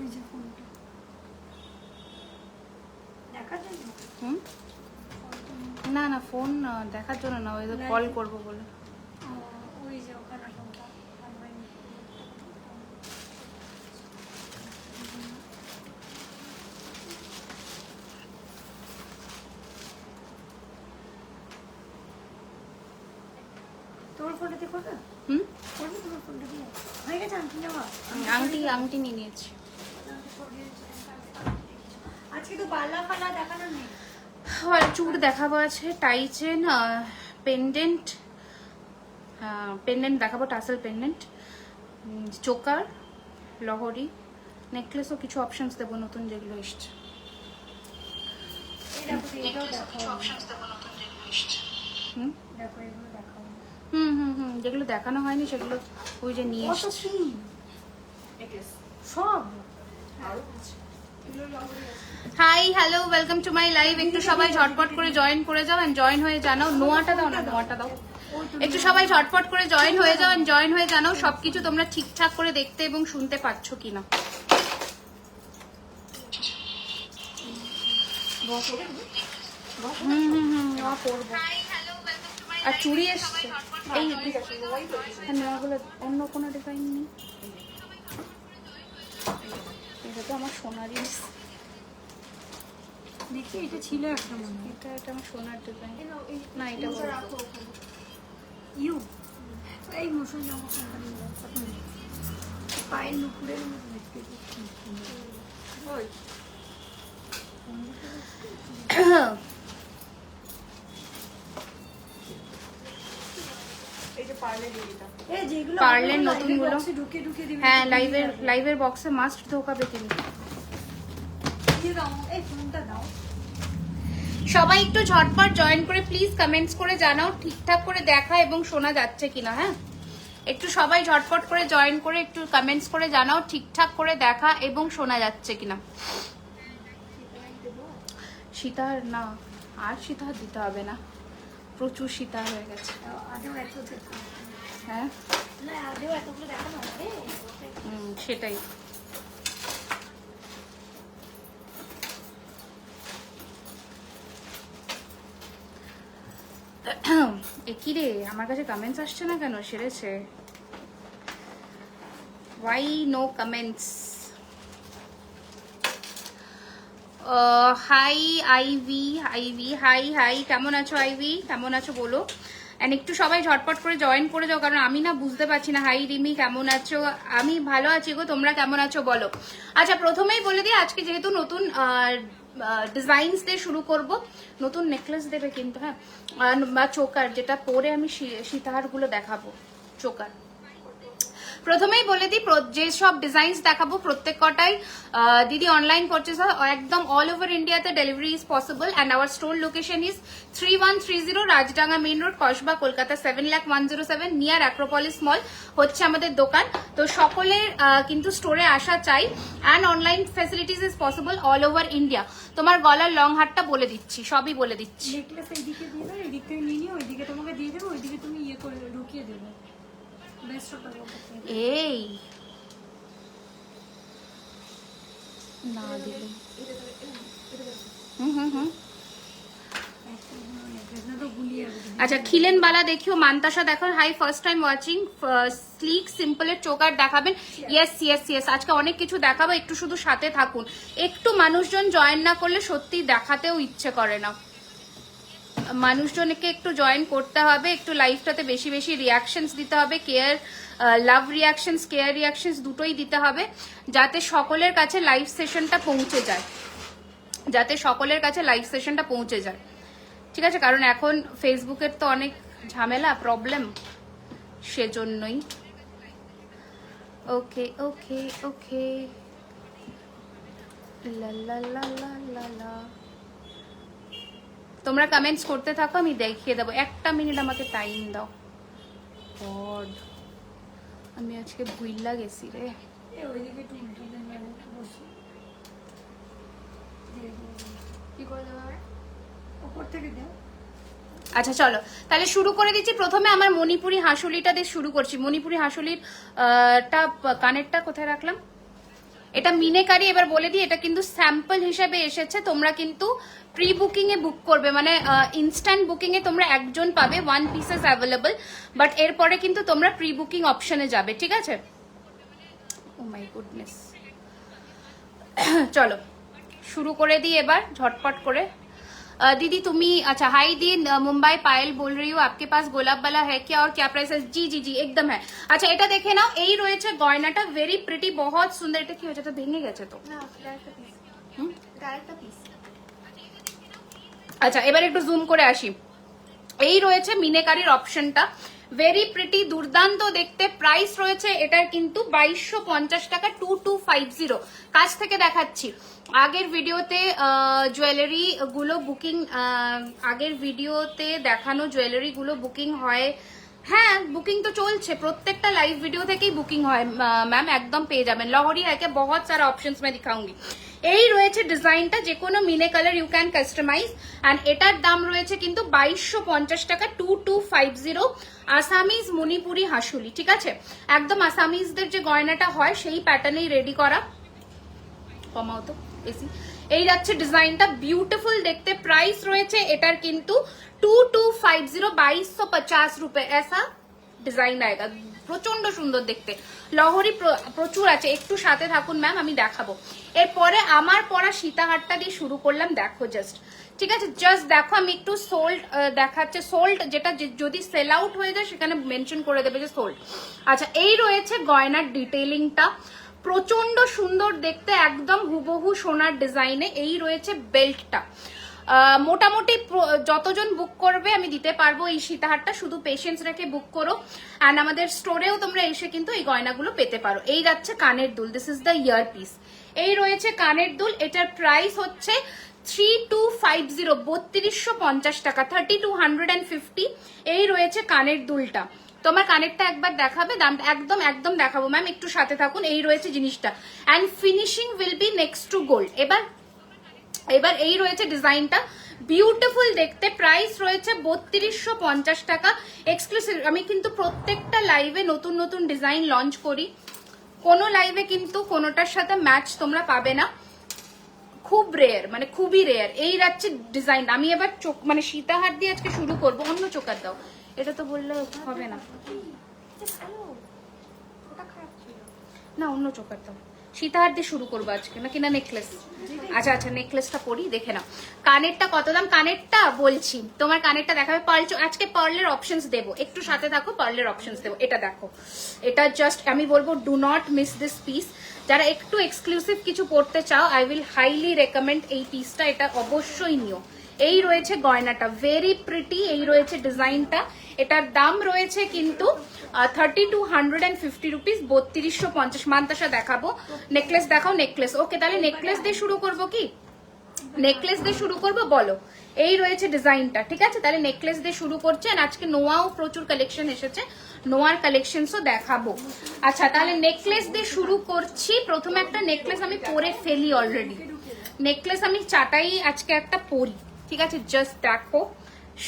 ওই যে ফোনটা দেখার জন্য। না না ফোন দেখার জন্য না, ওই কল করবো বলে। ওই যে ওখানে ফোনটা তোর ফোনটাতে করবে? করবে তোমার ফোনটা দিয়ে? হয়ে গেছে আংটি নেওয়া? আংটি নিয়ে নিয়েছি। আজকে তো বালা ফালা দেখানো নেই। চুড় দেখাবো আছে, টাই চেন, পেন্ডেন্ট, পেন্ডেন্ট দেখাবো, টাসেল পেন্ডেন্ট, চোকার, লহরি, নেকলেসও কিছু অপশনস দেবো নতুন যেগুলো এসছে। যেগুলো দেখানো হয়নি সেগুলো ওই যে নিয়ে এসছে সব। Hi hello welcome to my live. একটু সবাই ঝটপট করে জয়েন করে যাও এন্ড জয়েন হয়ে জানাও। নোয়াটা দাও না, নোয়াটা দাও। একটু সবাই ঝটপট করে জয়েন হয়ে যাও এন্ড জয়েন হয়ে জানাও সবকিছু তোমরা ঠিকঠাক করে দেখতে এবং শুনতে পাচ্ছ কিনা। আর চুড়ি এসছে এই নোয়াগুলো, অন্য কোনো ডিজাইন নেই। এটা তো আমার সোনারই, দেখি এটা ছিল একটা মনে হয়। এটা আমার সোনার ডিজাইন না, এটা ইউ এই মৌসুম জামা কোম্পানি পায়ের নুপুরের পার্লের নতুন গুলো। হ্যাঁ লাইভের বক্সে মাস্ট ঢোকাবে কিন্তু। সবাই একটু ঝটপট জয়েন করে প্লিজ কমেন্টস করে জানাও ঠিকঠাক করে দেখা এবং শোনা যাচ্ছে কিনা। হ্যাঁ একটু সবাই ঝটপট করে জয়েন করে একটু কমেন্টস করে জানাও ঠিকঠাক করে দেখা এবং শোনা যাচ্ছে কিনা। সীতার না, আর সীতার দিতে হবে না, প্রচুর সীতার হয়ে গেছে। হ্যাঁ সেটাই। কি রে আমার কাছে কমেন্টস আসছে না কেন? সেরেছে, why no comments? Hi Ivy, hi কেমন আছো আইভি, কেমন আছো বলো। এন্ড একটু সবাই ঝটপট করে জয়েন করে যাও কারণ আমি না বুঝতে পারছি না। হাই রিমি কেমন আছো? আমি ভালো আছি গো, তোমরা কেমন আছো বলো। আচ্ছা প্রথমেই বলে দিই আজকে যেহেতু নতুন ডিজাইনস দিয়ে শুরু করব, নতুন নেকলেস দেবে কিন্তু, হ্যাঁ, বা চোকার, যেটা পরে আমি সীতাহারগুলো দেখাবো। চোকার প্রথমেই বলে দিই যেসব ডিজাইনস দেখাবো প্রত্যেক কটাই দিদি অনলাইন পারচেজ একদম অল ওভার ইন্ডিয়াতে delivery is possible and our store location is 3130 Rajdanga main road, Kasba, Kolkata 7,01,07 near Acropolis মল হচ্ছে আমাদের দোকান। তো সকলের কিন্তু স্টোরে আসা চাই and online facilities is possible all over India. তোমার গলার লং হারটা বলে দিচ্ছি, সবই বলে দিচ্ছি। নেকলেস এইদিকে দিয়ে দাও, এদিক থেকে নিয়ে নিও, ওইদিকে তোমাকে দিয়ে দেবো, ওইদিকে তুমি ইয়ে করে ঢুকিয়ে দেবে। এই না দিলে আচ্ছা খিলেন বালা দেখিও, মান্তাসা দেখো, hi first time watching, slick সিম্পলের চোকার দেখাবেন। ইয়েস আজকে অনেক কিছু দেখাবো, একটু শুধু সাথে থাকুন। একটু মানুষজন জয়েন না করলে সত্যি দেখাতেও ইচ্ছে করে না। মানুষজনকে একটু জয়েন করতে হবে, একটু লাইভটাতে বেশি বেশি রিয়াকশনস দিতে হবে, কেয়ার লাভ রিয়াকশনস, কেয়ার রিয়াকশনস দুটোই দিতে হবে যাতে সকলের কাছে লাইভ সেশনটা পৌঁছে যায়, ঠিক আছে? কারণ এখন ফেসবুকের তো অনেক ঝামেলা, প্রবলেম, সেজন্যই। ওকে ওকে ওকে লা লা লা লা লা। তোমরা কমেন্টস করতে থাকো, আমি দেখিয়ে দেবো। একটা মিনিট আমাকে টাইম দাও। গড আমি আজকে ভুইল্লা গেছি রে। আচ্ছা চলো তাহলে শুরু করে দিচ্ছি। প্রথমে আমার মণিপুরি হাঁসুলিটা দিয়ে শুরু করছি। মণিপুরি হাঁসুলির কানেরটা কোথায় রাখলাম? এটা মিনেকারি। এবার বলে দিই, এটা কিন্তু স্যাম্পল হিসেবে এসেছে, তোমরা কিন্তু প্রি বুকিং এ বুক করবে, মানে ইনস্ট্যান্ট বুকিং এ তোমরা একজন পাবে, 1 পিসেস অ্যাভেলেবল, বাট এরপরে কিন্তু তোমরা প্রি বুকিং অপশনে যাবে, ঠিক আছে? ও মাই গুডনেস। চলো শুরু করে দিই এবার ঝটপট করে। दीदी तुम्ही, अच्छा हाय दी, मुंबई पायल बोल रही हूँ, आपके पास गोलाप वाला है क्या और क्या प्राइस है? जी जी जी एकदम है। আচ্ছা এটা দেখে নাও, এই রয়েছে গয়নাটা, ভেরি প্রিটি, বহুত সুন্দর। এটা কি হয়েছে, তো ভেঙে গেছে তো। আচ্ছা এবার একটু জুম করে আসি। এই রয়েছে মিনেকারির অপশনটা, ভেরি প্রিটি, দুর্দান্ত দেখতে। প্রাইস রয়েছে এটার কিন্তু 2250 টাকা, 2250। কাছ থেকে দেখাচ্ছি। আগের ভিডিওতে জুয়েলারি গুলো বুকিং, আগের ভিডিওতে দেখানো জুয়েলারি গুলো বুকিং হয়, হ্যাঁ বুকিং তো চলছে, প্রত্যেকটা লাইভ ভিডিও থেকেই বুকিং হয় ম্যাম, একদম পেয়ে যাবেন। লহরি है क्या, बहुत सारा ऑप्शंस मैं दिखाऊंगी। এই রয়েছে ডিজাইনটা, যে কোনো মিনে colour you can customize, and এটার দাম রয়েছে কিন্তু 2250 টাকা, 2250। আসামিজ মণিপুরি হাসুলি, ঠিক আছে, একদম আসামিজদের যে গয়নাটা হয় সেই প্যাটার্নেই রেডি করা। কমাও তো বেশি। এই যাচ্ছে ডিজাইনটা, বিউটিফুল দেখতে। প্রাইস রয়েছে এটার কিন্তু 2250, 2250 রুপে ऐसा ডিজাইন আয়েগা। প্রচন্ড সুন্দর দেখতে, লহরি প্রচুর আছে, একটু সাথে থাকুন ম্যাম, আমি দেখাবো। এরপরে আমার পরা সীতাহারটা দিয়ে শুরু করলাম, দেখো জাস্ট, ঠিক আছে, জাস্ট দেখো। আমি একটু সোল্ড দেখাচ্ছে, সোল্ড যেটা যদি সেল আউট হয়ে যায় সেখানে মেনশন করে দেবে যে সোল্ড। আচ্ছা এই রয়েছে গয়নার ডিটেইলিংটা, প্রচন্ড সুন্দর দেখতে, একদম হুবহু সোনার ডিজাইনে। এই রয়েছে বেল্টটা, মোটামুটি যতজন বুক করবে আমি দিতে পারবো এই সীতাহারটা, শুধু পেশেন্স রেখে বুক করো। অ্যান্ড আমাদের স্টোরেও তোমরা এসে কিন্তু এই গয়নাগুলো পেতে পারো। এই যাচ্ছে কানের দুল, this is the ear piece. এই রয়েছে কানের দুল, এটার প্রাইস হচ্ছে 3250, 3250 টাকা, 3250। এই রয়েছে কানের দুলটা। তোমার কানেরটা একবার দেখাবে, দামটা একদম একদম দেখাবো ম্যাম, একটু সাথে থাকুন। এই রয়েছে জিনিসটা, and finishing will be next two gold. এবার এই রয়েছে ডিজাইনটা, বিউটিফুল দেখতে। প্রাইস রয়েছে 3250 টাকা, এক্সক্লুসিভ। আমি কিন্তু প্রত্যেকটা লাইভে নতুন নতুন ডিজাইন লঞ্চ করি, কোনো লাইভে কিন্তু কোনোটার সাথে ম্যাচ তোমরা পাবে না, খুব রেয়ার, মানে খুবই রেয়ার। এই যাচ্ছে ডিজাইন। আমি এবার চোখ মানে সীতাহার দিয়ে আজকে শুরু করবো, অন্য চোকার দাও, এটা তো বললে হবে না, না অন্য চোকার দাও। সীতাহার দিয়ে শুরু করবো আজকে, নাকি না নেকলেস? আচ্ছা আচ্ছা নেকলেসটা পরি, দেখে নাও। কানেরটা কত দাম, কানেরটা বলছি, তোমার কানেরটা দেখাবে পার্ল। আজকে পার্লের অপশনস দেবো, একটু সাথে থাকো, পার্লের অপশনস দেবো। এটা দেখো, এটা জাস্ট আমি বলবো do not miss this piece. যারা একটু এক্সক্লুসিভ কিছু পড়তে চাও, আই উইল হাইলি রেকমেন্ড এই পিসটা, এটা অবশ্যই নিও। এই রয়েছে গয়নাটা, ভেরি প্রিটি। এই রয়েছে ডিজাইনটা, এটার দাম রয়েছে কিন্তু 3250 রুপিস, 3250। মান্তাসা দেখাবো, নেকলেস দেখাও, নেকলেস। ওকে তাহলে নেকলেস দিয়ে শুরু করবো কি, নেকলেস দিয়ে শুরু করবো বলো। এই রয়েছে ডিজাইনটা, ঠিক আছে, তাহলে নেকলেস দিয়ে শুরু করছেন। আজকে নোয়াও প্রচুর কালেকশন এসেছে, নোয়ার কালেকশনসও দেখাবো। আচ্ছা তাহলে নেকলেস দিয়ে শুরু করছি। প্রথমে একটা নেকলেস আমি পরে ফেলি অলরেডি, নেকলেস আমি চাটাই আজকে একটা পরি, ঠিক আছে, জাস্ট দেখো,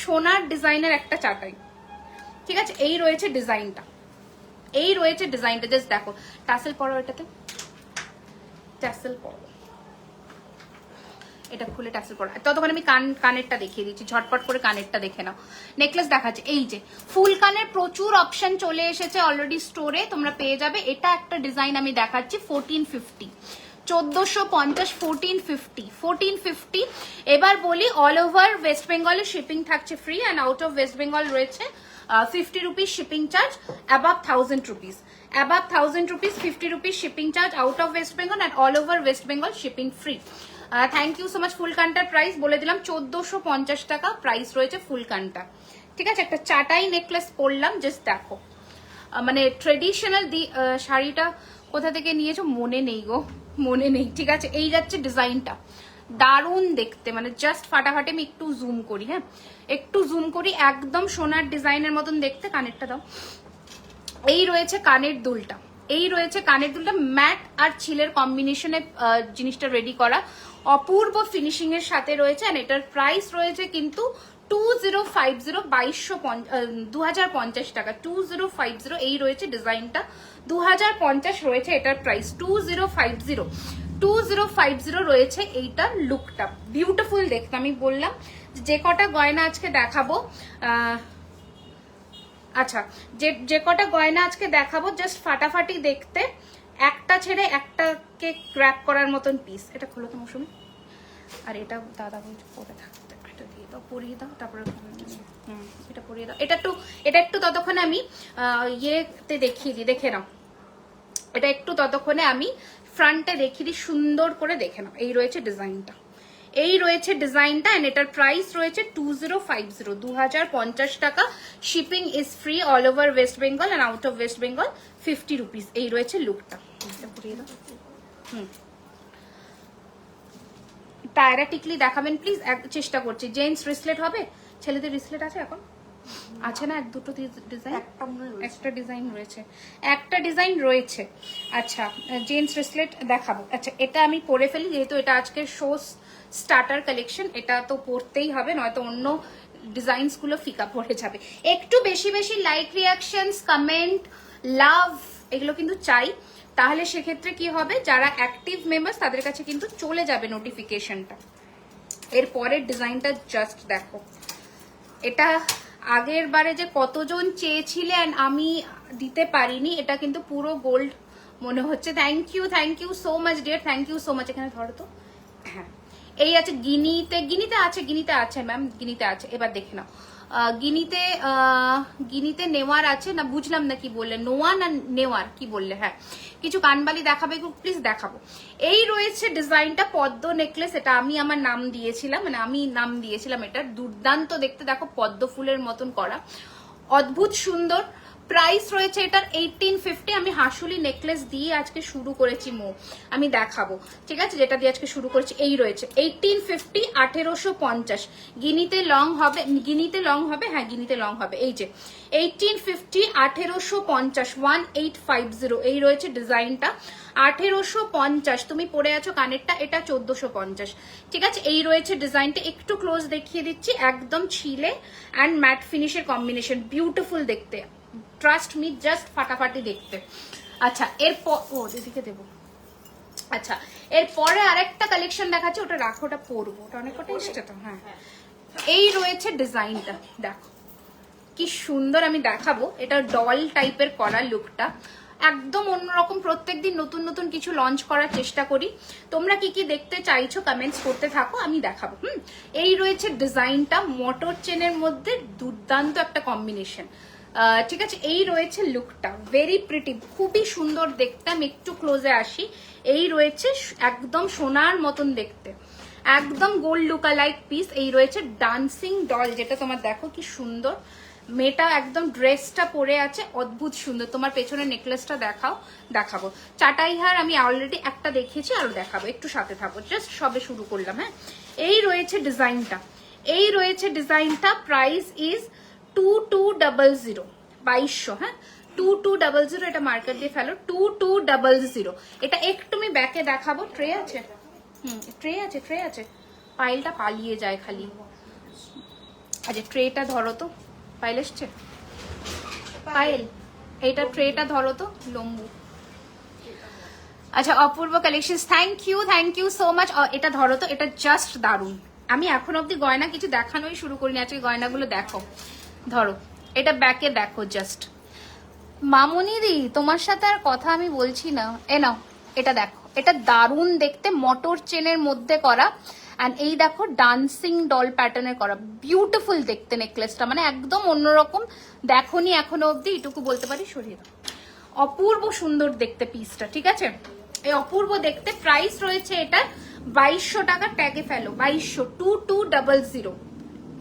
সোনার ডিজাইনের একটা চাটাই, ঠিক আছে। এই রয়েছে ডিজাইনটা, এই রয়েছে ডিজাইনটা, জাস্ট দেখো। টাসেল পরো, এটাতে টাসেল পরো, এটা খুলে টাসেল পরো। ততক্ষণ আমি কানেরটা দেখিয়ে দিচ্ছি, ঝটপট করে কানেরটা দেখে নাও। নেকলেস দেখাচ্ছে, এই যে ফুল কানের প্রচুর অপশন চলে এসেছে অলরেডি স্টোরে, তোমরা পেয়ে যাবে। এটা একটা ডিজাইন আমি দেখাচ্ছি, 1450, 1450, 1450। এবার বলি, অল ওভার ওয়েস্ট বেঙ্গলে শিপিং থাকছে free, and out of West Bengal রয়েছে 50 rupees shipping charge, above 1000 rupees, above 1000 rupees 50 rupees shipping charge out of West Bengal, and all over West Bengal shipping free. Thank you so much. Full counter price বলে দিলাম 1450 টাকা, price রয়েছে ফুল কানটা, ঠিক আছে। একটা চাটাই নেকলেস পরলাম, জাস্ট দেখো, মানে ট্রেডিশনাল শাড়িটা কোথা থেকে নিয়েছো মনে নেই গো, মনে নেই, ঠিক আছে। এই যাচ্ছে ডিজাইনটা, দারুণ দেখতে, মানে জাস্ট ফাটাফাটি। আমি একটু জুম করি, হ্যাঁ একটু জুম করি, একদম সোনার ডিজাইনের মতন দেখতে। কানেরটা দাও। এই রয়েছে কানের দুলটা, এই রয়েছে কানের দুলটা, ম্যাট আর ছিলের কম্বিনেশনে জিনিসটা রেডি করা, অপূর্ব ফিনিশিং এর সাথে রয়েছে। আর এটার প্রাইস রয়েছে কিন্তু 2050 2050 টাকা 2050 এই রয়েছে ডিজাইনটা 2050 রয়েছে এটার প্রাইস 2050 রয়েছে এইটার লুকটা বিউটিফুল দেখতে আমি বললাম যে কটা গয়না আজকে দেখাবো আচ্ছা যে কটা গয়না আজকে দেখাবো জাস্ট ফাটাফাটি দেখতে একটা ছেড়ে একটাকে গ্র্যাব করার মতন পিস এটা খোলো তো মৌসুমি আর এটা দাদা বলছে পরে থাকতে এটা দিয়ে দাও পরিয়ে দাও তারপরে এটা পরিয়ে দাও এটা একটু ততক্ষণে আমি ইয়েতে দেখিয়ে দিই দেখে নাও এটা একটু ততক্ষণে আমি ফ্রন্টে দেখিয়ে দিই সুন্দর করে দেখে নাও এই রয়েছে ডিজাইনটা এন্ড এটার প্রাইস রয়েছে 2050 টাকা shipping is free all over West Bengal and out of West Bengal 50 rupees এই রয়েছে লুকটা টায়রা টিকলি দেখাবেন প্লিজ চেষ্টা করছি জেন্টস রিসলেট হবে ছেলেদের রিসলেট আছে এখন আছে না এক দুটো ডিজাইন একটা ডিজাইন রয়েছে আচ্ছা জেন্টস রিসলেট দেখাবো আচ্ছা এটা আমি পরে ফেলি যেহেতু এটা আজকে শো স্টার্টার কালেকশন এটা তো পরতেই হবে নয়তো অন্য ডিজাইনস গুলো ফিকা পড়ে যাবে একটু বেশি বেশি লাইক রিয়াকশনস কমেন্ট লাভ এগুলো কিন্তু চাই তাহলে সেক্ষেত্রে কি হবে যারা অ্যাক্টিভ মেম্বার্স তাদের কাছে কিন্তু চলে যাবে নোটিফিকেশনটা এর পরের ডিজাইনটা জাস্ট দেখো এটা আগের বারে যে কতজন চেয়েছিলেন আমি দিতে পারিনি এটা কিন্তু পুরো গোল্ড মনে হচ্ছে thank you so much dear thank you so much এখানে ধরো তো হ্যাঁ এই আছে গিনিতে আছে ম্যাম গিনিতে আছে এবার দেখে নাও গিনিতে নেওয়ার আছে না বুঝলাম না কি বললে নোয়া না নেওয়ার কি বললে হ্যাঁ কিছু কানবালি দেখাবে প্লিজ দেখাবো এই রয়েছে ডিজাইনটা পদ্ম নেকলেস এটা আমি আমার নাম দিয়েছিলাম এটা দুর্দান্ত দেখতে দেখো পদ্ম ফুলের মতন করা অদ্ভুত সুন্দর প্রাইস রয়েছে এটার 1850 আমি হাসুলি নেকলেস দিয়ে আজকে শুরু করেছি আমি দেখাবো ঠিক আছে যেটা দিয়ে আজকে শুরু করেছি এই রয়েছে 1850 1850 গিনিতে লং হবে হ্যাঁ গিনিতে লং হবে এই যে 1850 1850 1850 এই রয়েছে ডিজাইনটা 1850 তুমি পরে আছো কানেরটা এটা 1450 ঠিক আছে এই রয়েছে ডিজাইনটা একটু ক্লোজ দেখিয়ে দিচ্ছি একদম ছিলে অ্যান্ড ম্যাট ফিনিশের কম্বিনেশন বিউটিফুল দেখতে ট্রাস্ট মি জাস্ট ফাটাফাটি দেখতে আচ্ছা এরপর দিদিকে দেবো আচ্ছা এরপরে আরেকটা কালেকশন দেখাচ্ছে ওটা রাখো ওটা পরবো ওটা অনেক কটা এসছে তো হ্যাঁ এই রয়েছে ডিজাইনটা দেখো কি সুন্দর আমি দেখাবো এটা ডল টাইপের করা লুকটা একদম অন্যরকম প্রত্যেকদিন নতুন নতুন কিছু লঞ্চ করার চেষ্টা করি তোমরা কি কি দেখতে চাইছো কমেন্টস করতে থাকো আমি দেখাবো এই রয়েছে ডিজাইনটা মোটর চেনের মধ্যে দুর্দান্ত একটা কম্বিনেশন ঠিক আছে এই রয়েছে লুকটা ভেরি প্রিটি খুবই সুন্দর দেখতে আমি একটু ক্লোজে আসি এই রয়েছে একদম সোনার মতন দেখতে একদম গোল্ড লুকা লাইক পিস এই রয়েছে ডান্সিং ডল যেটা তোমার দেখো কি সুন্দর মেয়েটা একদম ড্রেসটা পরে আছে অদ্ভুত সুন্দর তোমার পেছনে নেকলেসটা দেখাবো চাটাই হার আমি অলরেডি একটা দেখিয়েছি আরো দেখাবো একটু সাথে থাকো জাস্ট সবে শুরু করলাম হ্যাঁ এই রয়েছে ডিজাইনটা প্রাইস ইজ 2200 2200 হ্যাঁ 2200 এটা মার্কেট দিয়ে ফেলো 2200 এটা একটু আমি ব্যাকে দেখাবো ট্রে আছে পাইলটা পালিয়ে যায় খালি আচ্ছা ট্রেটা ধরো তো পাইল এসছে পাইল এইটা ট্রেটা ধরো তো লম্বু আচ্ছা অপূর্ব collection thank you so much এটা ধরো তো এটা জাস্ট দারুণ আমি এখন অব্দি গয়না কিছু দেখানোই শুরু করিনি আজকে গয়নাগুলো দেখো ধরো এটা ব্যাকে দেখো জাস্ট মামনি দি তোমার সাথে আর কথা আমি বলছি না নাও এটা দেখো এটা দারুণ দেখতে মোটর চেনের মধ্যে করা এন্ড এই দেখো ডান্সিং ডল প্যাটার্নের করা বিউটিফুল দেখতে নেকলেসটা মানে একদম অন্যরকম দেখোনি এখনো অব্দি এটুকু বলতে পারি সরিয়ে দাও অপূর্ব সুন্দর দেখতে পিসটা ঠিক আছে এই অপূর্ব দেখতে প্রাইস রয়েছে এটা 2200 টাকা ট্যাগে ফেলো 2200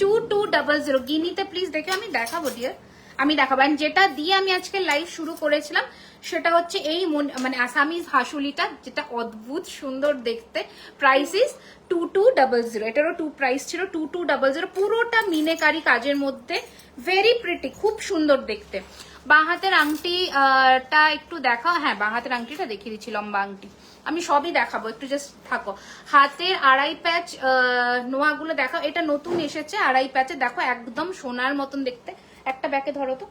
2200 গিনিতে প্লিজ দেখে আমি দেখাবো ডিয়ার আমি দেখাবো যেটা দিয়ে আমি আজকে লাইভ শুরু করেছিলাম সেটা হচ্ছে এই মানে আসামিজ হাসুলিটা যেটা অদ্ভুত সুন্দর দেখতে প্রাইস ইজ 2200 এটারও প্রাইস ছিল 2200 পুরোটা মিনেকারি কাজের মধ্যে ভেরি প্রিটি খুব সুন্দর দেখতে বাঁ হাতের আংটিটা একটু দেখাও হ্যাঁ বাঁ হাতের আংটিটা দেখিয়ে দিচ্ছি লম্বা আংটি আমি সবই দেখাবো, একটু জাস্ট থাকো। হাতের আড়াই প্যাচ নোয়াগুলো দেখাও, এটা নতুন এসেছে আড়াই প্যাচে, দেখো একদম সোনার মতন দেখতে। একটা ব্যাকে ধরো তো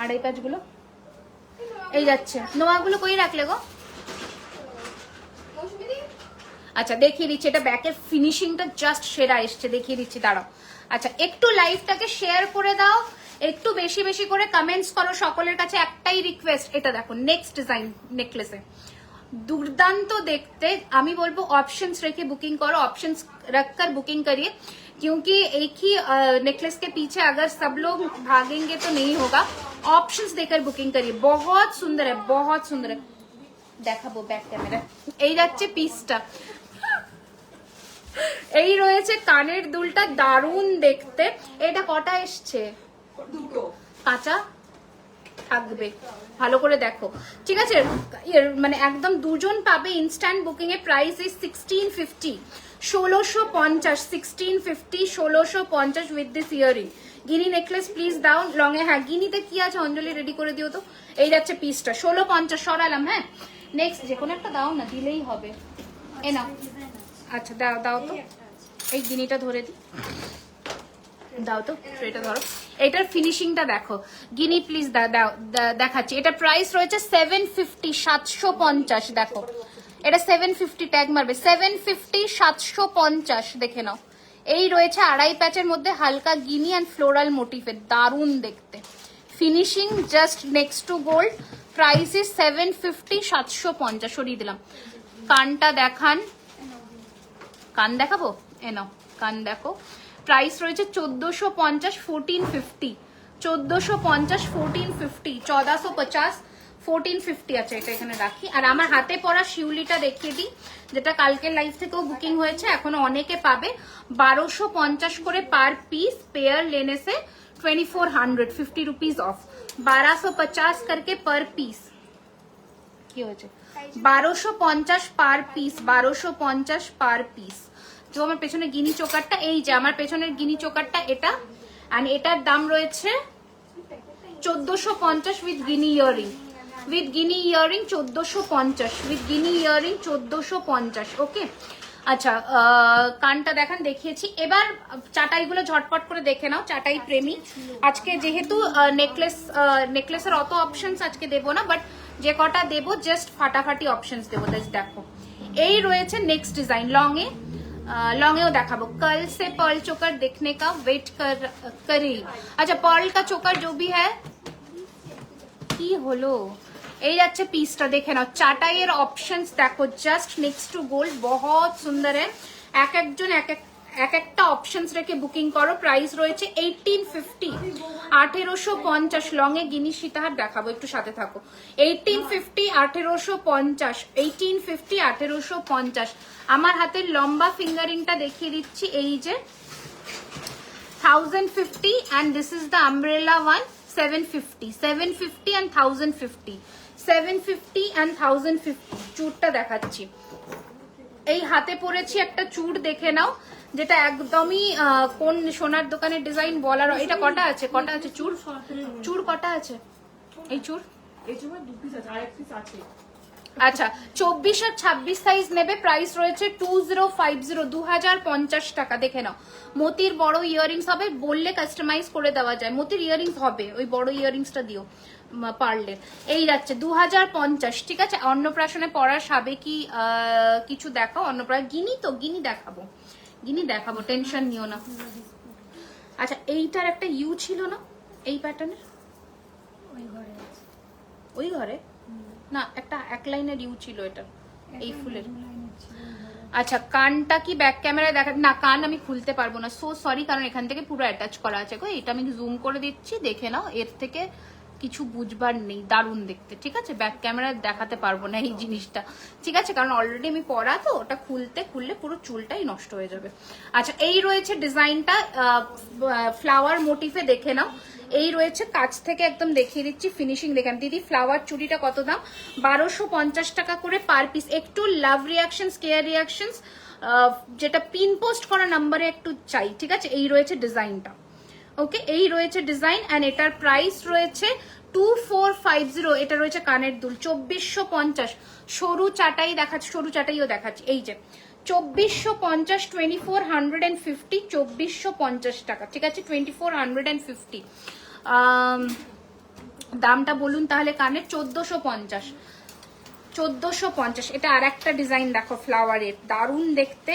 আড়াই প্যাচ গুলো, এই যাচ্ছে। নোয়াগুলো কই রাখলে গো? আচ্ছা দেখিয়ে দিচ্ছি, এটা ব্যাকের ফিনিশিংটা জাস্ট সেরা এসছে, দেখিয়ে দিচ্ছি দাঁড়াও। আচ্ছা একটু লাইভটাকে শেয়ার করে দাও, একটু বেশি বেশি করে কমেন্টস করো, সকলের কাছে একটাই রিকোয়েস্ট। এটা দেখো নেক্সট ডিজাইন নেকলেসে, দুর্দান্ত দেখতে। আমি বলবো ऑप्शंस রেখে बुकिंग करो, ऑप्शंस रखकर बुकिंग करिए, क्योंकि एक ही नेकलेस के पीछे अगर सब लोग भागेंगे तो नहीं होगा। ऑप्शंस देकर बुकिंग करिए, बहुत सुंदर है, बहुत सुंदर है। দেখাবো ব্যাক ক্যামেরা, এই যাচ্ছে পিসটা। এই রয়েছে কানের দুলটা, দারুণ দেখতে। এটা কটা এসছে? দুটো। কাঁচা থাকবে, ভালো করে দেখো, ঠিক আছে? মানে একদম দুজন পাবে instant booking A. Price is 1650, 1650, 1650, 1650 with this earring. Guinea necklace please দাও লং এ। হ্যাঁ গিনিতে কি আছে অঞ্জলি, রেডি করে দিও তো। এই যাচ্ছে পিসটা 1650 সরালাম। হ্যাঁ নেক্সট যে কোনো একটা দাও না, দিলেই হবে। এ নাও, আচ্ছা দাও দাও তো, এই গিনিটা ধরে দিই, দাও তো এটা ধরো। এটার ফিনিশিংটা দেখো গিনি প্লিজ দাও, দেখাচ্ছি। এটা প্রাইস রয়েছে 750, 750। দেখো এটা 750, ট্যাগ মারবে 750, 750, দেখে নাও। এই রয়েছে আড়াই প্যাচের মধ্যে হালকা গিনি অ্যান্ড ফ্লোরাল মোটিফের, দারুণ দেখতে। Finishing just next two gold. Price is 750, 750। সরিয়ে দিলাম। কানটা দেখান, কান দেখাবো, এ নাও কান দেখো। প্রাইস রয়েছে 1450, 1450, 1450, 1450, 1450, 1450 আছে। এটা এখানে রাখি। আর আমার হাতে পরা শিউলিটা দেখিয়ে দিই, যেটা কালকে লাইভ থেকেও বুকিং হয়েছে, এখনো অনেকে পাবে। 1250 করে পার পিস, পেয়ার लेने से 2400, 50 रुपीज ऑफ। 1250 करके पर পিস। কি হয়েছে? 1250 পার পিস, 1250 পার পিস। তো আমার পেছনে গিনি চোকারটা, এই যে আমার পেছনের গিনি চোকারটা এটা, আর এটার দাম রয়েছে 1450 with Guinea earring. With Guinea earring 1450, with Guinea earring 1450। ওকে আচ্ছা কানটা দেখান, দেখিয়েছি। এবার চাটাইগুলো ঝটপট করে দেখে নাও, চাটাই প্রেমী। আজকে যেহেতু নেকলেসের অত অপশনস আজকে দেবো না, বাট যে কটা দেবো জাস্ট ফাটাফাটি অপশনস দেবো। দেখো এই রয়েছে নেক্সট ডিজাইন লংয়ে, লংয়েও দেখাবো। कल से पर्ल चोकर देखने का वेट करी। अच्छा पर्ल का चोकर जो भी है, কি হলো? এই যাচ্ছে পিসটা, দেখে নাও। চাটাইয়ের অপশনস দেখো জাস্ট নেক্সট টু গোল্ড, বহুত সুন্দর। এক একজন এক একটা অপশনস রেখে বুকিং করো। প্রাইস রয়েছে 1850, 1850। লং এ গিনি সীতাহার দেখাবো, একটু সাথে থাকো। 1850, 1850, 1850, 1850। আমার হাতের লম্বা ফিঙ্গারিংটা দেখিয়ে দিচ্ছি, এই যে 1050 and this is the umbrella one, 750, 750 and 1050, 750 and 1050। চুড়টা দেখাচ্ছি, এই হাতে পরেছি একটা চুড়, দেখে নাও, যেটা একদমই কোন সোনার দোকানের ডিজাইন বলার। এটা কটা আছে, কটা আছে চুড়? চুড় কটা আছে? এই চুড় আচ্ছা 24 আর 26 সাইজ নেবে। প্রাইস রয়েছে 2050, 2050 টাকা। দেখে নাও মতির বড় ইয়ারিংস হবে, বললে কাস্টমাইজ করে দেওয়া যায়। মতির ইয়ারিংস হবে, ওই বড় ইয়ারিংসটা দিও পারলে। এই যাচ্ছে 2050, ঠিক আছে। অন্নপ্রাশনে পড়ার সাবেকি কিছু দেখাও। অন্নপ্রাশন গিনি তো, গিনি দেখাবো, গিনি দেখাবো, টেনশন নিও না। আচ্ছা এইটার একটা ইউ ছিল না এই প্যাটার্নের, ওই ঘরে না একটা এক লাইনের ইউ ছিল এটা, এই ফুলের। আচ্ছা কানটা কি ব্যাক ক্যামেরায় দেখা? না কান আমি খুলতে পারবো না, সো সরি, কারণ এখান থেকে পুরো অ্যাটাচ করা আছে গো। এটা আমি জুম করে দিচ্ছি, দেখে নাও, এর থেকে কিছু বুঝবার নেই, দারুণ দেখতে, ঠিক আছে। ব্যাক ক্যামেরায় দেখাতে পারবো না এই জিনিসটা, ঠিক আছে, কারণ অলরেডি আমি পরা তো, ওটা খুললে পুরো চুলটাই নষ্ট হয়ে যাবে। আচ্ছা এই রয়েছে ডিজাইনটা ফ্লাওয়ার মোটিফে, দেখে নাও। এই রয়েছে কাছ থেকে একদম দেখিয়ে দিচ্ছি, ফিনিশিং দেখেন। দিদি ফ্লাওয়ার চুড়িটা কত দাম? 1250 টাকা করে পার পিস। একটু লাভ রিয়াকশন, কেয়ার রিয়াকশন, যেটা পিন পোস্ট করা নাম্বারে একটু চাই, ঠিক আছে। এই রয়েছে ডিজাইনটা, ওকে, এই রয়েছে ডিজাইন, অ্যান্ড এটার প্রাইস রয়েছে 2450, এটা রয়েছে কানের দুল 2450, সরু চাটাই দেখাচ্ছি, সরু চাটাইও দেখাচ্ছি, এই যে 2450, 2450, 2450 টাকা, ঠিক আছে 2450। দামটা বলুন তাহলে কানের 1450, 1450। এটা আর একটা ডিজাইন দেখো ফ্লাওয়ারের, দারুণ দেখতে,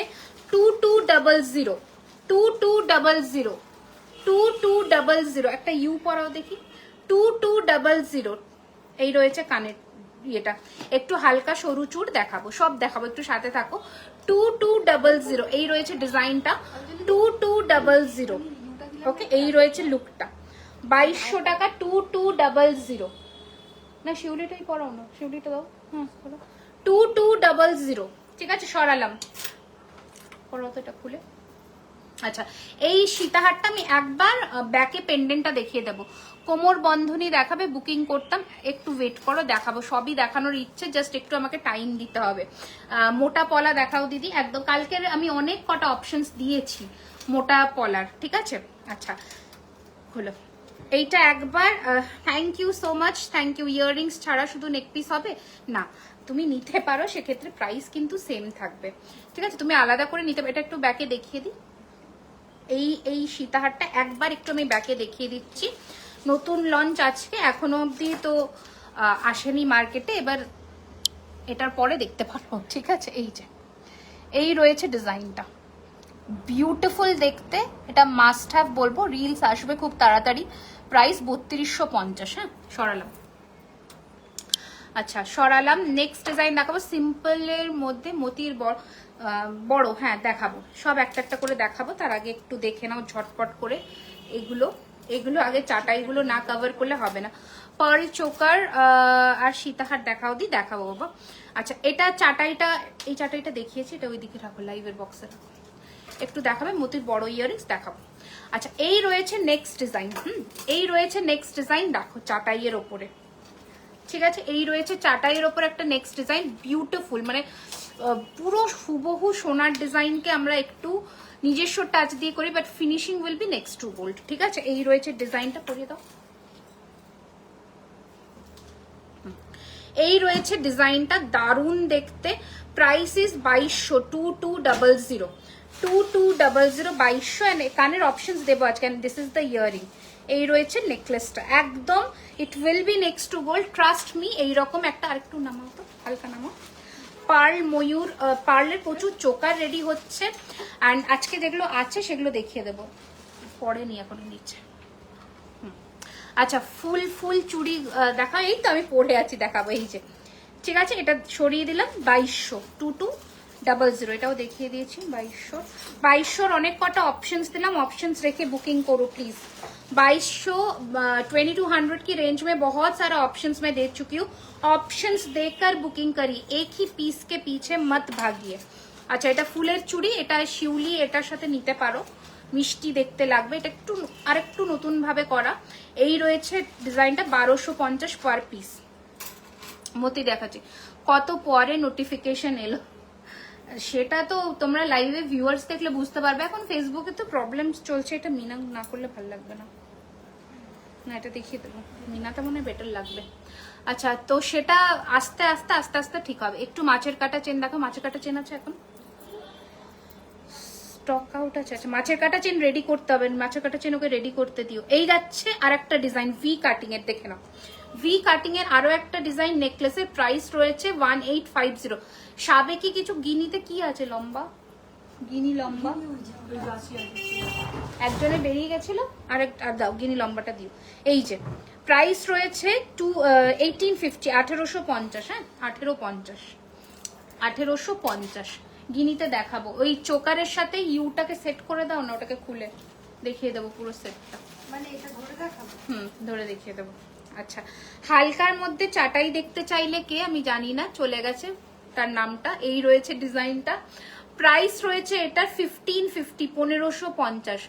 2200, 2200, 2200, একটা ইউ পরাও দেখি, 2200। এই রয়েছে কানের ইয়েটা, একটু হালকা সরু চুড় দেখাবো, সব দেখাবো, একটু সাথে থাকো। 2200, এই রয়েছে ডিজাইনটা 2200। ওকে, এই রয়েছে লুকটা 2200 টাকা, 2200। না শিউলিটাই পরাও না, শিউলিটা দাও, হ্যাঁ 2200, ঠিক আছে সরালাম, পরাও তো এটা খুলে। আচ্ছা, এই সীতাহারটা আমি একবার ব্যাকে পেন্ডেন্টটা দেখিয়ে দেবো, কোমর বন্ধনী দেখাবে, বুকিং করতাম, একটু ওয়েট করো দেখাবো, সবই দেখানোর ইচ্ছে, জাস্ট একটু আমাকে টাইম দিতে হবে। মোটা পলা দেখাও দিদি, একদম কালকের আমি অনেক কটা অপশনস দিয়েছি মোটা পলার, ঠিক আছে। আচ্ছা হলো এইটা একবার, thank you so much, thank you. Earrings ছাড়া শুধু নেক পিস হবে না, তুমি নিতে পারো, সেক্ষেত্রে প্রাইস কিন্তু সেম থাকবে, ঠিক আছে, তুমি আলাদা করে নিতে পারো। এটা একটু ব্যাকে দেখিয়ে দিই, এই সীতাহারটা একবার একটু আমি ব্যাকে দেখিয়ে দিচ্ছি, নতুন লঞ্চ আজকে, এখনো অবধি তো আসেনি মার্কেটে, এবার এটার পরে দেখতে পারবো, ঠিক আছে। এই যে এই রয়েছে ডিজাইনটা, বিউটিফুল দেখতে, এটা মাস্ট হ্যাভ বলবো, রিলস আসবে খুব তাড়াতাড়ি। প্রাইস 3250, হ্যাঁ সরালাম। আচ্ছা সরালাম, নেক্সট ডিজাইন দেখাবো, সিম্পলের মধ্যে মতির বড়, হ্যাঁ দেখাবো, সব একটা একটা করে দেখাবো, তার আগে একটু দেখে নাও ঝটপট করে এগুলো আগে চাটাইগুলো না কভার করলে হবে না। পার্ল চোকার আর সীতাহার দেখাও দি, দেখাবো বাবা। আচ্ছা এটা চাটাইটা, এই চাটাইটা দেখিয়েছি, এটা ওইদিকে রাখো, লাইভের বক্সে রাখো, একটু দেখাবে, মতির বড় ইয়ারিংস দেখাবো। আচ্ছা এই রয়েছে নেক্সট ডিজাইন, এই রয়েছে নেক্সট ডিজাইন, দেখো চাটাইয়ের ওপরে, ঠিক আছে, এই রয়েছে চাটাইয়ের ওপর একটা নেক্সট ডিজাইন, বিউটিফুল, মানে পুরো হুবহু সোনার ডিজাইনকে আমরা একটু নিজস্ব টাচ দিয়ে করি, but finishing will be next two gold, ঠিক আছে। এই রয়েছে ডিজাইনটা, করিয়ে দাও। এই রয়েছে ডিজাইনটা, দারুণ দেখতে, প্রাইস ইজ 2200, 2200, 2200, 2200। কানের অপশনস দেবো আজকে, দিস ইজ দ্য ইয়ারিং। এই রয়েছে নেকলেসটা, একদম it will be next two gold, trust me. এইরকম একটা, আরেকটু নামাও তো, হালকা নামাও। পার্ল ময়ূর, পার্লের প্রচুর চোকার রেডি হচ্ছে, অ্যান্ড আজকে যেগুলো আছে সেগুলো দেখিয়ে দেবো, পরে নি এখন নিচে। আচ্ছা ফুল চুড়ি দেখা, এই তো আমি পরে আছি, দেখাবো, এই যে ঠিক আছে, এটা সরিয়ে দিলাম 2200, 2200, এটাও দেখিয়ে দিয়েছি 2200। অনেক কটা অপশনস দিলাম, অপশনস রেখে বুকিং করো प्लीज। 2200, 2200 की रेंज में बहुत सारा ऑप्शंस मैं दे चुकी हूँ, ऑप्शंस देकर बुकिंग करिए, एक ही पीस के पीछे मत भागिए। আচ্ছা এটা ফুলের চুড়ি, এটা শিউলি, এটার সাথে নিতে পারো, মিষ্টি দেখতে লাগবে, এটা একটু আরেকটু নতুন ভাবে করা। এই রয়েছে ডিজাইনটা 1250 পার পিস। মতি দেখাচ্ছি, কত পরে নোটিফিকেশন এলো, সেটা তো তোমরা লাইভে ভিউয়ার্স দেখলে বুঝতে পারবে, এখন ফেসবুকে তো প্রবলেম চলছে, এটা মিনা না করলে ভালো লাগবে না, না এটা দেখিয়ে দেবো, মিনাটা মনে হয় বেটার লাগবে। আচ্ছা তো সেটা আস্তে আস্তে আস্তে আস্তে ঠিক হবে। একটু মাছের কাটা চেন দেখো, মাছের কাটা চেন আছে এখন, স্টক আউট আছে। আচ্ছা মাছের কাটা চেন রেডি করতে হবে, মাছের কাটা চেন ওকে রেডি করতে দিও। এই যাচ্ছে আর একটা ডিজাইন ভি কাটিং এর, দেখে নাও, ভি কাটিং এর আরো একটা ডিজাইন, নেকলেসের প্রাইস রয়েছে 1850। সাবেকি কিছু গিনিতে কি আছে, লম্বা গিনি, লম্বা একজনে বেরিয়ে গেছিল, আরেকটা দাও, গিনি লম্বাটা দিও। এই যে প্রাইস রয়েছে 1850, 1850, হ্যাঁ 1850 গিনিতে দেখাবো। ওই চোকারের সাথে ইউটাকে সেট করে দাও না, ওটাকে খুলে দেখিয়ে দেবো পুরো সেটটা, মানে এটা ধরে দেখাবো, ধরে দেখিয়ে দেবো। আচ্ছা হালকার মধ্যে চাটাই দেখতে চাইলে কে আমি জানি না, চলে গেছে তার নামটা। এই রয়েছে ডিজাইনটা, প্রাইস রয়েছে এটা 1550, 1550।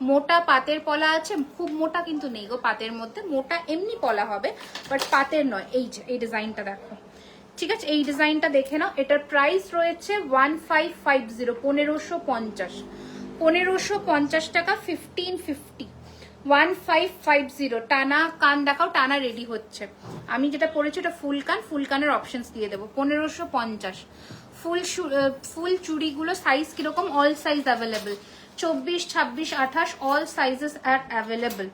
মোটা পাতের পলা আছে, খুব মোটা কিন্তু নেই গো পাতের মধ্যে, মোটা এমনি পলা হবে বাট পাতের নয়। এই যে এই ডিজাইনটা দেখো, ঠিক আছে, এই ডিজাইনটা দেখে নাও। এটার প্রাইস রয়েছে 1550, 1550, 1550 টাকা, 1550। 1550 টানা কান দেখাও, টানা রেডি হচ্ছে। আমি যেটা পরেছি ওটা ফুল কানের অপশনস দিয়ে দেবো। 1550 ফুল চুড়িগুলো সাইজ কিরকম? All size available, 24, 26, 28 all sizes are available.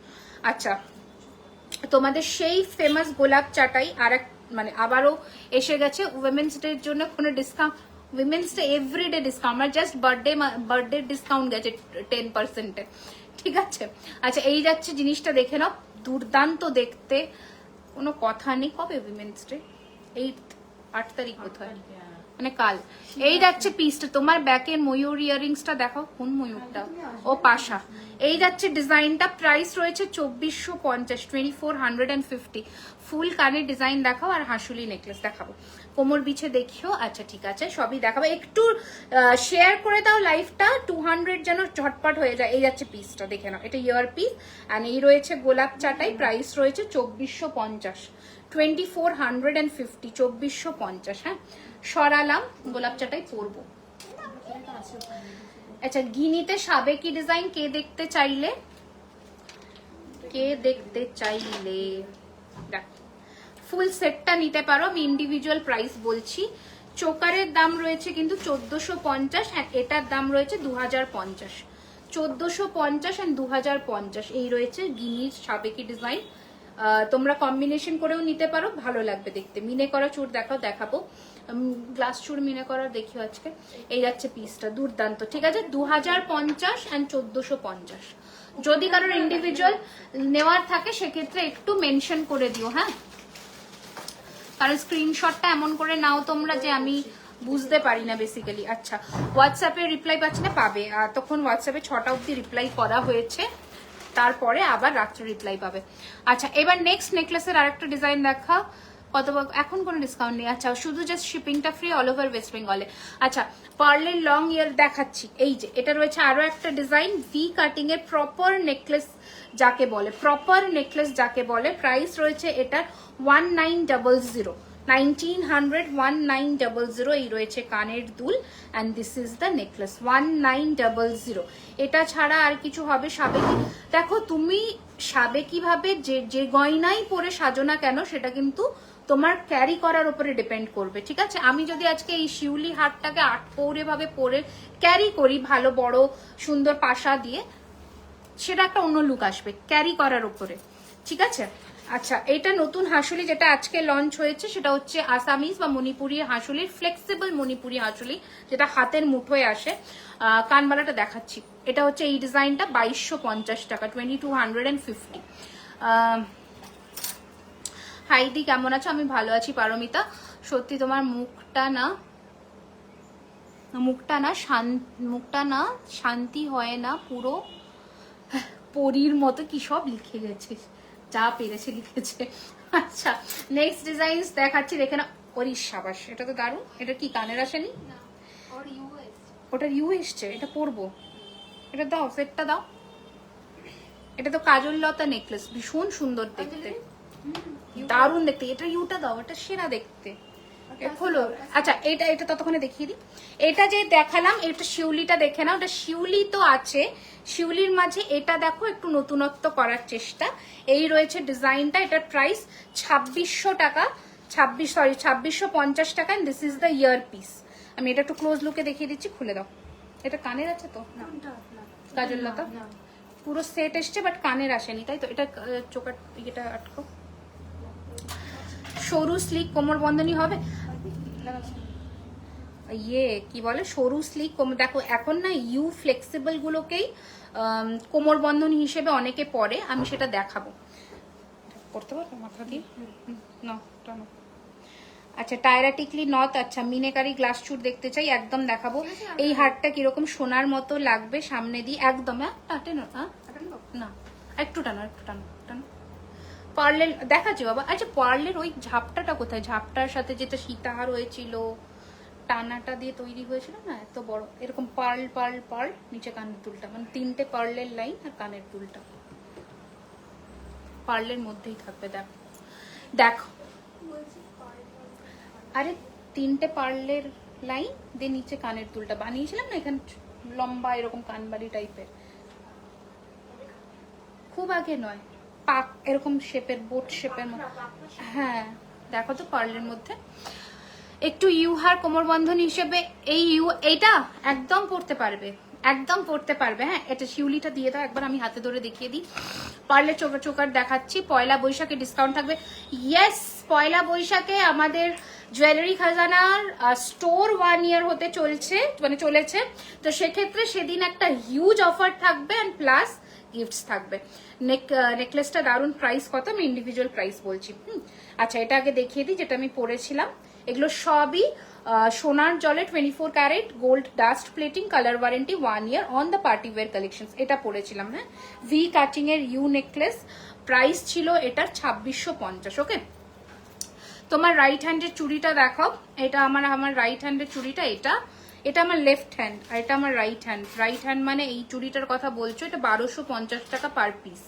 আচ্ছা, তোমাদের সেই ফেমাস গোলাপ চাটাই আর এক মানে আবারও এসে গেছে উইমেন্স ডের জন্য। কোনো discount? Women's day everyday discount, আমার জাস্ট বার্থডে ডিসকাউন্ট গেছে 10%। ঠিক আছে, আচ্ছা এই যাচ্ছে জিনিসটা দেখে নাও, দুর্দান্ত দেখতে, কোনো কথা নেই। কবে উইমেন্স ডে? 8 তারিখ কোথায়, মানে কাল। এই যাচ্ছে পিসটা, তোমার ব্যাকের ময়ূর ইয়ারিংসটা দেখাও, কোন ময়ূরটা? ও পাশা। এই যাচ্ছে ডিজাইনটা, প্রাইস রয়েছে 2450, 2450। ফুল কানের ডিজাইন দেখাও আর হাসুলি নেকলেস দেখাবো, কোমর বিছে দেখিও। আচ্ছা ঠিক আছে, সবই দেখাবো। একটু শেয়ার করে দাও লাইভটা, 200 যেন ঝটপট হয়ে যায়। এই যাচ্ছে পিসটা দেখে নাও, এটা ইয়ার পিস। আর এই রয়েছে গোলাপ চাটাই, প্রাইস রয়েছে 2450, 2450, 2450। হ্যাঁ, সরালাম, গোলাপ চাটাই পরবো। আচ্ছা, গিনিতে সাবেকি ডিজাইন কে দেখতে চাইলে? দেখ, ফুল সেটটা নিতে পারো, আমি ইন্ডিভিজুয়াল প্রাইস বলছি। চোকারের দাম রয়েছে কিন্তু 1450, আর এটার দাম রয়েছে 2050। 1450 আর 2050 এই রয়েছে গিনির সাবেকি ডিজাইন। তোমরা কম্বিনেশন করেও নিতে পারো, ভালো লাগবে দেখতে। মিনে করা চুড় দেখাবো, গ্লাস চুড় মিনে করা দেখিও আজকে। এই যাচ্ছে পিসটা, দুর্দান্ত। ঠিক আছে, 2050 অ্যান্ড 1450। যদি কারোর ইন্ডিভিজুয়াল নেওয়ার থাকে সেক্ষেত্রে একটু মেনশন করে দিও, হ্যাঁ, কারণ স্ক্রিনশটটা এমন করে নাও তোমরা যে আমি বুঝতে পারি না বেসিক্যালি। আচ্ছা, হোয়াটসঅ্যাপে রিপ্লাই পাচ্ছি না, পাবে। আর তখন হোয়াটসঅ্যাপে 6টা অবধি রিপ্লাই করা হয়েছে, তারপরে আবার রাত্রে রিপ্লাই পাবে। আচ্ছা, এবার নেক্সট নেকলেসের আরেকটা ডিজাইন দেখা। কত? এখন কোনো ডিসকাউন্ট নেই। আচ্ছা, শুধু জাস্ট শিপিংটা ফ্রি অল ওভার ওয়েস্ট বেঙ্গলে। আচ্ছা, পার্লের লং ইয়ার দেখাচ্ছি। এই যে এটা রয়েছে আরো একটা ডিজাইন, ভি কাটিং এর প্রপার নেকলেস যাকে বলে, প্রপার নেকলেস যাকে বলে। প্রাইস রয়েছে এটার 1900, 1900। এই রয়েছে কানের দুল, and this is the necklace, 1900। এটা ছাড়া আর কিছু হবে সাবেকি? দেখো, তুমি সাবেকি ভাবে যে গয়নাই পরে সাজো না কেন, সেটা কিন্তু তোমার ক্যারি করার উপরে ডিপেন্ড করবে। ঠিক আছে, আমি যদি আজকে এই শিউলি হারটাকে 8 পৌরে ভাবে পরে ক্যারি করি, ভালো বড় সুন্দর পাশা দিয়ে, সেটা একটা অন্য লুক আসবে ক্যারি করার উপরে। ঠিক আছে, আচ্ছা, এটা নতুন হাসুলি যেটা আজকে লঞ্চ হয়েছে, সেটা হচ্ছে আসামিজ বা মণিপুরি হাসুলির ফ্লেক্সিবল মণিপুরি হাসুলি, যেটা হাতের মুঠোয় আসে। কানবালাটা দেখাচ্ছি, এটা হচ্ছে এই ডিজাইনটা 2250 টাকা, 2250। হাইদি কেমন আছো? আমি ভালো আছি পারমিতা। সত্যি তোমার মুখটা না শান্তি হয় না, পুরো পরীর মতো কি সব লিখে গেছিস, যা পেরেছে লিখেছে। আচ্ছা, নেক্সট ডিজাইন দেখাচ্ছি, দেখে না। ওরিস সাবাস, এটা তো দারুণ। এটা কি কানের আসেনি? ওটার ইউ এসছে, এটা পরবো। এটা দাও, সেটটা দাও। এটা তো কাজল লতা নেকলেস, ভীষণ সুন্দর দেখতে, দারুণ দেখতে। এটা ইউটা দাও, এটা সেরা দেখতে। হলো। আচ্ছা, এটা ততক্ষণে দেখিয়ে দিই। এটা যে দেখালাম, এটা শিউলিটা দেখে নাও। এটা শিউলি তো আছে, শিউলির মাঝে এটা দেখো একটু নতুনত্ব করার চেষ্টা। এই রয়েছে ডিজাইনটা, এটার প্রাইস 2600 টাকা, 2650 টাকা। This is the ear piece. আমি এটা একটু ক্লোজ লুকে দেখিয়ে দিচ্ছি, খুলে দাও। এটা কানের আছে তো? কাজল লতা পুরো সেট এসছে, বাট কানের আসেনি, তাই তো? এটা চোকার এটা আটকো। সরু স্লিক কোমর বন্ধনী হবে, ইয়ে কি বলে, সরু স্লিক কোমর। দেখো এখন না ইউ ফ্লেক্সিবল গুলোকেই কোমর বন্ধনী হিসেবে অনেকে পরে, আমি সেটা দেখাবো। করতে পারবো মাথা দিয়ে না? আচ্ছা, টায়রাটিকলি নথ। আচ্ছা, মিনেকারি গ্লাস চুট দেখতে চাই, একদম দেখাবো। এই হারটা কিরকম সোনার মতো লাগবে সামনে দিয়ে, একদম। না, একটু টানো, একটু টানো, টানো। পার্লের দেখাচ্ছি বাবা। আচ্ছা, পার্লের ওই ঝাপটাটা কোথায়? ঝাপটার সাথে যেটা সীতাহার হয়েছিল, টানাটা দিয়ে তৈরি হয়েছিল না, এত বড়, এরকম পার্ল পার্ল পার্ল, নিচে কানের দুলটা, মানে 3টে পার্লের লাইন আর কানের দুলটা পার্লের মধ্যেই থাকবে। দেখো, আরে 3টে পার্লের লাইন দিয়ে নিচে কানের দুলটা বানিয়েছিলাম না, এখানে লম্বা এরকম কানবালি টাইপের। খুব আগে নয়, পাক এরকম শেপের, বোট শেপের মতো। হ্যাঁ দেখো তো পার্লের মধ্যে একটু ইউহার কোমর বন্ধন হিসেবে এই এইটা একদম পরতে পারবে, একদম পরতে পারবে। হ্যাঁ এটা শিউলিটা দিয়ে দাও একবার, আমি হাতে ধরে দেখিয়ে দিই। পার্লের চোকার দেখাচ্ছি, পয়লা বৈশাখে ডিসকাউন্ট থাকবে। ইয়েস, পয়লা বৈশাখে আমাদের জুয়েলারি খাজানার স্টোর 1 ইয়ার হতে চলছে, মানে চলেছে। তো সেক্ষেত্রে সেদিন একটা হিউজ অফার থাকবে অ্যান্ড প্লাস গিফটস থাকবে। নেকলেসটা দারুণ। প্রাইস কত আমি ইন্ডিভিজুয়াল প্রাইস বলছি। আচ্ছা এটা আগে দেখিয়ে দিই যেটা আমি পরেছিলাম। এগুলো সবই সোনার জলে 24 carat gold dust plating, colour warranty 1 year on the party wear collection. এটা পরেছিলাম। হ্যাঁ ভি কাটিং এর ইউ নেকলেস, প্রাইস ছিল এটার 2650। ওকে তোমার রাইট হ্যান্ডের চুড়িটা দেখো, এটা আমার রাইট হ্যান্ডের চুড়িটা, এটা আমার লেফট হ্যান্ড আর এটা আমার রাইট হ্যান্ড। রাইট হ্যান্ড মানে এই চুড়িটার কথা বলছো, এটা 1250 টাকা পার পিস।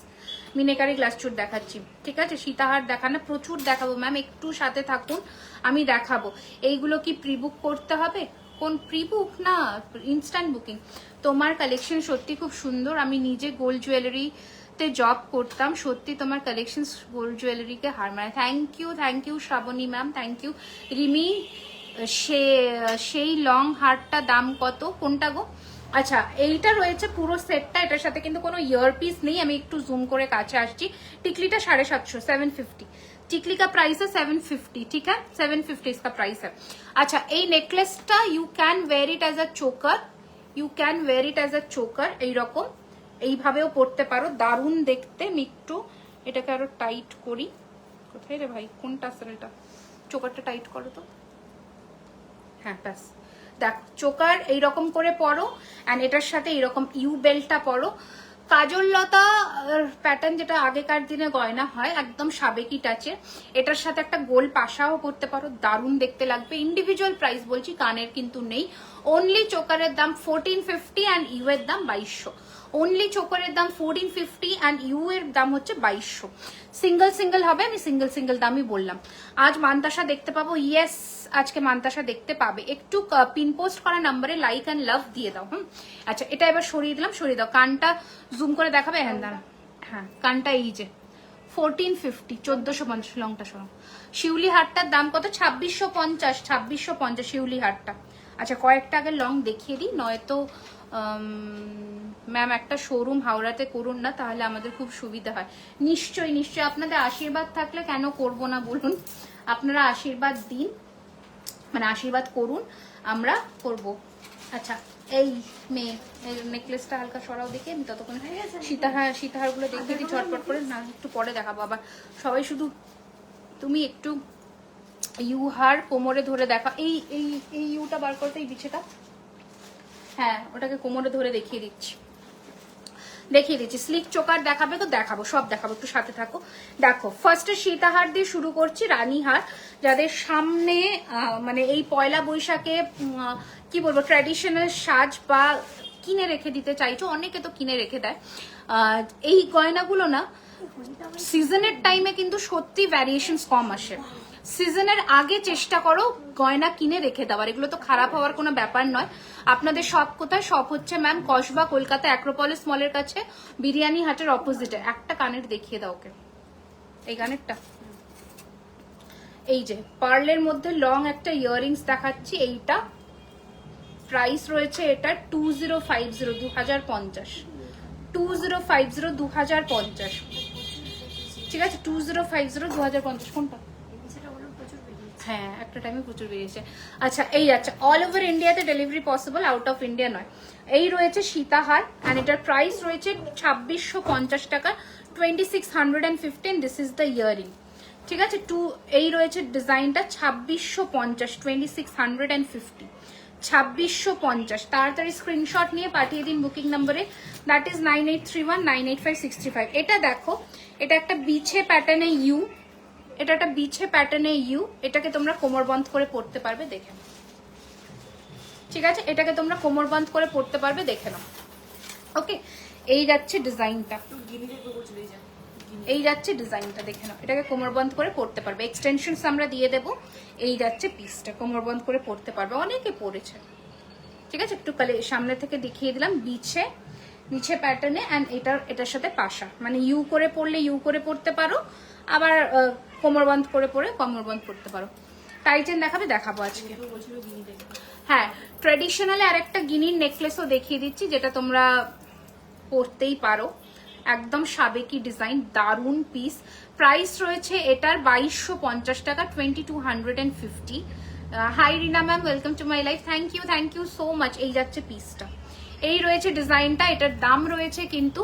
মিনেকারি গ্লাস চুট দেখাচ্ছি, ঠিক আছে? সীতাহার দেখানো প্রচুর দেখাবো ম্যাম, একটু সাথে থাকুন, আমি দেখাবো। এইগুলো কি প্রি বুক করতে হবে? কোন প্রি বুক না, ইনস্ট্যান্ট বুকিং। তোমার কালেকশন সত্যি খুব সুন্দর। আমি নিজে গোল্ড জুয়েলারিতে জব করতাম, সত্যি তোমার কালেকশন গোল্ড জুয়েলারিকে হার মানে। Thank you Shrabani ma'am, thank you Rimi. সেই লং হারটা দাম কত? কোনটা গো? আচ্ছা এইটা রয়েছে পুরো সেটটা, এটার সাথে কিন্তু কোনো ইয়ারপিস নেই। আমি একটু জুম করে কাছে আসছি। টিকলিটা 750, 750 टिकली का प्राइस है 750, ठीक है 750 इसका प्राइस है। अच्छा এই নেকলেসটা you can wear it as a choker, এইরকম এইভাবেও পরতে পারো, দারুণ দেখতে। আমি একটু এটাকে আরো টাইট করি। কোথায় রে ভাই, কোনটা স্যার? এটা চোকারটা টাইট করো তো। হ্যাঁ ব্যাস দেখো, চোকার এইরকম করে পরো অ্যান্ড এটার সাথে এইরকম ইউ বেল্টটা পরো। কাজললতা প্যাটার্ন যেটা আগেকার দিনে গয়না হয়, একদম সাবেকি টাচে, এটার সাথে একটা গোল পাশাও করতে পারো, দারুণ দেখতে লাগবে। ইন্ডিভিজুয়াল প্রাইস বলছি, কানের কিন্তু নেই। অনলি চোকারের দাম 1450 অ্যান্ড ইউ এর দাম 2200। অনলি চোকারের দাম 1450 অ্যান্ড ইউ এর দাম হচ্ছে 2200। সিঙ্গেল হবে, আমি সিঙ্গেল দামই বললাম। আজ মান্তাসা দেখতে পাবো, ইয়েস আজকে মান্তাসা দেখতে পাবে। একটু পিন পোস্ট করা নাম্বারে লাইক অ্যান্ড লাভ দিয়ে দাও। আচ্ছা এটা এবার সরিয়ে দিলাম, সরিয়ে দাও। কানটা জুম করে দেখাবে? হ্যাঁ দাঁড়া, হ্যাঁ কানটা এই যে 1450, 1450 লংটা সহ। শিউলি হারটার দাম কত? 2650 শিউলি হারটা। আচ্ছা কয়েকটা আগে লং দেখিয়ে দিই, নয়তো ম্যাম একটা শোরুম হাওড়াতে করুন না, তাহলে আমাদের খুব সুবিধা হয়। নিশ্চয়ই আপনাদের আশীর্বাদ থাকলে কেন করব না বলুন? আপনারা আশীর্বাদ দিন, মানে আশীর্বাদ করুন, আমরা করব। আচ্ছা এই মেয়ে নেকলেসটা হালকা সরাও দেখে, আমি ততক্ষণ সীতাহার গুলো দেখে দিই ঝটপট করে, না একটু পরে দেখাবো আবার। সবাই শুধু তুমি একটু ইউহার কোমরে ধরে দেখা, এই ইউটা বার করতে, এই বিছেটা, হ্যাঁ ওটাকে কোমরে ধরে দেখিয়ে দিচ্ছি। স্লিক চোকার দেখাবে তো দেখাবো, সব দেখাবো, একটু সাথে থাকো। দেখো ফার্স্টে সীতাহার দিয়ে শুরু করছি, রানীহার। যাদের সামনে মানে এই পয়লা বৈশাখে কি বলবো ট্র্যাডিশনাল সাজ বা কিনে রেখে দিতে চাইছো, অনেকে তো কিনে রেখে দেয়। এই গয়নাগুলো না সিজনের টাইমে কিন্তু সত্যি ভ্যারিয়েশনস কম আসে। সিজনের আগে চেষ্টা করো গয়না কিনে রেখে দেওয়ার, এগুলো তো খারাপ হওয়ার কোনো ব্যাপার নয়। আপনাদের শপ কোথায়? শপ হচ্ছে ম্যাম কসবা, কলকাতা অ্যাক্রোপলিস মলের কাছে, বিরিয়ানি হাটের অপোজিটে। একটা কানের দেখিয়ে দাও ওকে, এই কানেরটা। এই যে পার্লের মধ্যে লং একটা ইয়াররিংস দেখাচ্ছি, এইটা প্রাইস রয়েছে এটা 2050, 2050, 2050, ঠিক আছে 2050, 2050। কোনটা? হ্যাঁ একটা টাইমে প্রচুর বেরিয়েছে। আচ্ছা এই আচ্ছা অল ওভার ইন্ডিয়াতে delivery possible, out of India নয়। এই রয়েছে সীতাহার অ্যান্ড এটার প্রাইস রয়েছে 2650 টাকা, 2615। দিস ইজ দ্য ইয়ারিং, ঠিক আছে। এই রয়েছে ডিজাইনটা 2650, 2650, 2650। তাড়াতাড়ি স্ক্রিনশট নিয়ে পাঠিয়ে দিন বুকিং নাম্বারে, দ্যাট ইজ 9831985635। এটা দেখো, এটা একটা বিছে প্যাটার্নে ইউ, এটা একটা বিছে প্যাটার্নে ইউ, এটাকে তোমরা কোমর বন্ধ করে পড়তে পারবে, দেখে নাও, ঠিক আছে। এটাকে তোমরা কোমর বন্ধ করে পড়তে পারবে, দেখে নাও। ওকে এই যাচ্ছে ডিজাইনটা, দেখে নাও। এটাকে কোমর বন্ধ করে পড়তে পারবে, এক্সটেনশনস আমরা দিয়ে দেবো। এই যাচ্ছে পিসটা, কোমর বন্ধ করে পড়তে পারবে, অনেকে পড়েছে, ঠিক আছে। একটু সামনে থেকে দেখিয়ে দিলাম, বিছে নিচে প্যাটার্নে অ্যান্ড এটার সাথে পাশা, মানে ইউ করে পরলে ইউ করে পরতে পারো, আবার কোমরবন্ধ করে পরে কোমরবন্ধ পরতে পারো। টাইটেন দেখাবো আজকে। হ্যাঁ, ট্রেডিশনালি আরেকটা গিনির নেকলেসও দেখিয়ে দিচ্ছি, যেটা তোমরা পরতেই পারো। একদম সাবেকি ডিজাইন, দারুন পিস। প্রাইস রয়েছে এটার 2250 টাকা, 2250। Hi Rina ma'am, welcome to my life. Thank you so much. এই যাচ্ছে পিসটা, এই রয়েছে ডিজাইনটা। এটার দাম রয়েছে কিন্তু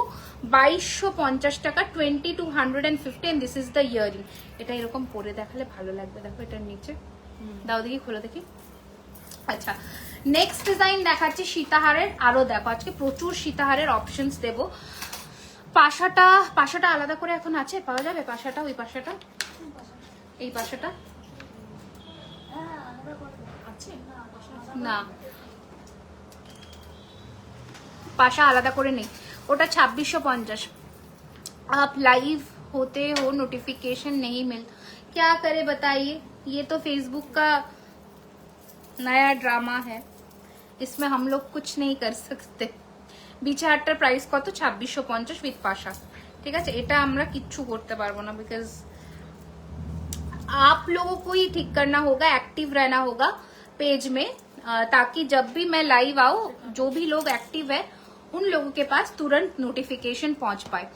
2250 টাকা, 2250। And this is the earring. এটা এরকম পরে দেখালে ভালো লাগবে। দেখো এটার নিচে, দাও দেখি, খোলো দেখি। আচ্ছা, নেক্সট ডিজাইন দেখাচ্ছি সীতাহারের। আরো দেখো আজকে প্রচুর সীতাহারের অপশনস দেবো। পাশাটা আলাদা করে এখন আছে, পাওয়া যাবে পাশাটা? ওই পাশাটা, এই পাশাটা না, पाशा आलादा करे नहीं, ओटा 2650। आप लाइव होते हो, नोटिफिकेशन नहीं मिल, क्या करे बताइए। ये तो फेसबुक का नया ड्रामा है, इसमें हम लोग कुछ नहीं कर सकते। बीचे हाटटार प्राइस कत 2650 विथ पाशा। ठीक है, এটা আমরা কিচ্ছু করতে পারবো না, बिकॉज आप लोगों को ही ठीक करना होगा, एक्टिव रहना होगा पेज में, ताकि जब भी मैं लाइव आऊं, जो भी लोग एक्टिव है उन लोगों के पास तुरंत नोटिफिकेशन पहुंच पाए।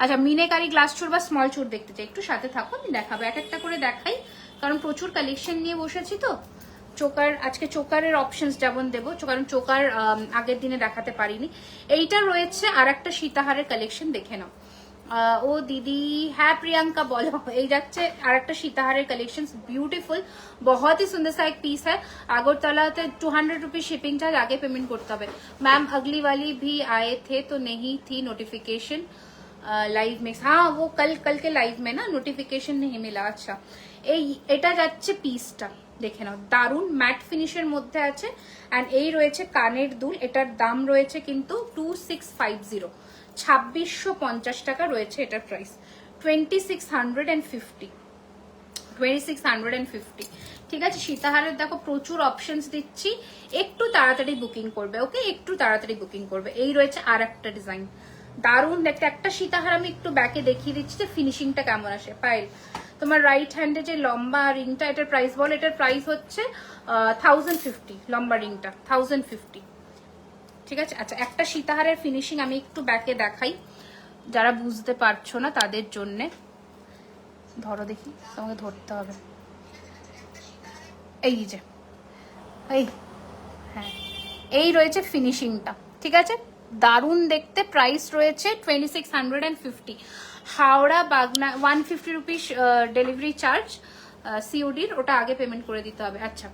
আচ্ছা, মিনেকারি গ্লাস চুর বা স্মল চুর দেখতে চাই, একটু সাথে থাকো, আমি দেখাবো, এক একটা করে দেখাই, কারণ প্রচুর কালেকশন নিয়ে বসেছি তো। চোকার, আজকে চোকারের অপশনস যেমন দেবো, কারণ চোকার আগের দিনে দেখাতে পারিনি। এইটা রয়েছে আর একটা সীতাহারের কালেকশন, দেখে নাও। ও দিদি, হ্যাঁ প্রিয়াঙ্কা বলো। এই যাচ্ছে আর একটা সীতাহারের কালেকশন, ब्यूटीफुल, बहुत ही सुंदर सा एक पीस है। আগরতলাতে 200 रुपीज शिपिंग चार्ज आगे पेमेंट करते হবে। मैम अगली वाली भी आए थे तो नहीं थी नोटिफिकेशन लाइव में। हाँ, वो कल के लाइव में ना नोटिफिकेशन नहीं मिला। अच्छा, এটা যাচ্ছে পিসটা, দেখে নাও, দারুন ম্যাট ফিনিশের মধ্যে আছে। এন্ড এই রয়েছে কানের দুল, এটার দাম রয়েছে কিন্তু 2650, 2650 টাকা রয়েছে এটার প্রাইস, 2650। ঠিক আছে, সীতাহারের দেখো প্রচুর অপশনস দিচ্ছি, একটু তাড়াতাড়ি বুকিং করবে, ওকে, একটু তাড়াতাড়ি বুকিং করবে। এই রয়েছে আর একটা ডিজাইন, দারুন দেখতে। একটা সীতাহার আমি একটু ব্যাকে দেখিয়ে দিচ্ছি যে ফিনিশিংটা কেমন আসে। পাইল, তোমার রাইট হ্যান্ডে যে লম্বা রিংটা, এটার প্রাইস বল। এটার প্রাইস হচ্ছে 1050, লম্বা রিংটা 1050। ঠিক আছে। আচ্ছা, একটা সীতাহারের ফিনিশিং আমি একটু ব্যাকে দেখাই, যারা বুঝতে পারছো না তাদের জন্যে। ধরো দেখি, তোমাকে ধরতে হবে। এই যে, এই, হ্যাঁ, এই রয়েছে ফিনিশিংটা। ঠিক আছে, দারুন দেখতে। প্রাইস রয়েছে 2650। হাওড়া বাগনা 150 রুপিস ডেলিভারি চার্জ, সিওডির, ওটা আগে পেমেন্ট করে দিতে হবে। আচ্ছা,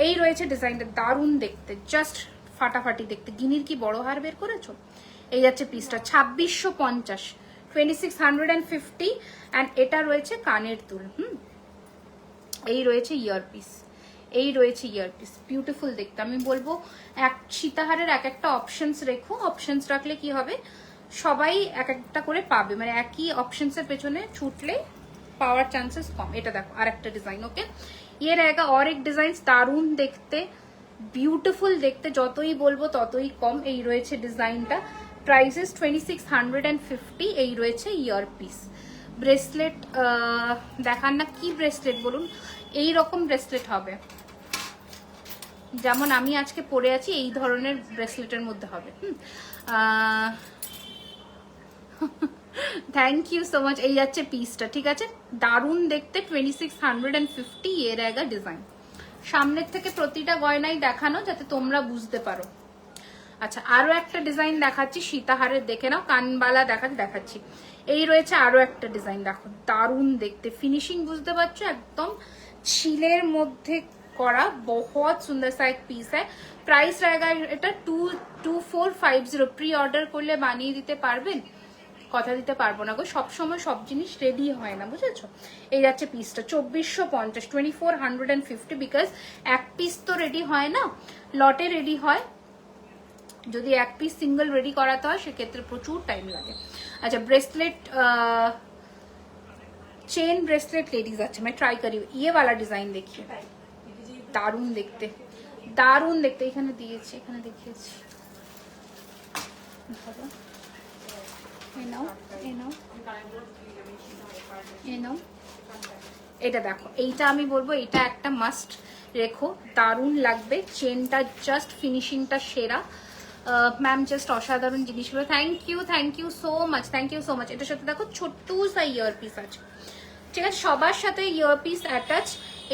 এই রয়েছে ডিজাইনটা, দারুন দেখতে, জাস্ট ফাটাফাটি দেখতে। গিনির কি বড় হার বের করেছো। এই যাচ্ছে পিসটা 2650, 2650। অ্যান্ড এটা রয়েছে কানের দুল। এই রয়েছে ইয়ারপিস, এই রয়েছে ইয়ারপিস, বিউটিফুল দেখতে। আমি বলবো এক সীতাহারের এক একটা অপশনস রেখো, অপশনস রাখলে কি হবে, সবাই এক একটা করে পাবে, মানে একই অপশনসের পেছনে ছুটলে পাওয়ার চান্সেস কম। এটা দেখো আর একটা ডিজাইন, ওকে, ये रहेगा और एक डिजाइन, দারুন দেখতে, বিউটিফুল দেখতে, যতই বলবো ততই কম। এই রয়েছে ডিজাইনটা, প্রাইসেস 2650। এই রয়েছে ইয়ারপিস। ব্রেসলেট দেখান না, কি ব্রেসলেট বলুন, এই রকম ব্রেসলেট হবে, যেমন আমি আজকে পরে আছি এই ধরনের ব্রেসলেটের মধ্যে হবে। Thank you so much. এই যাচ্ছে পিসটা। ঠিক আছে, দারুন দেখতে, 2650। ये रहेगा ডিজাইন। সামনের থেকে প্রতিটা গয়নাই দেখানো যাতে তোমরা বুঝতে পারো। আচ্ছা, আরো একটা ডিজাইন দেখাচ্ছি সীতাহারের, দেখে নাও, কানবালা দেখাচ্ছি। এই রয়েছে আরো একটা ডিজাইন, দেখো, দারুন দেখতে, ফিনিশিং বুঝতে পারছো, একদম ছিলের মধ্যে করা, बहुत सुंदर सा एक पीस है। प्राइस रहेगा এটা 2450। প্রি অর্ডার করলে বানিয়ে দিতে পারবেন, কথা দিতে পারবো না গো, সব সময় সব জিনিস রেডি হয় না, বুঝেছো। এই যাচ্ছে পিসটা 2450, 2450, বিকজ এক পিস তো রেডি হয় না, লটে রেডি হয়। যদি এক পিস সিঙ্গেল রেডি করাতে হয় সেক্ষেত্রে প্রচুর টাইম লাগে। আচ্ছা, ব্রেসলেট, চেন ব্রেসলেट लेडीज। अच्छा, मैं ट्राई करी, ये वाला डिजाइन देखिए, দারুন দেখতে, দারুন দেখতে। এখানে দিয়েছি, এখানে দেখিয়েছি, এই নাও, এটা দেখো, এইটা আমি বলবো এটা একটা মাস্ট রেখো, দারুণ লাগবে। চেনটা জাস্ট ফিনিশিংটা সেরা ম্যাম, জাস্ট অসাধারণ জিনিসগুলো। Thank you so much, thank you so much. এটার সাথে দেখো ছোট্ট সা ইয়ারপিস আছে, ঠিক আছে, সবার সাথে ইয়ারপিস অ্যাটাচ।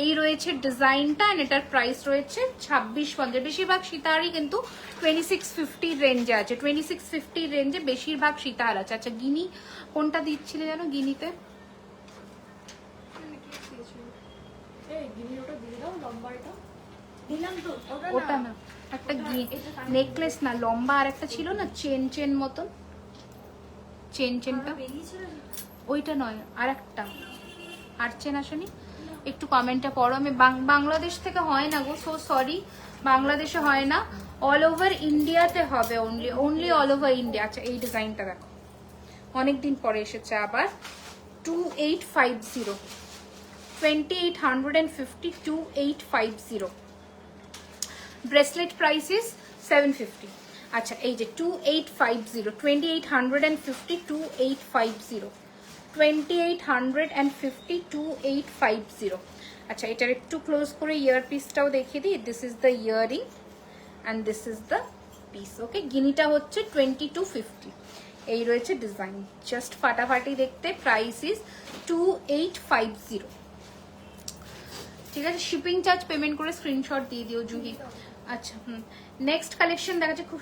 এই রয়েছে ডিজাইনটা, আর এটার প্রাইস রয়েছে 2650। বেশিরভাগ সীতাহারই কিন্তু 2650 রেঞ্জে আছে, 2650 রেঞ্জে বেশিরভাগ সীতাহার আছে। আচ্ছা, গিনি কোনটা দিচ্ছিলে জানো? গিনিতে ওটা না, একটা নেকলেস না, লম্বা, আর একটা ছিল না চেন মতন, চেনটা ওইটা নয়, আর একটা আর চেন আসেনি। একটু কমেন্টটা পড়ো। আমি বাংলাদেশ থেকে হয় না গো, সো সরি, বাংলাদেশে হয় না, অল ওভার ইন্ডিয়াতে হবে, অনলি অল ওভার ইন্ডিয়া। আচ্ছা, এই ডিজাইনটা দেখো, অনেকদিন পরে এসেছে আবার। 2850, 2850, 2850। Bracelet price is 750। আচ্ছা, এই যে 2850, 2850, 2850, 2850, 2850। আচ্ছা, এটার একটু ক্লোজ করে ইয়ার পিসটাও দেখিয়ে দিই। This is the earring and this is the piece. Okay, গিনিটা হচ্ছে 2250। এই রয়েছে ডিজাইন, জাস্ট ফাটাফাটি দেখতে। Price is 2850। ঠিক আছে, শিপিং চার্জ পেমেন্ট করে স্ক্রিনশট দিয়ে দিও জুহি। আচ্ছা, নেক্সট কালেকশন দেখাচ্ছে। খুব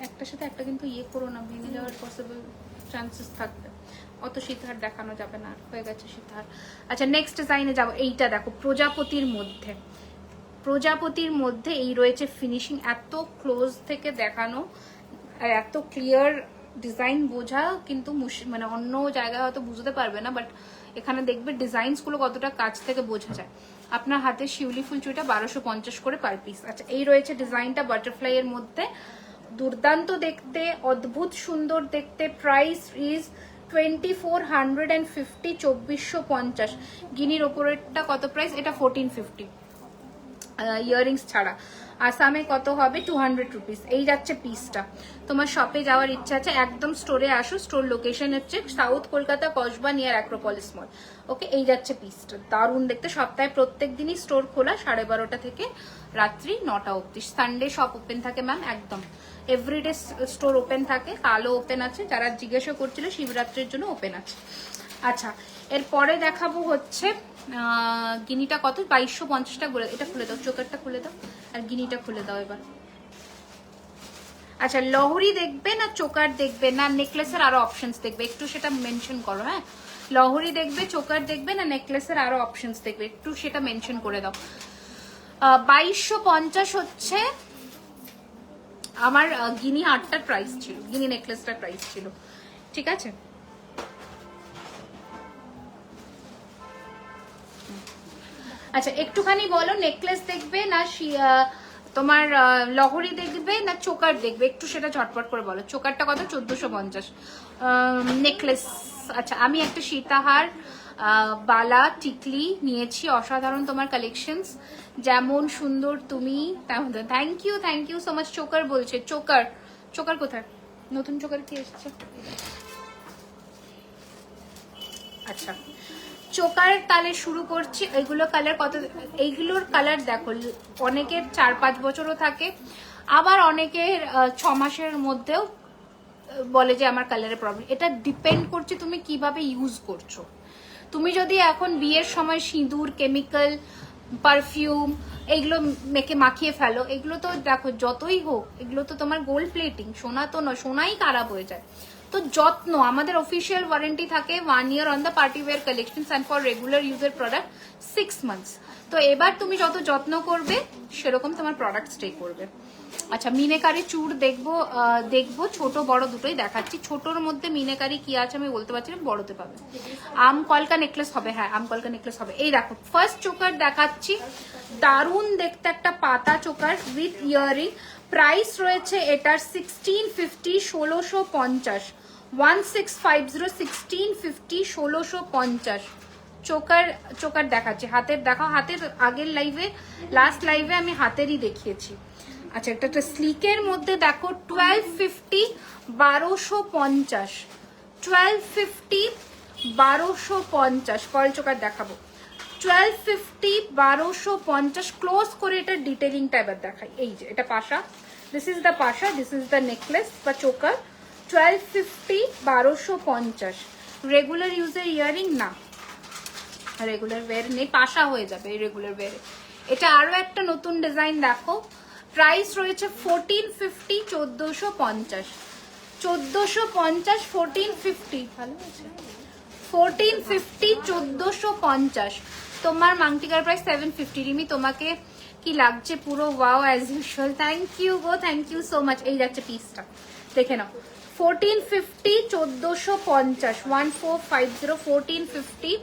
একটার সাথে একটা কিন্তু ইয়ে করো না, ভেঙে যাওয়ার পসিবল চান্সেস থাকবে। অত সীতাহার দেখানো যাবে না, হয়ে গেছে সীতাহার। আচ্ছা, নেক্সট ডিজাইনে যাবো। এইটা দেখো, প্রজাপতির মধ্যে এই রয়েছে ফিনিশিং, এত ক্লোজ থেকে দেখানো আর এত ক্লিয়ার ডিজাইন বোঝা কিন্তু মানে অন্য জায়গায় হয়তো বুঝতে পারবে না, বাট এখানে দেখবে ডিজাইনসগুলো কতটা কাছ থেকে বোঝা যায়। আপনার হাতে শিউলি ফুল চুড়িটা 1250 করে পার পিস। আচ্ছা, এই রয়েছে ডিজাইনটা বাটারফ্লাই এর মধ্যে, দুর্দান্ত দেখতে, অদ্ভুত সুন্দর দেখতে। Price is 2450, 2450। গিনির ওপরেরটা কত প্রাইস? এটা 1450 ইয়াররিংস ছাড়া। আসামে কত হবে? 200 রুপিস। এই যাচ্ছে পিসটা। তোমার শপে যাওয়ার ইচ্ছা আছে, একদম স্টোরে আসো। স্টোর লোকেশন হচ্ছে south Kolkata, Kasba, near Acropolis mall. Okay, এই যাচ্ছে পিসটা, দারুণ দেখতে। সপ্তাহে প্রত্যেক দিনই স্টোর খোলা 12:30 থেকে রাত্রি 9টা অবধি। সানডে শপ ওপেন থাকে ম্যাম, একদম এভরিডে স্টোর ওপেন থাকে। কালও ওপেন আছে, যারা জিজ্ঞাসা করছিল শিবরাত্রির জন্য ওপেন আছে। আচ্ছা, এরপরে দেখাবো হচ্ছে গিনিটা কত? 2250টা। এটা খুলে দাও, চোকারটা খুলে দাও, আর গিনিটা খুলে দাও এবার। আচ্ছা, লহরি দেখবে না চোকার দেখবে না নেকলেসের আরো অপশনস দেখবে? একটু সেটা মেনশন করো। হ্যাঁ, লহরি দেখবে, চোকার দেখবে না নেকলেসের আরো অপশনস দেখবে? একটু সেটা মেনশন করে দাও। 2250 হচ্ছে আমার গিনি হারটার প্রাইস ছিল, গিনি নেকলেসটার প্রাইস ছিল। ঠিক আছে, আচ্ছা একটুখানি বলো, নেকলেস দেখবে না তোমার লহরি দেখবে না চোকার দেখবে? একটু সেটা ঝটপট করে বলো। চোকারটা কত? 1450। নেকলেস, আচ্ছা আমি একটা সীতাহার, বালা, টিকলি নিয়েছি। অসাধারণ তোমার কালেকশনস, যেমন সুন্দর তুমি তেমন। Thank you so much. Choker বলছে, চোকার কোথায়? নতুন চোকার কি এসেছে? আচ্ছা, চোকার তালে শুরু করছি। এগুলো কালার কত? এইগুলোর কালার দেখো, অনেকের 4-5 বছরও থাকে, আবার অনেকের 6 মাসের মধ্যেও বলে যে আমার কালারের প্রবলেম। এটা ডিপেন্ড করছে তুমি কিভাবে ইউজ করছো। তুমি যদি এখন বিয়ের সময় সিঁদুর, কেমিক্যাল, পারফিউম এইগুলো মেখে মাখিয়ে ফেলো, এগুলো তো দেখো যতই হোক এগুলো তো তোমার গোল্ড প্লেটিং, সোনা তো নয়, সোনাই খারাপ হয়ে যায়। তো যত্ন, আমাদের অফিসিয়াল ওয়ারেন্টি থাকে 1 year on the party wear collection and for regular ইউজের প্রোডাক্ট 6 months। তো এবার তুমি যত যত্ন করবে সেরকম তোমার প্রোডাক্ট স্টে করবে। আচ্ছা, মিনেকারি চূড় দেখবো, ছোট বড় দুটোই দেখাচ্ছি। ছোটর মধ্যে মিনেকারি কি আছে আমি বলতে পারছি না, বড়তে পাবে। আম কলকা নেকলেস হবে, হ্যাঁ আম কলকা নেকলেস হবে। এই দেখো ফার্স্ট চোকার দেখাচ্ছি, দারুণ দেখতে একটা পাতা চোকার উইথ ইয়ারিং। প্রাইস রয়েছে এটার 1650, 1650, 1650, 1650, 1650। চোকার দেখাচ্ছি। হাতের দেখাও, হাতের আগের লাইভে, লাস্ট লাইভে আমি হাতেরই দেখিয়েছি। আচ্ছা, একটা স্লিকের মধ্যে দেখো 1250, 1250, 1250 1250 কয়েল চোকার দেখাবো। 1250 1250 ক্লোজ করে এটা ডিটেলিংটা এবার দেখাই। এই যে এটা পাশা, দিস ইজ দ্য পাশা, দিস ইজ দ্য নেকলেস বা চোকার। 1250 1250 রেগুলার ইউজের ইয়ারিং না, রেগুলার ওয়্যার নেই, পাশা হয়ে যাবে এই রেগুলার ওয়্যারে। এটা আরো একটা নতুন ডিজাইন দেখো, প্রাইস রয়েছে 1450 1450 1450 1450 ভালো আছে 1450 1450। তোমার মাংটিকার প্রাইস 750। রিমি তোমাকে কি লাগছে পুরো wow as usual. Thank you গো, থ্যাংক ইউ সো মাচ। এই যাচ্ছে পিসটা দেখে নাও 1450 1450 1450 1450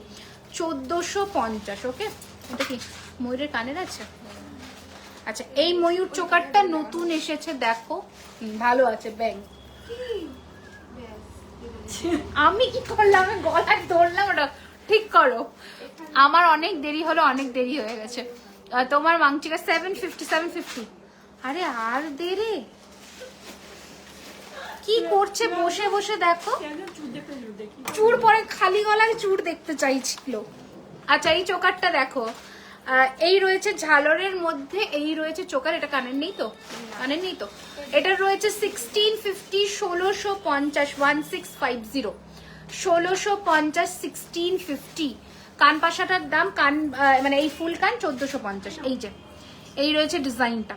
1450। ওকে, এটা কি ময়ূরের কানের আছে? আচ্ছা, এই ময়ূর চোকারটা নতুন এসেছে দেখো, ভালো আছে ব্যাং। আমি কি করলাম, আমি গলায় ধরলাম, ওটা ঠিক করো। আমার অনেক দেরি হলো, অনেক দেরি হয়ে গেছে। তোমার মাংচিকা 750 750। আরে আর দেরি কি করছে বসে বসে দেখো, চুড় পরে খালি গলায় চুড় দেখতে চাইছিল। আচ্ছা, এই চোকারটা দেখো, এই রয়েছে ঝালরের মধ্যে, এই রয়েছে চোকার। এটা কানের নেই তো, কানের নেই তো। এটা রয়েছে 1650 1650 1650 1650 1650। কান পাশাটার দাম, কান মানে এই ফুল কান 1450। এই যে এই রয়েছে ডিজাইনটা,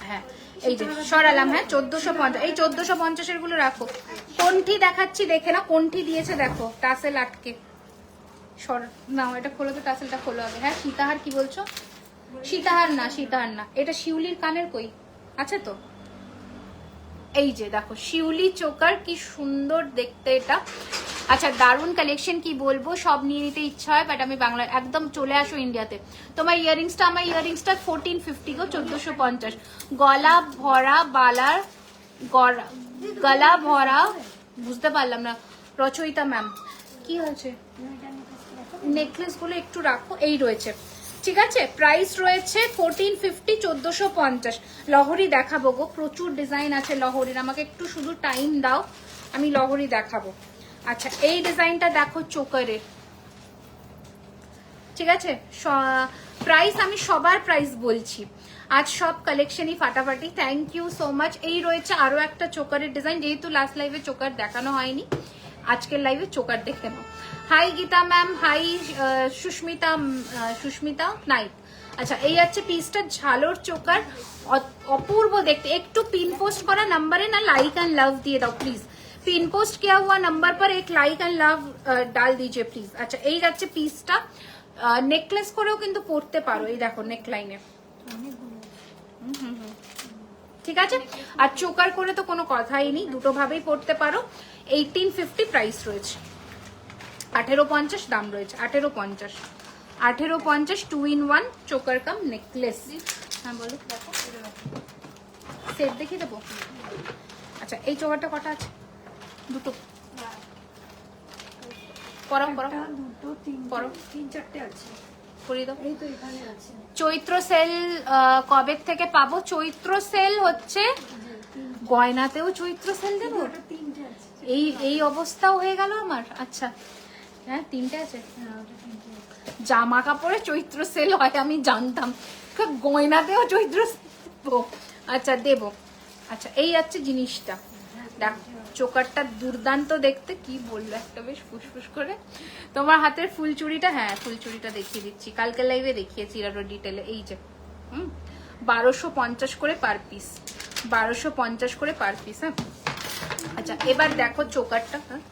হ্যাঁ এই যে সরালাম, হ্যাঁ 1450। এই 1450 গুলো রাখো। কোনটি দেখাচ্ছি দেখে না, কোনটি দিয়েছে দেখো, টাসেল আটকে। না এটা খোলো তো, টাসেলটা খোলো আগে। হ্যাঁ সীতাহার কি বলছো? সীতাহার না, সীতাহার না, এটা শিউলির কানের কই আছে তো। এই যে দেখো শিউলি চোকার, কি সুন্দর দেখতে এটা। আচ্ছা দারুন কালেকশন, কি বলবো, সব নিয়ে নিতে ইচ্ছা হয়, বাট আমি বাংলা একদম চলে আসো ইন্ডিয়াতে। তোমার ইয়ারিংসটা, আমার ইয়ারিংসটা 1450 গো, 1450। গলা ভরা বালার, গলা ভরা, বুঝতে পারলাম না রচয়িতা ম্যাম কি হয়েছে। নেকলেস গুলো একটু রাখো, এই রয়েছে, ঠিক আছে। প্রাইস রয়েছে 1450 1450। লহরি দেখাবো গো, প্রচুর ডিজাইন আছে লহরির, আমাকে একটু শুধু টাইম দাও, আমি লহরি দেখাবো। আচ্ছা এই ডিজাইনটা দেখো চোকারের, ঠিক আছে। প্রাইস আমি সবার প্রাইস বলছি, আজ সব কালেকশনই ফাটাফাটি। Thank you so much. এই রয়েছে আরো একটা চোকারের ডিজাইন, যেহেতু লাস্ট লাইভে চোকার দেখানো হয়নি, আজকের লাইভে চোকার দেখে নাও। Hi Gita ma'am, hi Susmita Naik. আচ্ছা এই আছে পিসটা, ঝালোর চোকার, অপূর্ব দেখতে। একটু পিন পোস্ট করা নাম্বারে না लाइक एंड लव দিয়ে দাও প্লিজ। पिन पोस्ट किया हुआ नंबर पर एक लाइक एंड लव डाल दीजिए प्लीज। আচ্ছা এই যাচ্ছে পিসটা, নেকলেস করেও কিন্তু পরতে পারো, এই দেখো নেক লাইনে, ঠিক আছে। আর চোকার করে তো কোনো কথাই নেই, দুটো ভাবেই পরতে পারো। 1850 প্রাইস রয়েছে, 1850 দাম রয়েছে, 1850 1850 2 in 1 চোকার কাম নেকলেস। হ্যাঁ বলো, সেট দেখিয়ে দেবো। আচ্ছা এই চোকারটা কটা আছে? দুটো পরো পরো, দুটো তিন চারটে আছে, করিয়ে দাও। এই তো এখানে আছে। চৈত্র সেল কবে থেকে পাবো? চৈত্র সেল হচ্ছে গয়নাতেও চৈত্র সেল দেবো, এই এই অবস্থাও হয়ে গেল আমার। আচ্ছা হ্যাঁ তিনটে আছে, জামা কাপড়ে চৈত্র সেল হয় আমি জানতাম, গয়নাতেও চৈত্র দেবো। আচ্ছা দেবো। আচ্ছা এই আছে জিনিসটা, দেখ চোকারটা দুর্দান্ত দেখতে, কি বললো একটা বেশ ফুসফুস করে। তোমার হাতের ফুলচুড়িটা, হ্যাঁ ফুলচুড়িটা দেখিয়ে দিচ্ছি, কালকে লাইভে দেখিয়েছি আরো ডিটেলে। এই যে 1250 করে পার পিস, 1250 করে পার পিস। হ্যাঁ আচ্ছা এবার দেখো চোকারটা, হ্যাঁ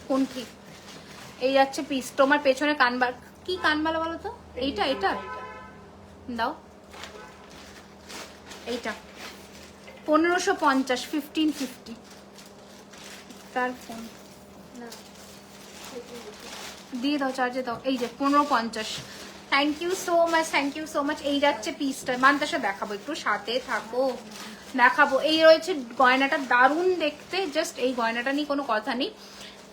কোন ঠিক এই যাচ্ছে পিস। তোমার পেছনে কানবার, কি কানবালা বলো তো, এইটা এটা দাও, এইটা 1550 1550। তার ফোন দিয়ে দাও, চার্জে দাও। এই যে 1550। Thank you so much, thank you so much. এই যাচ্ছে পিসটা, মানতাসা দেখাবো, একটু সাথে থাকো, দেখাবো। এই রয়েছে গয়নাটা, দারুণ দেখতে, জাস্ট এই গয়নাটা নিয়ে কোনো কথা নেই।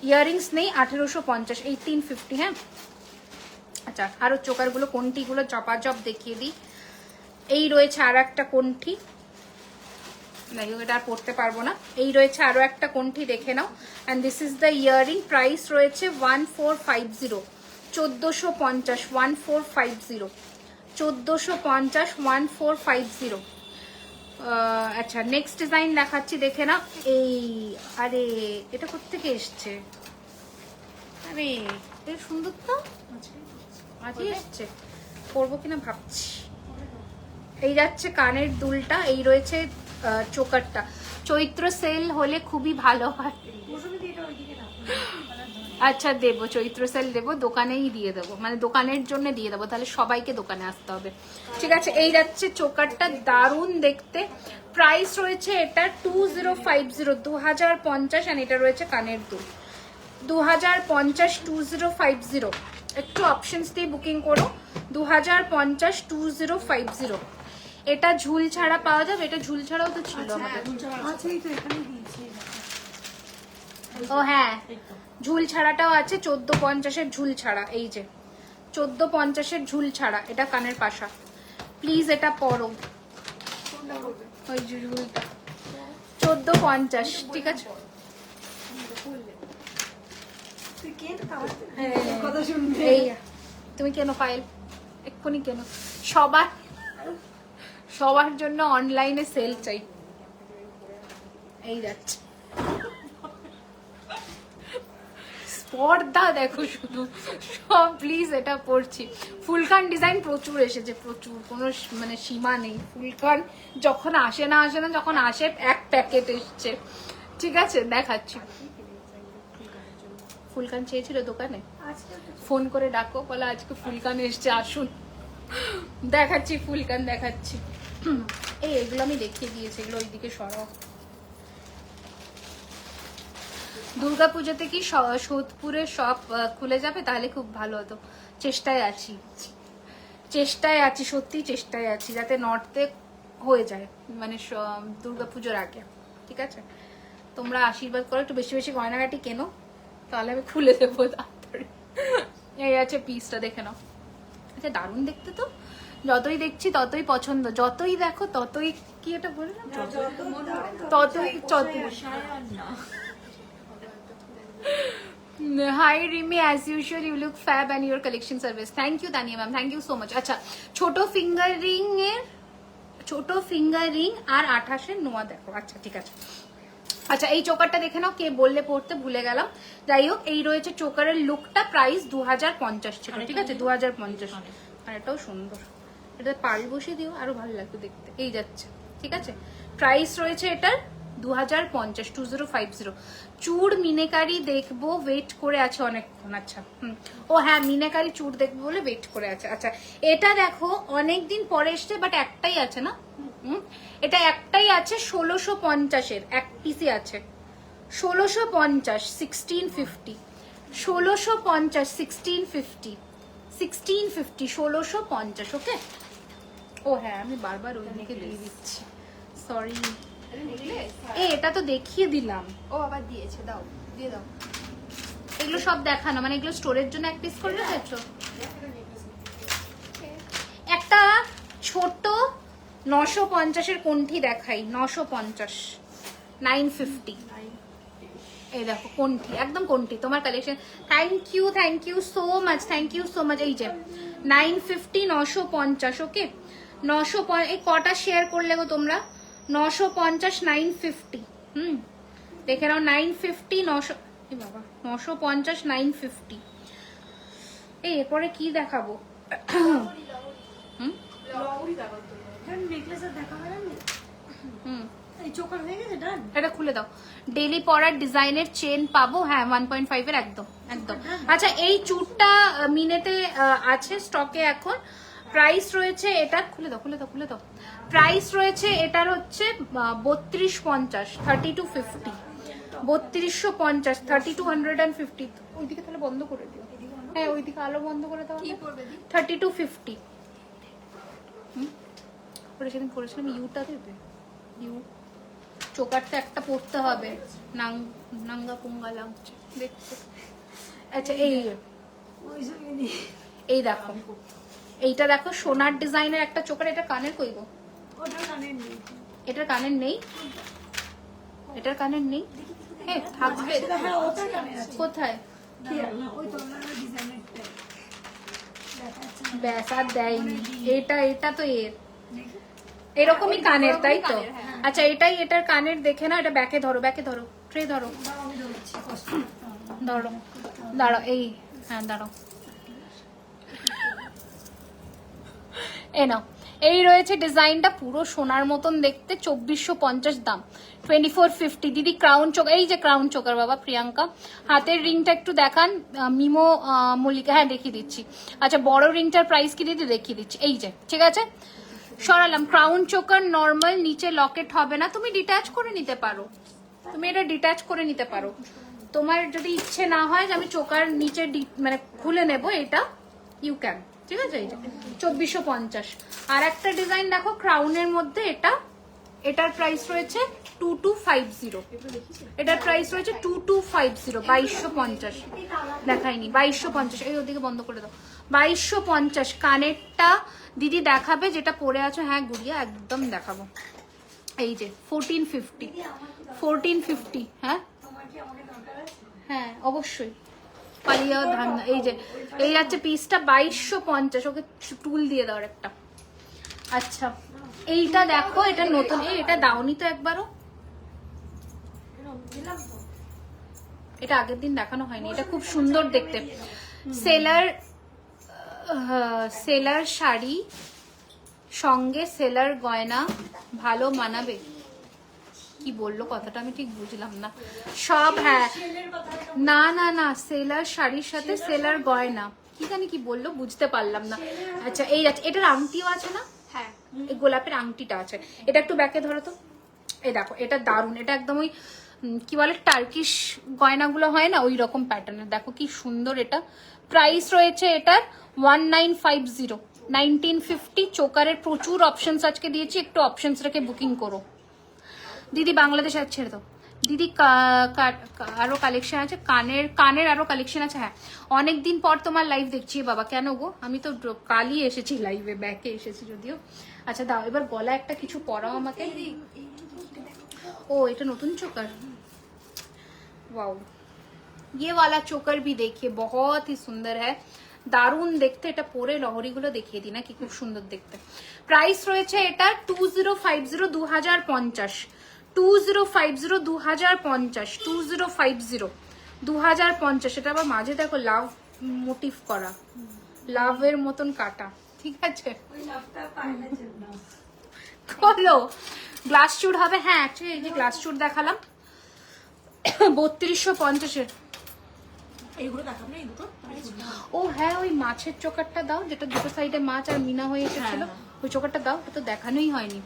ইয়াররিংস নেই, 1850, 1850। হ্যাঁ আচ্ছা আরো চোকারগুলো, কোনটিগুলো চপাচপ দেখিয়ে দিই। এই রয়েছে আর একটা কোনটি, যাই হোক, এটা আর পড়তে পারবো না। এই রয়েছে আরো একটা কোনটি, দেখে নাও। And this is the earring. Price রয়েছে 1450, 1450, 1450, 1450, 1450। আচ্ছা, নেক্সট ডিজাইন দেখাচ্ছি, দেখে নাও। এই, আরে এটা কোত্থেকে এসছে? আরে এটা সুন্দর তো, আজই এসছে, পরবো কিনা ভাবছি। এই যাচ্ছে কানের দুলটা, এই রয়েছে চোকারটা। চৈত্র সেল হলে খুবই ভালো হয়। আচ্ছা দেবো, চৈত্র সেল দেবো, দোকানেই দিয়ে দেবো, মানে দোকানের জন্য দিয়ে দেবো, তাহলে সবাইকে দোকানে আসতে হবে। ঠিক আছে, এই যাচ্ছে চোকারটা, দারুণ দেখতে। প্রাইস রয়েছে এটা 2050, 2050, আর এটা রয়েছে কানের দুল 2050, 2050। একটু অপশনস দিয়ে বুকিং করো, 2050, 2050। এটা ঝুল ছাড়া পাওয়া যাবে, এটা ঝুল ছাড়াও তো ছিল আমাদের। ও হ্যাঁ, ঝুল ছাড়াটাও আছে, 1450-এর ঝুল ছাড়া। এই যে 1450-এর ঝুল ছাড়া, এটা কানের পাশা। প্লিজ এটা পরো, ওই ঝুলটা 1450। ঠিক আছে, এই তুমি কেন পায়েল, এক্ষুনি কেন। সবার জন্য অনলাইনে সেল চাই। এই যাচ্ছে স্পর্ধা, দেখো শুধু সব। প্লিজ এটা পড়ছি। ফুলকান ডিজাইন প্রচুর এসেছে, প্রচুর, কোনো মানে সীমা নেই। ফুলকান যখন আসে না, যখন আসে এক প্যাকেট এসছে। ঠিক আছে, দেখাচ্ছি। ফুলকান চেয়েছিল দোকানে, ফোন করে ডাকো, বলো আজকে ফুলকান এসছে, আসুন। দেখাচ্ছি, ফুলকান দেখাচ্ছি। এই এগুলো আমি দেখিয়ে দিয়েছি, এগুলো ওইদিকে সরাও। দুর্গাপুজোতে কি সোদপুরে শপ খুলে যাবে? তাহলে খুব ভালো হতো। চেষ্টায় আছি, সত্যি চেষ্টায় আছি, যাতে নর্থে হয়ে যায়, মানে দুর্গাপুজোর আগে। ঠিক আছে, তোমরা আশীর্বাদ করো, একটু বেশি বেশি গয়নাগাটি কেনো, তাহলে আমি খুলে দেবো তাড়াতাড়ি। এই আছে পিসটা, দেখে নাও। আচ্ছা, দারুণ দেখতে তো, যতই দেখছি ততই পছন্দ, যতই দেখো ততই, কি এটা বলে না, ততই। Hi Rimi, as usual you look fab and your collection service. Thank you Tania ma'am, thank you so much. আচ্ছা, ছোট ফিঙ্গার রিং আর 28 এর নোয়া দেখো। আচ্ছা ঠিক আছে। আচ্ছা, এই চোকারটা দেখে নাও, কে বললে পড়তে ভুলে গেলাম। যাই হোক, এই রয়েছে চোকারের লুকটা। প্রাইস 2050 ছিল। ঠিক আছে, 2050। আর এটাও সুন্দর, এটা পাল বসিয়ে দিও, আরো ভালো লাগবে দেখতে। এই যাচ্ছে, ঠিক আছে। প্রাইস রয়েছে এটার 2050, 2050। চুড় মিনেকারি দেখবো, ওয়েট করে আছে অনেকক্ষণ। আচ্ছা, ও হ্যাঁ, মিনেকারি চুড় দেখবো বলে ওয়েট করে আছে। আচ্ছা, এটা দেখো অনেকদিন পরে এসছে, বাট একটাই আছে না, এটা একটাই আছে। 1650-এর এক পিসি আছে, 1650, 1650, 1650, 1650, 1650, 1650। ওকে, ও হ্যাঁ, আমি বারবার ওই দিকে দিয়ে দিচ্ছি, সরি। এটা তো দেখিয়ে দিলাম, ও আবার দিয়েছে, দাও, দিয়ে দাও। এগুলো সব দেখানো, মানে এগুলো স্টোরের জন্য এক পিস করে রেখেছো। একটা ছোট 950-এর কোনটি দেখাই, 950, 950। এই দেখো কোনটি, একদম কোনটি, তোমার collection. Thank you so much, thank you so much. এই যে 950, 950। ওকে, 950। এই কটা শেয়ার করলে গো তোমরা? 950, 950। দেখে নাও, 950, 900, বাবা, 950, 950। এই এরপরে কি দেখাবো? এটা খুলে দাও। ডেলি পরার ডিজাইনের চেন পাবো, হ্যাঁ 1.5-এর, একদম একদম। আচ্ছা, এই চুড়টা মিনেতে আছে স্টকে এখন। প্রাইস রয়েছে এটা, খুলে দাও। প্রাইস রয়েছে এটার হচ্ছে 3250, 3250, 3250, 3250। ওইদিকে তাহলে বন্ধ করে দিও, হ্যাঁ ওইদিকে আলো বন্ধ করে দাও। 3250। ওটা সেদিন করেছিলাম, ইউটা দেবে, ইউ। চোকারটা একটা পড়তে হবে, নাঙ্গা পুঙ্গা লাগছে দেখতে। আচ্ছা, এই দেখো, এইটা দেখো, সোনার ডিজাইনের একটা চোকার। এটা কানের কই গো? এটার কানের নেই, এটার কানের নেই। হ্যাঁ থাকবে, হ্যাঁ ওটার কানে আছে। কোথায়? কি আল্লাহ, ওই তো ওনার ডিজাইনেরটা দেখা যাচ্ছে না। ব্যাস আর দেয়নি। এটা তো এর দেখি। এরকমই কানের, তাই তো? কানের, হ্যাঁ। আচ্ছা এটাই এটার কানের, দেখে না, এটা ব্যাকে ধরো, ব্যাকে ধরো, ট্রে ধরো, দাও, আমি ধরছি, কষ্ট করতে হবে। ধরো, দাঁড়াও, এই হ্যাঁ দাঁড়াও, এ নাও। এই রয়েছে ডিজাইনটা, পুরো সোনার মতন দেখতে, 2450 দাম, 2450। দিদি ক্রাউন চোকার, এই যে ক্রাউন চোকার বাবা প্রিয়াঙ্কা। হাতের রিংটা একটু দেখান মিমো মল্লিকা, হ্যাঁ দেখিয়ে দিচ্ছি। আচ্ছা বড় রিংটার প্রাইস কি দিদি দেখিয়ে দিচ্ছি, এই যে, ঠিক আছে সরালাম। ক্রাউন চোকার নর্মাল, নিচে লকেট হবে না, তুমি ডিটাচ করে নিতে পারো, তুমি এটা ডিটাচ করে নিতে পারো। তোমার যদি ইচ্ছে না হয় যে আমি চোকার নিচে মানে খুলে নেব, এটা ইউ ক্যান, ঠিক আছে। এই যে 2450। আর একটা ডিজাইন দেখো ক্রাউনের মধ্যে, এটা এটার প্রাইস রয়েছে 2250, এটার প্রাইস রয়েছে 2250, 2250 দেখাইনি, 2250। এই ওদিকে বন্ধ করে দাও, 2250। কানেরটা দিদি দেখাবে যেটা পরে আছো, হ্যাঁ গুড়িয়া একদম দেখাবো। এই যে 1450, 1450, হ্যাঁ তোমার কি আমাকে দরকার আছে? হ্যাঁ অবশ্যই। পালিয়া ধান, এই যে এই যাচ্ছে পিসটা 2250, ওকে টুল দিয়ে দাও একটা। আচ্ছা এইটা দেখো, এটা নতুন, এটা দাওনি তো একবারও, দিলাম তো। এটা আগের দিন দেখানো হয়নি, এটা খুব সুন্দর দেখতে। সেলার সেলার শাড়ি সঙ্গে সেলার গয়না ভালো মানাবে, কি বললো কথাটা আমি ঠিক বুঝলাম না। সব হ্যাঁ, না না না, সেলার শাড়ির সাথে সেলার গয়না, কি জানি কি বললো বুঝতে পারলাম না। আচ্ছা এই আছে, এটার আংটিও আছে না, হ্যাঁ এই গোলাপের আংটিটা আছে। এটা একটু ব্যাকে ধরো তো, এই দেখো এটা দারুণ, এটা একদম ওই কি বলে টার্কিশ গয়নাগুলো হয় না, ওই রকম প্যাটার্নের, দেখো কি সুন্দর। এটা প্রাইস রয়েছে এটার 1950, 1950। চোকারের প্রচুর অপশনস আজকে দিয়েছি, একটু অপশনস রেখে বুকিং করো দিদি। বাংলাদেশ আর ছেড়ে দাও দিদি, আরো কালেকশন আছে, কানের আরো কালেকশন আছে। হ্যাঁ অনেকদিন পর তোমার লাইভ দেখছি বাবা, কেন গো? আমি তো কালই এসেছি লাইভে, ব্যাকে এসেছি যদিও। আচ্ছা দাও এবার গলা একটা কিছু পরাও আমাকে। ও এটা নতুন চোকার, वाओ ये वाला चोकर भी देखिए बहुत ही सुंदर है, দারুণ দেখতে। এটা পরে লহরিগুলো দেখিয়ে দিই না কি খুব সুন্দর দেখতে। প্রাইস রয়েছে এটা 2050, 2050, 2050, 2050, 2050, 2050। এটা আবার মাঝে দেখো লাভ মোটিভ করা, লাভের মতন কাটা, ঠিক আছে। ওই লাভটা পাইলে জন্য। বলো গ্লাস চুট হবে, হ্যাঁ অ্যাকচুয়ালি এই যে গ্লাস চুট দেখালাম 3250-এর। এইগুলো দেখাবো না, এই দুটো? ও হ্যাঁ ওই মাছের চোকারটা দাও, যেটা দুটো সাইডে মাছ আর মিনা হয়ে এসেছিল, ওই চোকারটা দাও, ওটা তো দেখানোই হয়নি।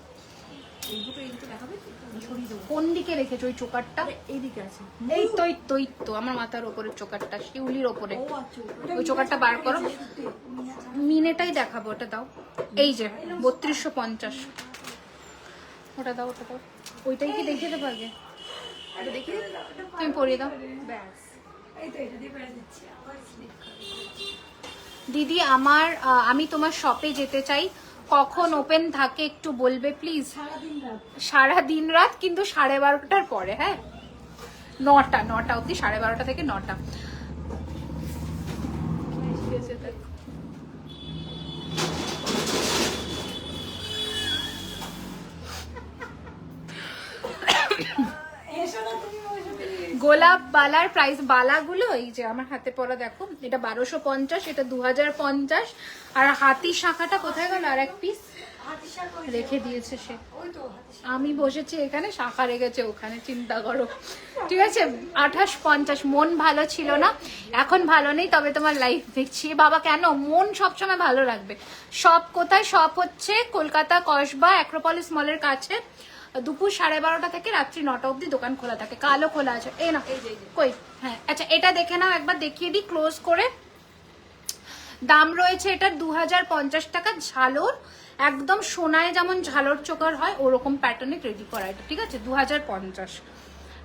এই দুটো দেখাবে তো? আমি সরিয়ে দেবো। কোন দিকে রেখেছো ওই চোকারটা? এইদিকে আছে। এই তো এই তো এই তো আমার মাথার ওপরের চোকারটা, শিউলির ওপরে। ও আচ্ছা, ওই চোকারটা বার করো, মিনেটাই দেখাবো, ওটা দাও। এই যে 3250, ওটা দাও, ওটা দাও। ওইটাই কি দেখিয়ে দেবো আগে? এটা দেখিয়ে তুমি পরিয়ে দাও। ব্যাস, এই তো এটা দিয়ে পেরে দিচ্ছি, আবার স্লিপ করে। দিদি আমি তোমার শপে যেতে চাই, কখন ওপেন থাকে একটু বলবে প্লিজ? সারাদিন রাত। সারা দিন রাত, কিন্তু 12:30টার পরে, হ্যাঁ 9টা অব্দি, 12:30 থেকে 9টা। এসো না তুমি ওই সাথে নিয়ে। গোলাপ বালার প্রাইস, বালাগুলো এই যে আমার হাতে পরা দেখো, এটা 1250, এটা 2050। আর হাতি শাখাটা কোথায় গেল? আর এক পিস হাতির শাক ওই রেখে দিয়েছে সে, ওই তো হাতির শাক। আমি বসেছি এখানে, শাখা রেখেছে ওখানে, চিন্তা করো। ঠিক আছে 2850। মন ভালো ছিল না, এখন ভালো নেই, তবে তোমার লাইভ দেখছি। বাবা কেন, মন সবসময় ভালো রাখবে। সব কোথায়? সব হচ্ছে কলকাতা কসবা অ্যাক্রোপলিস মলের কাছে। দুপুর 12:30 থেকে রাত্রি 9টা অব্দি দোকান খোলা থাকে, কালও খোলা আছে। এই না কই, হ্যাঁ আচ্ছা এটা দেখে নাও একবার, দেখিয়ে দিই ক্লোজ করে। দাম রয়েছে এটার 2050 টাকা। ঝালর একদম সোনায় যেমন ঝালর চোকার হয় ওরকম প্যাটার্নে রেডি করা এটা, ঠিক আছে। 2050,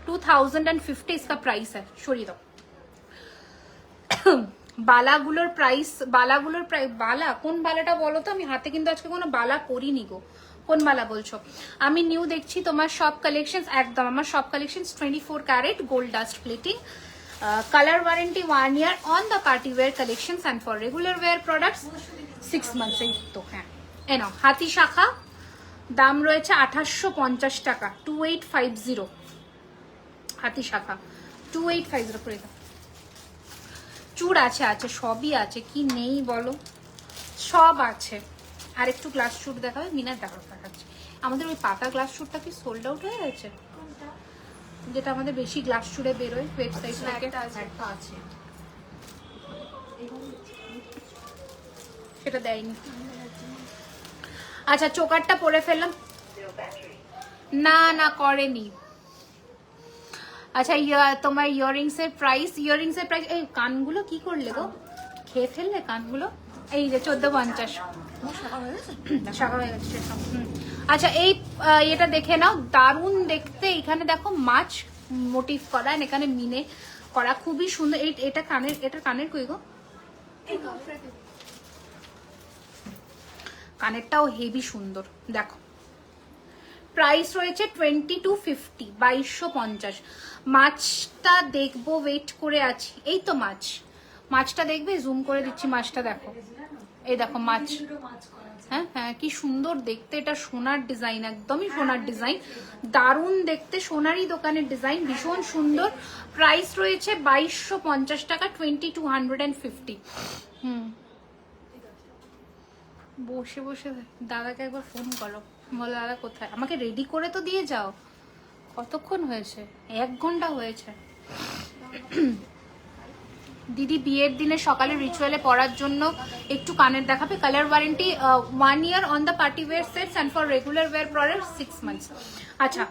2050 इसका प्राइस है। সরিয়ে দাও। বালাগুলোর প্রাইস, বালা কোন বালাটা বলো তো? আমি হাতে কিন্তু আজকে কোনো বালা পরিনি গো, কোন মালা বলছো? আমি নিউ দেখছি তোমার সব কালেকশন, একদম আমার সব collection 24 carat gold dust plating, colour warranty 1 year on the party wear collection and for regular wear products 6 months। এই তো হ্যাঁ, এ নাও হাতি শাখা, দাম রয়েছে 2850 টাকা, 2850। হাতি শাখা 2850 করে দাও। চূড় আছে, আছে সবই আছে, কি নেই বলো, সব আছে। আর একটু গ্লাস শুট দেখাবে, মিনার দেখাচ্ছে। আমাদের ওই পাতা গ্লাস শুটটা কি সোল্ড আউট হয়ে গেছে? যেটা আমাদের বেশি গ্লাস শুটে বেরোয় ওয়েবসাইট থেকে, আছে সেটা দেয়নি। আচ্ছা চোকারটা পরে ফেললাম, না না করেনি। আচ্ছা তোমার ইয়াররিংস এর প্রাইস, এই কানগুলো কি করলে গো, খেয়ে ফেললে কানগুলো? এই যে 1450 শাখা হয়ে গেছে সব। আচ্ছা এই এটা দেখে নাও, দারুণ দেখতে। এখানে দেখো মাছ মোটিভ করা, এখানে মিনে করা, খুবই সুন্দর। এটা কানের কই গো? কানেরটাও হেভি সুন্দর দেখো। প্রাইস রয়েছে 2250, 2250। মাছটা দেখবো, ওয়েট করে আছি। এই তো মাছটা দেখবে, জুম করে দিচ্ছি মাছটা, দেখো এই দেখো মাছ। হ্যাঁ হ্যাঁ, কি সুন্দর দেখতে, এটা সোনার ডিজাইন, একদমই সোনার ডিজাইন, দারুণ দেখতে, সোনারই দোকানের ডিজাইন, ভীষণ সুন্দর। প্রাইস রয়েছে 2250 টাকা, 2250। বসে বসে দাদাকে একবার ফোন করো, বলো দাদা কোথায়, আমাকে রেডি করে তো দিয়ে যাও। কতক্ষণ হয়েছে? 1 ঘন্টা হয়েছে। দিদি বিয়ের দিনে সকালে রিচুয়ালে পরার জন্য একটু কানের দেখাবে। Colour warranty 1 year on the party wire sets and for regular wear products 6 months। আচ্ছা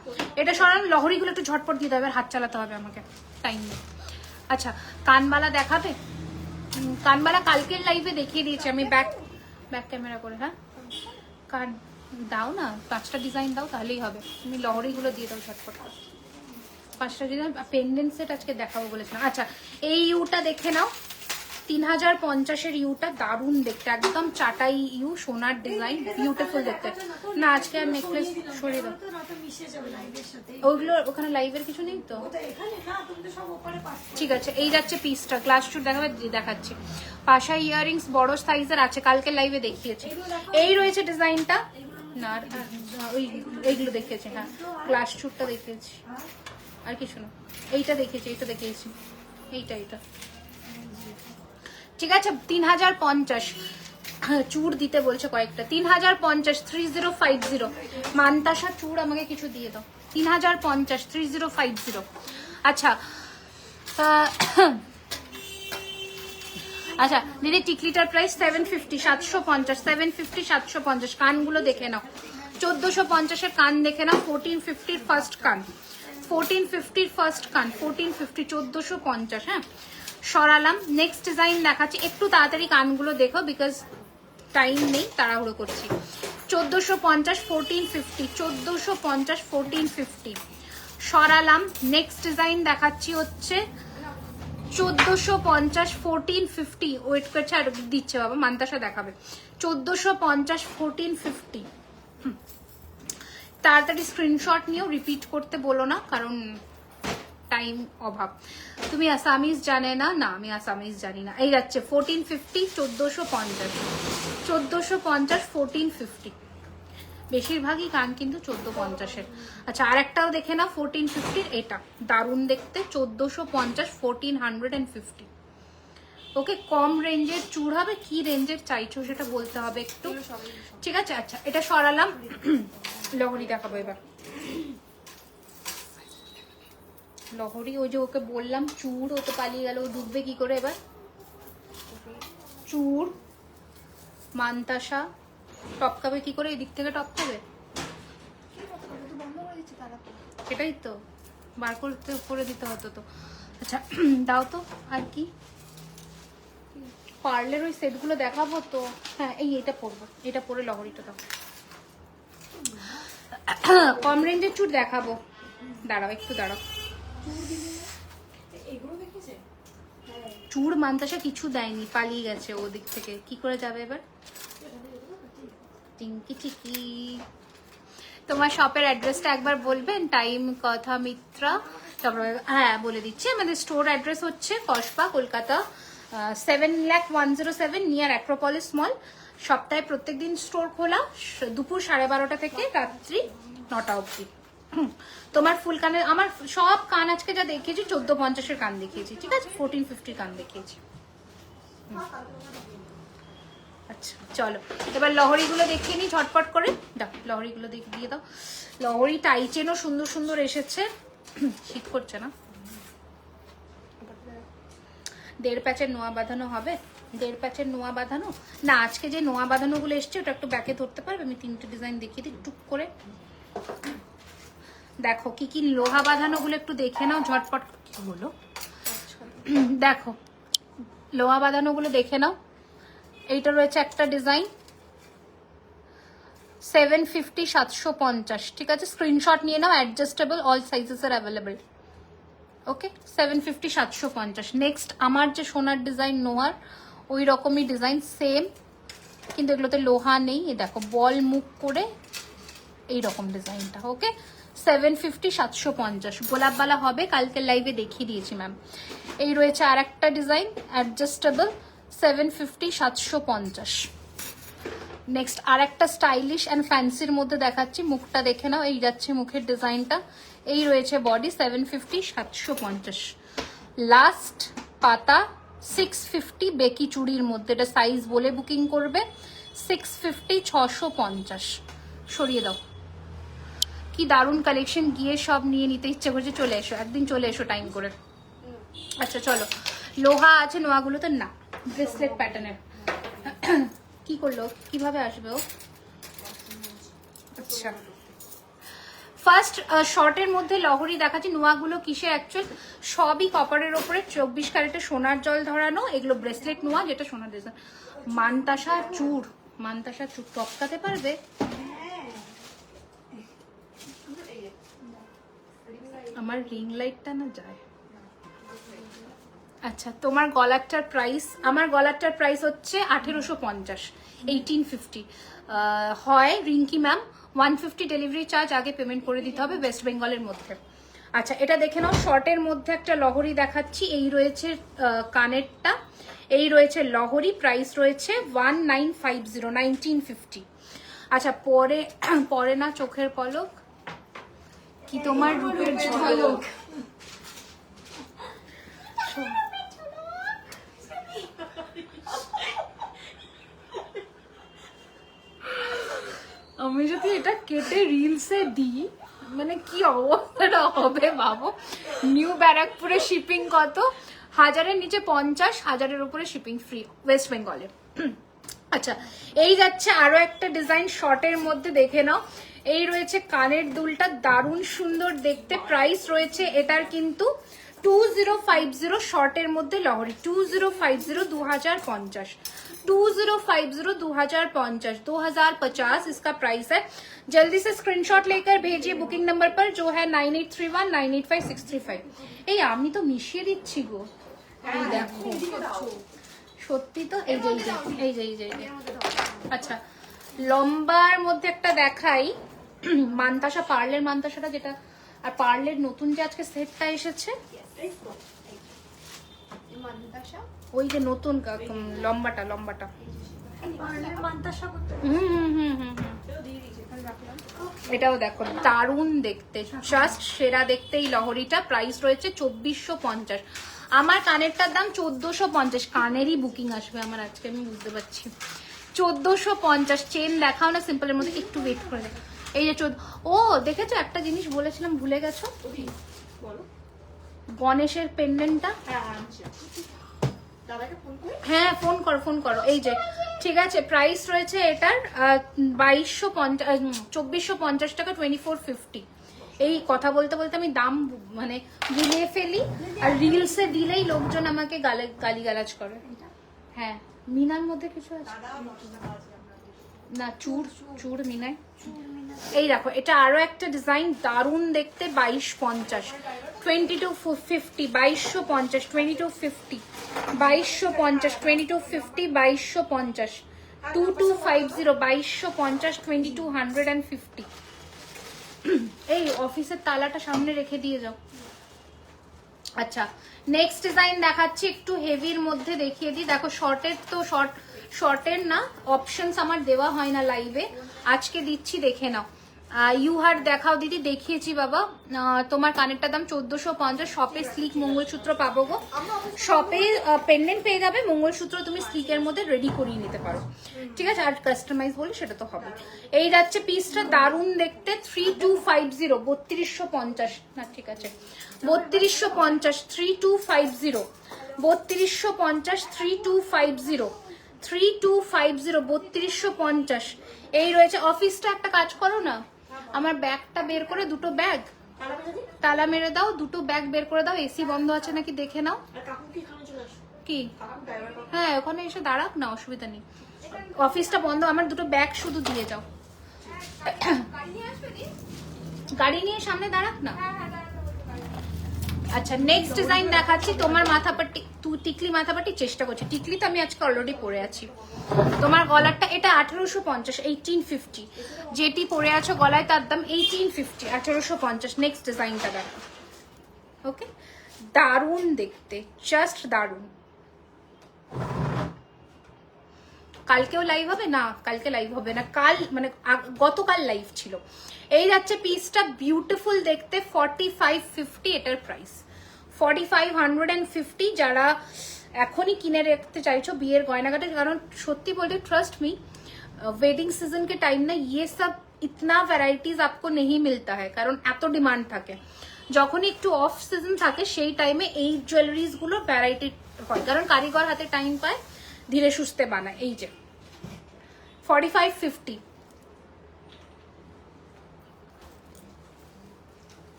এটা সরান, লহরিগুলো একটু ঝটপট দিয়ে দেবে, হাত চালাতে হবে আমাকে, টাইম নেই। আচ্ছা কানবালা দেখাবে? কানবালা কালকের লাইভে দেখিয়ে দিয়েছি আমি, ব্যাক ক্যামেরা করে। হ্যাঁ কান দাও না, 5টা ডিজাইন দাও তাহলেই হবে। তুমি লহরিগুলো দিয়ে দাও ঝটপট, 5টা ডিজাইন। পেন্ডেন্ট সেট আজকে দেখাবো বলেছিলাম। আচ্ছা এই ইউটা দেখে নাও, 3050-এর ইউটা, দারুণ দেখতে, একদম চাটাই ইউ, সোনার ডিজাইন, বিউটিফুল দেখতে। না আজকে আর নেকলেস সরিয়ে দাও, ওইগুলো ওখানে লাইভের কিছু নেই তো। ঠিক আছে এই যাচ্ছে পিসটা, গ্লাস শুট দেখাবে, দেখাচ্ছি। পাশা ইয়াররিংস বড় সাইজের আছে, কালকে লাইভে দেখিয়েছি। এই রয়েছে ডিজাইনটা, না ওই এইগুলো দেখিয়েছি। হ্যাঁ গ্লাস শুটটা দেখিয়েছি, আর কিছু না। এইটা দেখিয়েছি, এইটা ঠিক আছে। 3050 চূড় দিতে বলছে কয়েকটা, 3050, 3050। মান্তাসা চূড় আমাকে কিছু দিয়ে দাও, 3050, 3050। আচ্ছা আচ্ছা দিদি টিকলিটার প্রাইস 750, 750, 750, 750। কানগুলো দেখে নাও, 1450-এর কান দেখে নাও, 1450-র ফার্স্ট কান, 1450-র ফার্স্ট কান, 1450, 1450। হ্যাঁ সরালাম, নেক্সট ডিজাইন দেখাচ্ছি। একটু তাড়াতাড়ি কানগুলো দেখো, বিকজ টাইম নেই, তাড়াহুড়ো করছি। 1450, 1450, 1450, 1450। সরালাম, নেক্সট ডিজাইন দেখাচ্ছি হচ্ছে 1450, 1450। ওয়েট করছে আর দিচ্ছে বাবা, মান্তাসা দেখাবে। 1450, 1450। তাড়াতাড়ি স্ক্রিনশট নিয়েও, রিপিট করতে বলো না, কারণ টাইম অভাব। তুমি আসামিজ জানে না? না আমি আসামিজ জানি না। এই যাচ্ছে 1450, 1450, 1450, 1450। বেশিরভাগই কান কিন্তু 1450-এর। আচ্ছা আর একটাও দেখে না 1450-র, এটা দারুণ দেখতে, 1450, 1450। ওকে কম রেঞ্জের চূড় হবে, কি রেঞ্জের চাইছো সেটা বলতে হবে একটু, ঠিক আছে। আচ্ছা এটা সরালাম, লহরি দেখাবো এবার। লহরি ওই যে ওকে বললাম চূড়, ও তো পালিয়ে গেল, ও ঢুকবে কি করে এবার? চূড় মান্তাসা টপকাবে কি করে? এদিক থেকে টপকাবে, এটাই তো বার করতে করে দিতে হতো তো। আচ্ছা দাও তো, আর কি পার্লের ওই সেটগুলো দেখাবো তো। হ্যাঁ এটা পরবো, এটা পরে লহরিটা দাও। কম রেঞ্জের চূড় দেখাবো, দাঁড়াও একটু দাঁড়াও। চূড় মান্তাসা কিছু দেয়নি, পালিয়ে গেছে ওদিক থেকে, কি করে যাবে এবার? টিঙ্কি চিকি তোমার শপের অ্যাড্রেসটা একবার বলবেন? টাইম কথা মিত্রা, তারপরে হ্যাঁ বলে দিচ্ছি, আমাদের স্টোর অ্যাড্রেস হচ্ছে কসবা, কলকাতা 7,0107 নিয়ার অ্যাক্রোপলিস মল। সপ্তাহে প্রত্যেকদিন স্টোর খোলা, দুপুর 12:30 থেকে রাত্রি 9টা অবধি। তোমার ফুল কানের, আমার সব কান আজকে যা দেখিয়েছি 1450-এর কান দেখিয়েছি, ঠিক আছে? 1450 কান দেখিয়েছি। আচ্ছা চলো এবার লহরিগুলো দেখিয়ে নিই ঝটপট করে। দাও লহরিগুলো দিয়ে দাও। লহরি টাইচেনও সুন্দর সুন্দর এসেছে। শীত করছে না? 1.5 প্যাচের নোয়া বাঁধানো হবে? 1.5 প্যাচের নোয়া বাঁধানো না, আজকে যে নোয়া বাঁধানো গুলো এসছে ওটা একটু ব্যাকে ধরতে পারবে? আমি 3টে ডিজাইন দেখিয়ে দিই টুক করে। দেখো কি কি লোহা বাঁধানো গুলো একটু দেখে নাও ঝটপট। কি হলো? দেখো লোহা বাঁধানো গুলো দেখে নাও। এইটা রয়েছে একটা ডিজাইন 750 750, ঠিক আছে? স্ক্রিনশট নিয়ে নাও, adjustable, all sizes are available. Okay 750 750। Next আমার যে সোনার ডিজাইন নোয়ার ওই রকমই ডিজাইন সেম, কিন্তু এগুলোতে লোহা নেই। এ দেখো বল মুখ করে এইরকম ডিজাইনটা। ওকে 750 750 গোলাপবালা হবে, কালকে লাইভে দেখিয়ে দিয়েছি ম্যাম। এই রয়েছে আর একটা ডিজাইন অ্যাডজাস্টেবল 750 750। নেক্সট আর একটা স্টাইলিশ অ্যান্ড ফ্যান্সির মধ্যে দেখাচ্ছি, মুখটা দেখে নাও। এই যাচ্ছে মুখের ডিজাইনটা, এই রয়েছে বডি 750 750। লাস্ট পাতা 650 বেকি চুড়ির মধ্যে, এটা সাইজ বলে বুকিং করবে। 650 650। সরিয়ে দাও, কি দারুণ কালেকশন, গিয়ে সব নিয়ে নিতে ইচ্ছে করছে। চলে এসো, একদিন চলে এসো টাইম করে। আচ্ছা চলো, লোহা আছে নোয়াগুলোতে না, ব্রেসলেট প্যাটার্নের। কি করলো, কিভাবে আসবে ও? আচ্ছা ফার্স্ট শর্টের মধ্যে লহরি দেখাচ্ছি। নোয়াগুলো কিসের অ্যাকচুয়াল? সবই কপারের ওপরে 24 ক্যারেটের সোনার জল ধরানো। এগুলো ব্রেসলেট নোয়া, যেটা সোনার ডিজাইন। মানতাসা চূড়, মানতাসা চূড় টপকাতে পারবে? আমার রিং লাইটটা না যায়। আচ্ছা তোমার গলারটার প্রাইস, আমার গলারটার প্রাইস হচ্ছে 1850, 1850 হয় রিঙ্কি ম্যাম। 150 ডেলিভারি চার্জ আগে পেমেন্ট করে দিতে হবে ওয়েস্ট বেঙ্গলের মধ্যে। আচ্ছা এটা দেখে নাও, শর্টের মধ্যে একটা লহরি দেখাচ্ছি। এই রয়েছে কানেরটা, এই রয়েছে লহরি, প্রাইস রয়েছে 1950 1950। আচ্ছা পরে পরে না চোখের পলক, কি তোমার রূপের ঝলক। আমি যদি এটা কেটে রিলসে দিই মানে কি অবস্থাটা হবে ভাবো। নিউ ব্যারাকপুরে শিপিং কত? 1000-এর নিচে 50, 1000-এর উপরে শিপিং ফ্রি ওয়েস্ট বেঙ্গলে। আচ্ছা এই যাচ্ছে আরো একটা ডিজাইন শর্টের মধ্যে, দেখে নাও। এই রয়েছে কানের দুলটা, দারুণ সুন্দর দেখতে। প্রাইস রয়েছে এটার কিন্তু 2050 শর্টের মধ্যে লহরি, 2050 2050 2050 2050 2050 इसका प्राइस है। जल्दी से स्क्रीनशॉट लेकर भेजिए बुकिंग नंबर पर जो है 9831 985 635। এই আমি তো মিশিয়ে দিচ্ছি গো, এই দেখো সত্যি তো। এই যে এই যে এই যে এই যে আচ্ছা লম্বার মধ্যে একটা দেখাই, মানতাসা পার্লের মানতাসাটা যেটা, আর পার্লের নতুন যে আজকে সেটটা এসেছে ওই যে নতুন লম্বাটা লম্বাটা। এটাও দেখো দারুণ দেখতে, জাস্ট সেরা দেখতে এই লহরিটা। প্রাইস রয়েছে 2450। আমার কানেরটার দাম 1450, কানেরই বুকিং আসবে আমার আজকে, আমি বুঝতে পারছি। 1450 চেন দেখাও না সিম্পলের মধ্যে, একটু ওয়েট করে দেখো। এই যে ও দেখেছো একটা জিনিস বলেছিলাম ভুলে গেছো, গণেশের পেন্ডেন্টটা। হ্যাঁ ফোন করো। এই যে ঠিক আছে, প্রাইস রয়েছে এটার 2450 টাকা, 2450। এই কথা বলতে বলতে আমি দাম মানে গুলিয়ে ফেলি, আর রিলসে দিলেই লোকজন আমাকে গালিগালাজ করে। হ্যাঁ মিনার মধ্যে কিছু আছে না, চুড় মিনায়। এই দেখো এটা আরো একটা ডিজাইন, দারুণ দেখতে। 2250 2250 2250 2250 2250 2250 2250 2250 2250 2250 এই অফিসের তালাটা সামনে রেখে দিয়ে যাও। আচ্ছা নেক্সট ডিজাইন দেখাচ্ছি, একটু হেভির মধ্যে দেখিয়ে দিই। দেখো শর্টের তো শর্টের না অপশনস আমার দেওয়া হয় না লাইভে, আজকে দিচ্ছি, দেখে নাও। ইউহার দেখাও দিদি, দেখিয়েছি বাবা। তোমার কানেরটার দাম 1450। শপে স্লিক মঙ্গলসূত্র পাবো গো, শপে পেন্ডেন্ট পেয়ে যাবে, মঙ্গলসূত্র তুমি স্লিকের মধ্যে রেডি করিয়ে নিতে পারো, ঠিক আছে। আর কাস্টমাইজ বলি সেটা তো হবে। এই যাচ্ছে পিসটা, দারুণ দেখতে, 3250, 3250 না, ঠিক আছে 3250, 3250, 3250, 3250, 3250, 3250। এই রয়েছে। অফিসটা একটা কাজ করো না, আমার ব্যাগটা বের করে, দুটো ব্যাগ তালা মেরে দাও, দুটো ব্যাগ বের করে দাও, এসি বন্ধ আছে নাকি দেখে নাও। কি হ্যাঁ ওখানে এসে দাঁড়াক না, অসুবিধা নেই, অফিসটা বন্ধ, আমার দুটো ব্যাগ শুধু দিয়ে যাও। গাড়ি নিয়ে সামনে দাঁড়াক না। আচ্ছা নেক্সট ডিজাইন দেখাচ্ছি, তোমার মাথাপাটি, টিকলি মাথাপাটি চেষ্টা করছি, টিকলি তো আমি আজকে অলরেডি পরে আছি। তোমার গলারটা এটা 1850, 1850, যেটি পরে আছো গলায় তার দাম 1850, 1850। নেক্সট ডিজাইনটা দেখো, ওকে, দারুণ দেখতে, জাস্ট দারুণ। কালকেও লাইভ হবে না, কালকে লাইভ হবে না, কাল মানে গতকাল লাইভ ছিল। এই যাচ্ছে পিসটা, বিউটিফুল দেখতে, 4550 এটার প্রাইস, 4550। যারা এখনই কিনে রাখতে চাইছো বিয়ের গয়নাগাটে, কারণ সত্যি বলতে ট্রাস্ট মি वेडिंग सीजन के टाइम ना ये सब इतना वैराइटीज आपको नहीं मिलता है, কারণ এত ডিমান্ড থাকে। যখনই একটু অফ সিজন থাকে সেই টাইমে এই জুয়েলারিজ গুলো ভ্যারাইটি হয়, কারণ কারিগর হাতে টাইম পায়, ধীরে সুস্থে বানায়। এই যে 4550,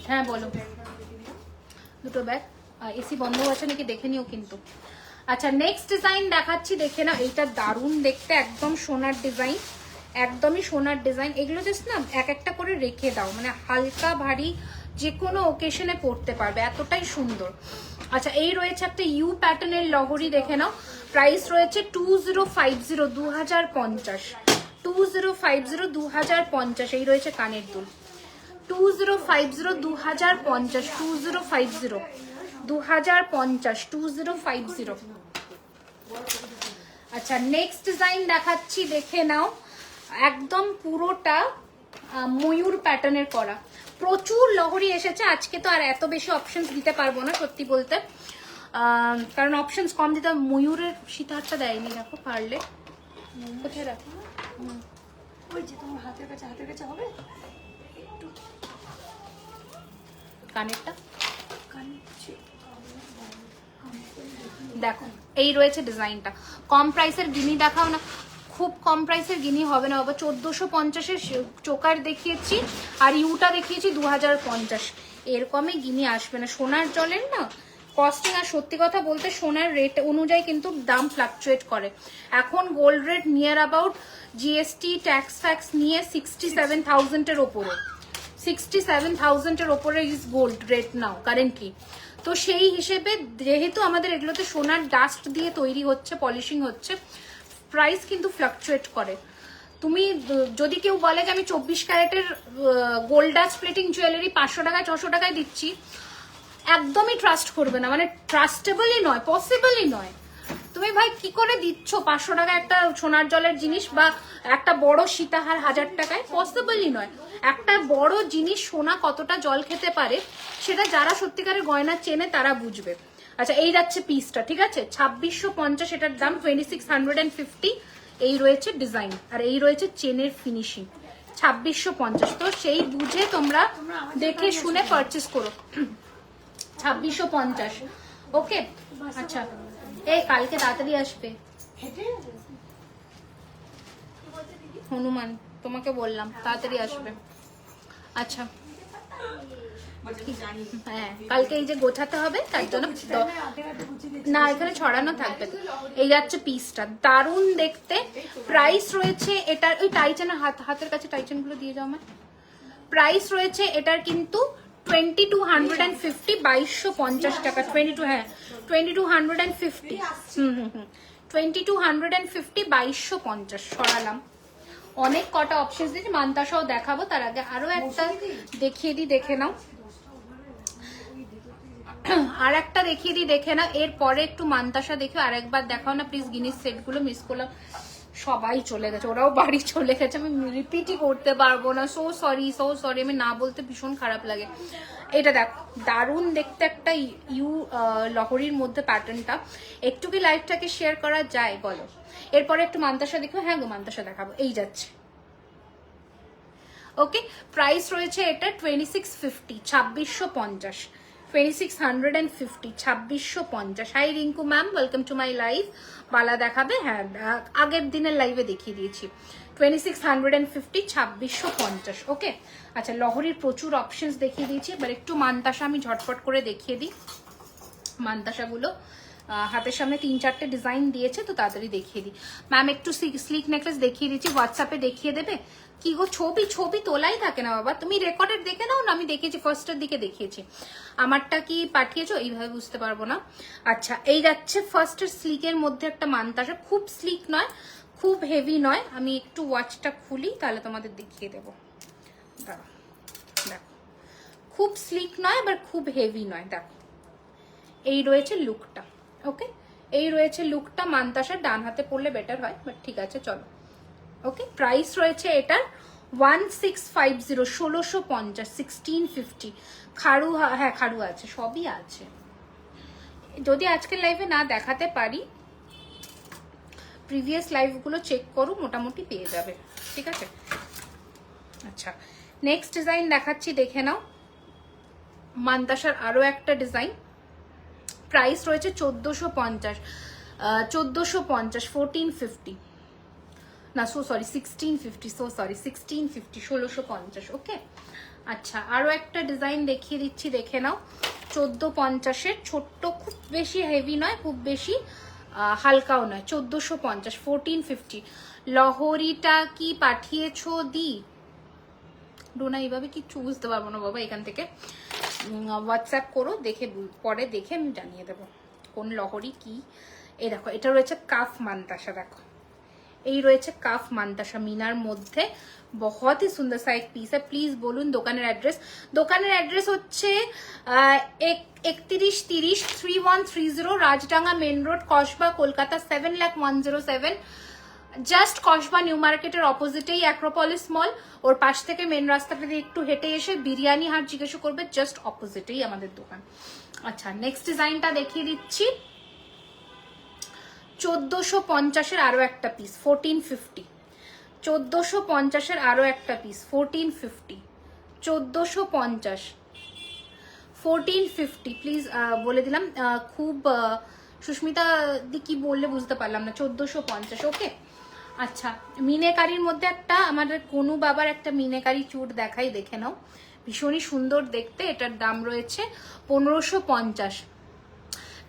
হ্যাঁ বলো। দুটো ব্যাগ, এসি বন্ধ আছে নাকি দেখে নিও কিন্তু। আচ্ছা নেক্সট ডিজাইন দেখাচ্ছি, দেখে না, এইটা দারুণ দেখতে, একদম সোনার ডিজাইন, একদমই সোনার ডিজাইন। এগুলো জাস্ট না এক একটা করে রেখে দাও, মানে হালকা ভারী যে কোনো ওকেশনে পরতে পারবে, এতটাই সুন্দর। আচ্ছা এই রয়েছে একটা ইউ প্যাটার্নের লহরি, দেখে নাও, প্রাইস রয়েছে 2050, 2050, 2050, 2050। এই রয়েছে কানের দুল, 2050, 2050, 2050, 2050, 2050। আচ্ছা নেক্সট ডিজাইন দেখাচ্ছি, দেখে নাও, একদম পুরোটা ময়ূর প্যাটার্নের করা, প্রচুর লহরি এসেছে আজকে, তো আর এত বেশি অপশনস দিতে পারবো না সত্যি বলতে, কারণ অপশনস কম দিতে। ময়ূরের সীতাহারটা দেয়নি, দেখো পারলে কোথায় রাখো, ওই যে তোমার হাতের কাছে হবে, কানেরটা দেখো। এই রয়েছে ডিজাইনটা, কম প্রাইসের গিনি দেখাও না, খুব কম প্রাইসের গিনি হবে না বাবা। 1450-এর চোকার দেখিয়েছি, আর ইউটা দেখিয়েছি 2050, এর কমে গিনি আসবে না। সোনার জলের না কস্টিং, আর সত্যি কথা বলতে সোনার রেট অনুযায়ী কিন্তু দাম ফ্লাকচুয়েট করে। এখন gold rate near about GST tax নিয়ে 67,000-এর ওপরে, 67,000-এর ওপরে is gold rate now currently. তো সেই হিসেবে যেহেতু আমাদের এগুলোতে সোনার ডাস্ট দিয়ে তৈরি হচ্ছে, পলিশিং হচ্ছে, প্রাইস কিন্তু ফ্লাকচুয়েট করে। তুমি যদি কেউ বলে যে আমি 24 ক্যারেটের গোল্ড ডাস্ট প্লেটিং জুয়েলারি 500 টাকায় 600 টাকায় দিচ্ছি, একদমই ট্রাস্ট করবে না, মানে ট্রাস্টেবলই নয়, পসিবলই নয়। তুমি ভাই কি করে দিচ্ছ 500 টাকা একটা সোনার জলের জিনিস, বা একটা বড় সীতাহার 1000 টাকায়? পসিবলই নয়। একটা বড় জিনিস সোনা কতটা জল খেতে পারে সেটা যারা সত্যিকারের গয়না চেনে তারা বুঝবে। আচ্ছা এই যাচ্ছে পিসটা, ঠিক আছে, 2650, এটার দাম 2650। এই রয়েছে ডিজাইন, আর এই রয়েছে চেনের ফিনিশিং, 2650। তো সেই বুঝে তোমরা দেখে শুনে পারচেস করো, 2650। ওকে আচ্ছা এই কালকে তাড়াতাড়ি আসবে হনুমান, তোমাকে বললাম তাড়াতাড়ি আসবে। আচ্ছা হ্যাঁ কালকে এই যে গোছাতে হবে তার জন্য, না এখানে ছড়ানো থাকবে। এই যাচ্ছে পিসটা, দারুণ দেখতে, প্রাইস রয়েছে এটার, ওই টাইচেন হাতের কাছে টাইচেন গুলো দিয়ে যাও আমার। প্রাইস রয়েছে এটার কিন্তু 2250, 2250 টাকা, 22, হ্যাঁ 2250, 2250, 2250 সরালাম, অনেক কটা অপশন দিয়েছি, মান্তাসাও দেখাবো। তার আগে আরো একটা দেখিয়ে দিই, দেখে নাও। আর একটা দেখিয়ে দিই, দেখে নাও। এরপরে একটু মান্তাসা দেখো, আরেকবার দেখাও না প্লিজ। গিনিস সেটগুলো মিস করলাম, সবাই চলে গেছে, ওরাও বাড়ি চলে গেছে, আমি রিপিটই করতে পারবো না। সো সরি, আমি না বলতে ভীষণ খারাপ লাগে। এটা দেখ, দারুণ দেখতে একটা লহরির মধ্যে প্যাটার্নটা। একটু কি লাইফটাকে শেয়ার করা যায় বলো? এরপরে একটু মান্তাসা দেখো। হ্যাঁ গো, মান্তাসা দেখাবো, এই যাচ্ছে। ওকে, প্রাইস রয়েছে এটা 2650, 2650, 2650, 2650। Hi Rinku ma'am, welcome to my live. বালা দেখাবে? হ্যাঁ, আগের দিনের লাইভে দেখিয়ে দিয়েছি। 2650, 2650। ওকে, আচ্ছা, লহরির প্রচুর অপশনস দেখিয়ে দিয়েছি। এবার একটু মান্তাসা আমি ঝটপট করে দেখিয়ে দিই। মান্তাসাগুলো হাতের সামনে 3-4টে ডিজাইন দিয়েছে, তো তাড়াতাড়ি দেখিয়ে দিই। ম্যাম একটু স্লিক নেকলেস দেখিয়ে দিচ্ছি, হোয়াটসঅ্যাপে দেখিয়ে দেবে? কি গো, ছবি তোলাই থাকে না বাবা, তুমি রেকর্ডেড দেখে নাও না। আমি দেখেছি, ফার্স্টের দিকে দেখিয়েছি, আমারটা কি পাঠিয়েছো এইভাবে বুঝতে পারবো না। আচ্ছা, এই যাচ্ছে ফার্স্টের স্লিকের মধ্যে একটা মান্তাসা, খুব স্লিক নয়, খুব হেভি নয়। আমি একটু ওয়াচটা খুলি, তাহলে তোমাদের দেখিয়ে দেবো। দেখো, খুব স্লিক নয়, আবার খুব হেভি নয়। দেখো, এই রয়েছে লুকটা। ওকে, এই রয়েছে লুকটা। মান্তাসার ডান হাতে পড়লে বেটার হয়, বাট ঠিক আছে, চলো। ওকে, প্রাইস রয়েছে এটার 1650, 1650, 1650। খাড়ু, হ্যাঁ খাড়ু আছে, সবই আছে। যদি আজকের লাইভে না দেখাতে পারি, প্রিভিয়াস লাইভগুলো চেক করো, মোটামুটি পেয়ে যাবে, ঠিক আছে। আচ্ছা, নেক্সট ডিজাইন দেখাচ্ছি, দেখে নাও। মান্তাসার আরো একটা ডিজাইন, প্রাইস রয়েছে 1450, 1450, 1450 না, সরি 1650, সরি 1650, 1650। ওকে, আচ্ছা, আরো একটা ডিজাইন দেখিয়ে দিচ্ছি, দেখে নাও। 1450-এর ছোট্ট, খুব বেশি হেভি নয়, খুব বেশি হালকাও নয়। 1450, 1450। লহরিটা কি পাঠিয়েছো দি? ডোনা, এইভাবে কিচ্ছু বুঝতে পারবো না বাবা, এখান থেকে হোয়াটসঅ্যাপ করো, দেখে পরে দেখে আমি জানিয়ে দেবো কোন লহরি কি। এই দেখো, এটা রয়েছে কাফ মান্তাসা। দেখো, এই রয়েছে কাফ মান্তাসা মিনার মধ্যে, बहुत ही सुंदर सा एक पीस है। प्लीज বলুন দোকানের অ্যাড্রেস। দোকানের অ্যাড্রেস হচ্ছে 3130 3130 Rajdanga main road, Kasba, Kolkata 7,01,07। Just Kasba new মার্কেটের অপোজিটেই অ্যাক্রোপলিস মল, ওর পাশ থেকে মেন রাস্তাটা দিয়ে একটু হেঁটে এসে বিরিয়ানি হাট জিজ্ঞেস করবে, জাস্ট অপোজিটেই আমাদের দোকান। আচ্ছা, নেক্সট ডিজাইনটা দেখিয়ে দিচ্ছি। 1450-এর আরো একটা পিস, 1450। 1450-এর আরো একটা পিস, 1450, 1450, 1450। প্লিজ বলে দিলাম, খুব সুস্মিতা দি কি বললে বুঝতে পারলাম না। 1450। ওকে, আচ্ছা, মিনেকারির মধ্যে একটা, আমাদের কোনু বাবার একটা মিনেকারি চুট দেখাই, দেখে নাও, ভীষণই সুন্দর দেখতে। এটার দাম রয়েছে 1550।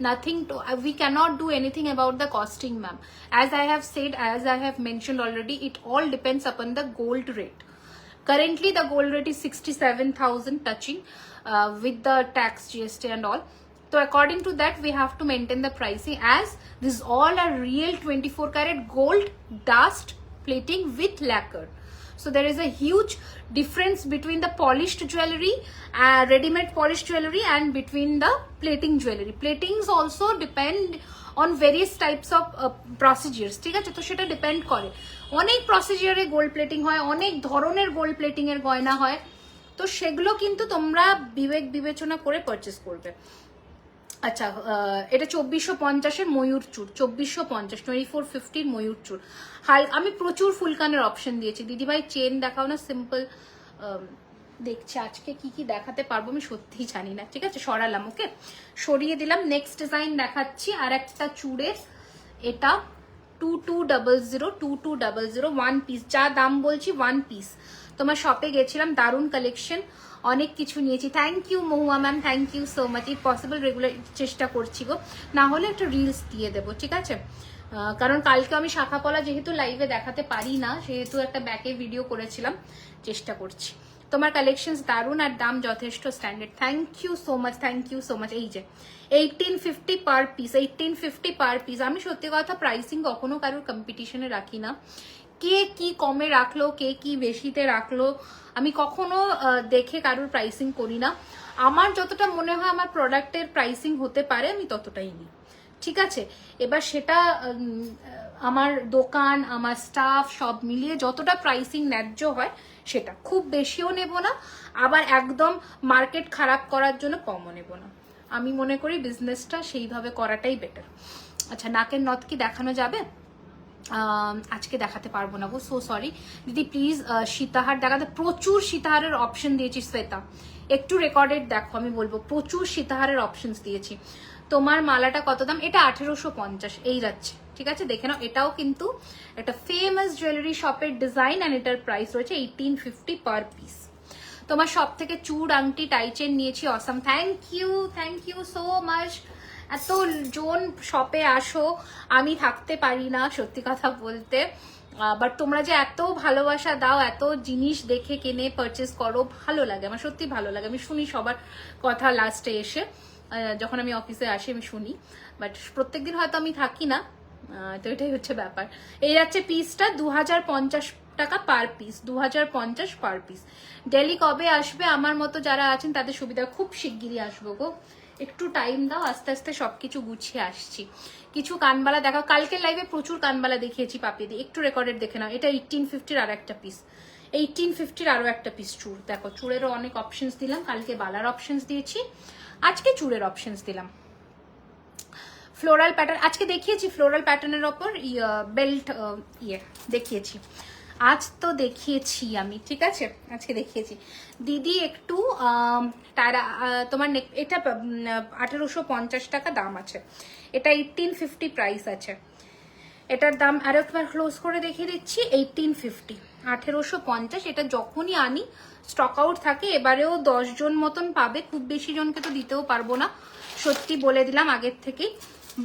Nothing to, we cannot do anything about the costing, ma'am. As I have said, as I have mentioned already, it all depends upon the gold rate. Currently the gold rate is 67,000 touching, with the tax, GST and all. So according to that we have to maintain the pricing, as this all are real 24 karat gold dust plating with lacquer. So there is a huge difference between the polished jewelry, ready-made polished jewelry, and between the plating jewelry. Platings also depend on various types of procedures, ঠিক আছে? তো সেটা depend করে, অনেক প্রসিজিয়ারে gold plating হয়, অনেক ধরনের gold plating এর গয়না হয়, তো সেগুলো কিন্তু তোমরা বিবেক বিবেচনা করে পারচেস করবে। আচ্ছা, এটা 2450-এর ময়ূর চূড়, 2450, 2450-র ময়ূর চূড়। আমি প্রচুর ফুলকানের অপশন দিয়েছি। দিদিভাই চেন দেখাও না, সিম্পল দেখছি আজকে কি কি দেখাতে পারবো আমি সত্যিই জানি না। ঠিক আছে, সরালাম, ওকে, সরিয়ে দিলাম। নেক্সট ডিজাইন দেখাচ্ছি, আর একটা চূড়ের, এটা 2200, 2200, 1 পিস, যা দাম বলছি 1 পিস। তোমার শপে গেছিলাম, দারুণ কালেকশন, অনেক কিছু নিয়েছি। Thank you Mahua ma'am, thank you so much. If possible regular চেষ্টা করছি গো, না হলে একটা রিলস দিয়ে দেবো, ঠিক আছে? কারণ কালকে আমি শাখাপলা যেহেতু লাইভে দেখাতে পারি না, সেহেতু একটা ব্যাকে ভিডিও করেছিলাম, চেষ্টা করছি। তোমার কালেকশনস দারুণ, আর দাম যথেষ্ট standard. Thank you so much, thank you so much. এই যে 1850 পার পিস, 1850 পার পিস। আমি সত্যি কথা প্রাইসিং কখনো কারোর কম্পিটিশনে রাখি না, কে কি কমে রাখলো, কে কি বেশিতে রাখলো, আমি কখনো দেখে কারোর প্রাইসিং করি না। আমার যতটা মনে হয় আমার প্রোডাক্টের প্রাইসিং হতে পারে আমি ততটাই নিই, ঠিক আছে। এবার সেটা আমার দোকান, আমার স্টাফ সব মিলিয়ে যতটা প্রাইসিং ন্যায্য হয় সেটা, খুব বেশিও নেব না, আবার একদম মার্কেট খারাপ করার জন্য কমও নেব না। আমি মনে করি বিজনেসটা সেইভাবে করাটাই বেটার। আচ্ছা, নাকের নথ কি দেখানো যাবে? আজকে দেখাতে পারবো না গো, সো সরি দিদি, প্লিজ সীতাহার দেখাতে। প্রচুর সীতাহারের অপশন দিয়েছি শ্বেতা, একটু রেকর্ডেড দেখো, আমি বলবো প্রচুর সীতাহারের অপশনস দিয়েছি। তোমার মালাটা কত দাম? এটা 1850 এই যাচ্ছে, ঠিক আছে, দেখে নাও। এটাও কিন্তু একটা ফেমাস জুয়েলারি শপের ডিজাইন, আর এটার প্রাইস রয়েছে 1850 পার পিস। তোমার সব থেকে চূড়, আংটি, টাইচেন নিয়েছি, awesome, thank you so much. এত জন শপে আসো, আমি থাকতে পারি না সত্যি কথা বলতে, বাট তোমরা যে এত ভালোবাসা দাও, এত জিনিস দেখে কিনে পারচেস করো, ভালো লাগে আমার, সত্যি ভালো লাগে। আমি শুনি সবার কথা লাস্টে এসে, যখন আমি অফিসে আসি আমি শুনি, বাট প্রত্যেকদিন হয়তো আমি থাকি না, তো এটাই হচ্ছে ব্যাপার। এই যাচ্ছে পিসটা 2050 টাকা per piece, 2050 per piece. Daily কবে আসবে? আমার মতো যারা আছেন তাদের সুবিধা, খুব শিগগিরই আসবো গো, একটু টাইম দাও, আস্তে আস্তে সবকিছু গুছিয়ে আসছি। কিছু কানবালা দেখাও, কালকের লাইভে প্রচুর কানবালা দেখিয়েছি পাপিয়ে দিয়ে, একটু রেকর্ডেড দেখে নাও। এটা 1850 আর একটা পিস, 1850 আরো একটা পিস চুড়। দেখো চুড়েরও অনেক অপশনস দিলাম, কালকে বালার অপশনস দিয়েছি, আজকে চুড়ের অপশনস দিলাম। ফ্লোরাল প্যাটার্ন আজকে দেখিয়েছি, ফ্লোরাল প্যাটার্নের ওপর বেল্ট দেখিয়েছি, আজ তো দেখিয়েছি আমি, ঠিক আছে, আজকে দেখিয়েছি। দিদি একটু তোমার এটা 1850 টাকা দাম আছে, এটা 1850 প্রাইস আছে, এটার দাম আরো একবার ক্লোজ করে দেখিয়ে দিচ্ছি, 1850, 1850। এটা যখনই আনি স্টক আউট থাকে, এবারেও 10 জন মতন পাবে, খুব বেশি জনকে তো দিতেও পারবো না, সত্যি বলে দিলাম আগের থেকেই,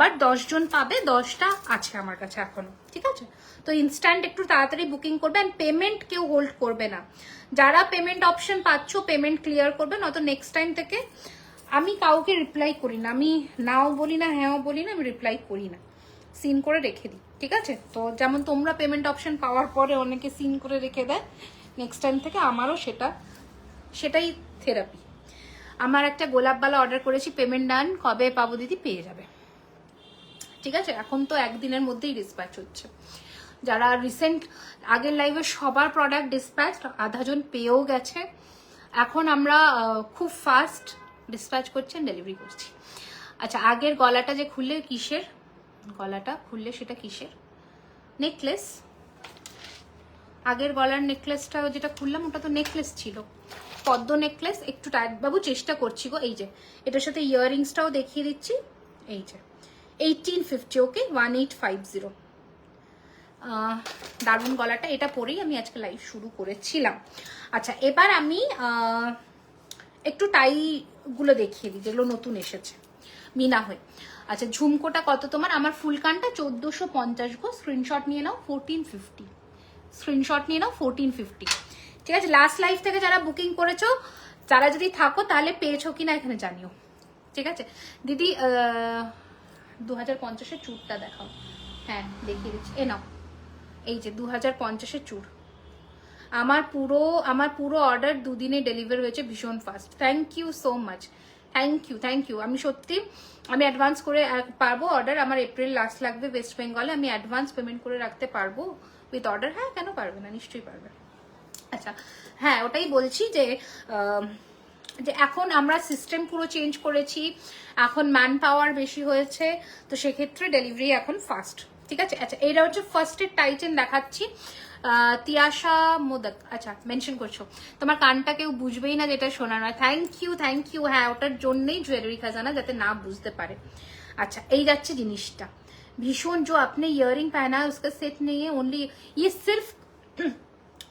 বাট 10 জন পাবে, 10টা আছে আমার কাছে এখনো, ঠিক আছে। তো ইনস্ট্যান্ট একটু তাড়াতাড়ি বুকিং করবে, অ্যান্ড পেমেন্ট কেউ হোল্ড করবে না। যারা পেমেন্ট অপশন পাচ্ছ পেমেন্ট ক্লিয়ার করবে, নয়তো নেক্সট টাইম থেকে আমি কাউকে রিপ্লাই করি না, আমি নাও বলি না হ্যাঁও বলি না, আমি রিপ্লাই করি না, সিন করে রেখে দিই, ঠিক আছে। তো যেমন তোমরা পেমেন্ট অপশন পাওয়ার পরে অনেকে সিন করে রেখে দেয়, নেক্সট টাইম থেকে আমারও সেটাই থেরাপি। আমার একটা গোলাপবালা অর্ডার করেছি, পেমেন্ট ডান, কবে পাবো দিদি? পেয়ে যাবে, ঠিক আছে। এখন তো একদিনের মধ্যেই ডিসপ্যাচ হচ্ছে, যারা রিসেন্ট আগের লাইভে সবার প্রোডাক্ট ডিসপ্যাচ, আধা জন পেয়েও গেছে। এখন আমরা খুব ফাস্ট ডিসপ্যাচ করছেন, ডেলিভারি করছি। আচ্ছা, আগের গলাটা যে খুললে, কিসের গলাটা খুললে? সেটা কিসের নেকলেস? আগের গলার নেকলেসটা যেটা খুললাম ওটা তো নেকলেস ছিল, পদ্ম নেকলেস। একটু টাইট বাবু চেষ্টা করছি গো। এই যে এটার সাথে ইয়াররিংসটাও দেখিয়ে দিচ্ছি, এই যে 1850, ওকে 1850। দারুণ গলাটা, এটা পরেই আমি আজকে লাইভ শুরু করেছিলাম। আচ্ছা, এবার আমি একটু টাইগুলো দেখিয়ে দিই যেগুলো নতুন এসেছে মিনা হয়ে। আচ্ছা, ঝুমকোটা কত তোমার? আমার ফুলকানটা 1450 গো, স্ক্রিনশট নিয়ে নাও, 1450, স্ক্রিনশট নিয়ে নাও, 1450, ঠিক আছে। লাস্ট লাইভ থেকে যারা বুকিং করেছো, যারা যদি থাকো তাহলে পেয়েছো কিনা এখানে জানিও, ঠিক আছে। দিদি 2050-এর চুড়টা দেখাও। হ্যাঁ দেখিয়ে দিচ্ছি, এ নাও, এই যে 2050-এর চুড়। আমার পুরো অর্ডার দুদিনে ডেলিভার হয়েছে, ভীষণ fast. Thank you so much, thank you. আমি সত্যি আমি অ্যাডভান্স করে পারবো অর্ডার, আমার এপ্রিল লাস্ট লাগবে ওয়েস্ট বেঙ্গলে, আমি অ্যাডভান্স পেমেন্ট করে রাখতে পারবো উইথ অর্ডার। হ্যাঁ, কেন পারবে না, নিশ্চয়ই পারবে। আচ্ছা হ্যাঁ, ওটাই বলছি যে এখন আমরা সিস্টেম পুরো চেঞ্জ করেছি, এখন ম্যান পাওয়ার বেশি হয়েছে, তো সেক্ষেত্রে ডেলিভারি এখন ফাস্ট, ঠিক আছে। আচ্ছা, এইটা হচ্ছে ফার্স্টের টাইটেন দেখাচ্ছি, তিয়াশা মোদক। আচ্ছা, মেনশন করছো, তোমার কানটা কেউ বুঝবেই না যেটা শোনা নয়। Thank you. হ্যাঁ, ওটার জন্যই জুয়েলারি খাজানা, যাতে না বুঝতে পারে। अच्छा এই যাচ্ছে জিনিসটা भीषण जो आपने इयरिंग पहना है उसका सेट नहीं है, ओनली ये सिर्फ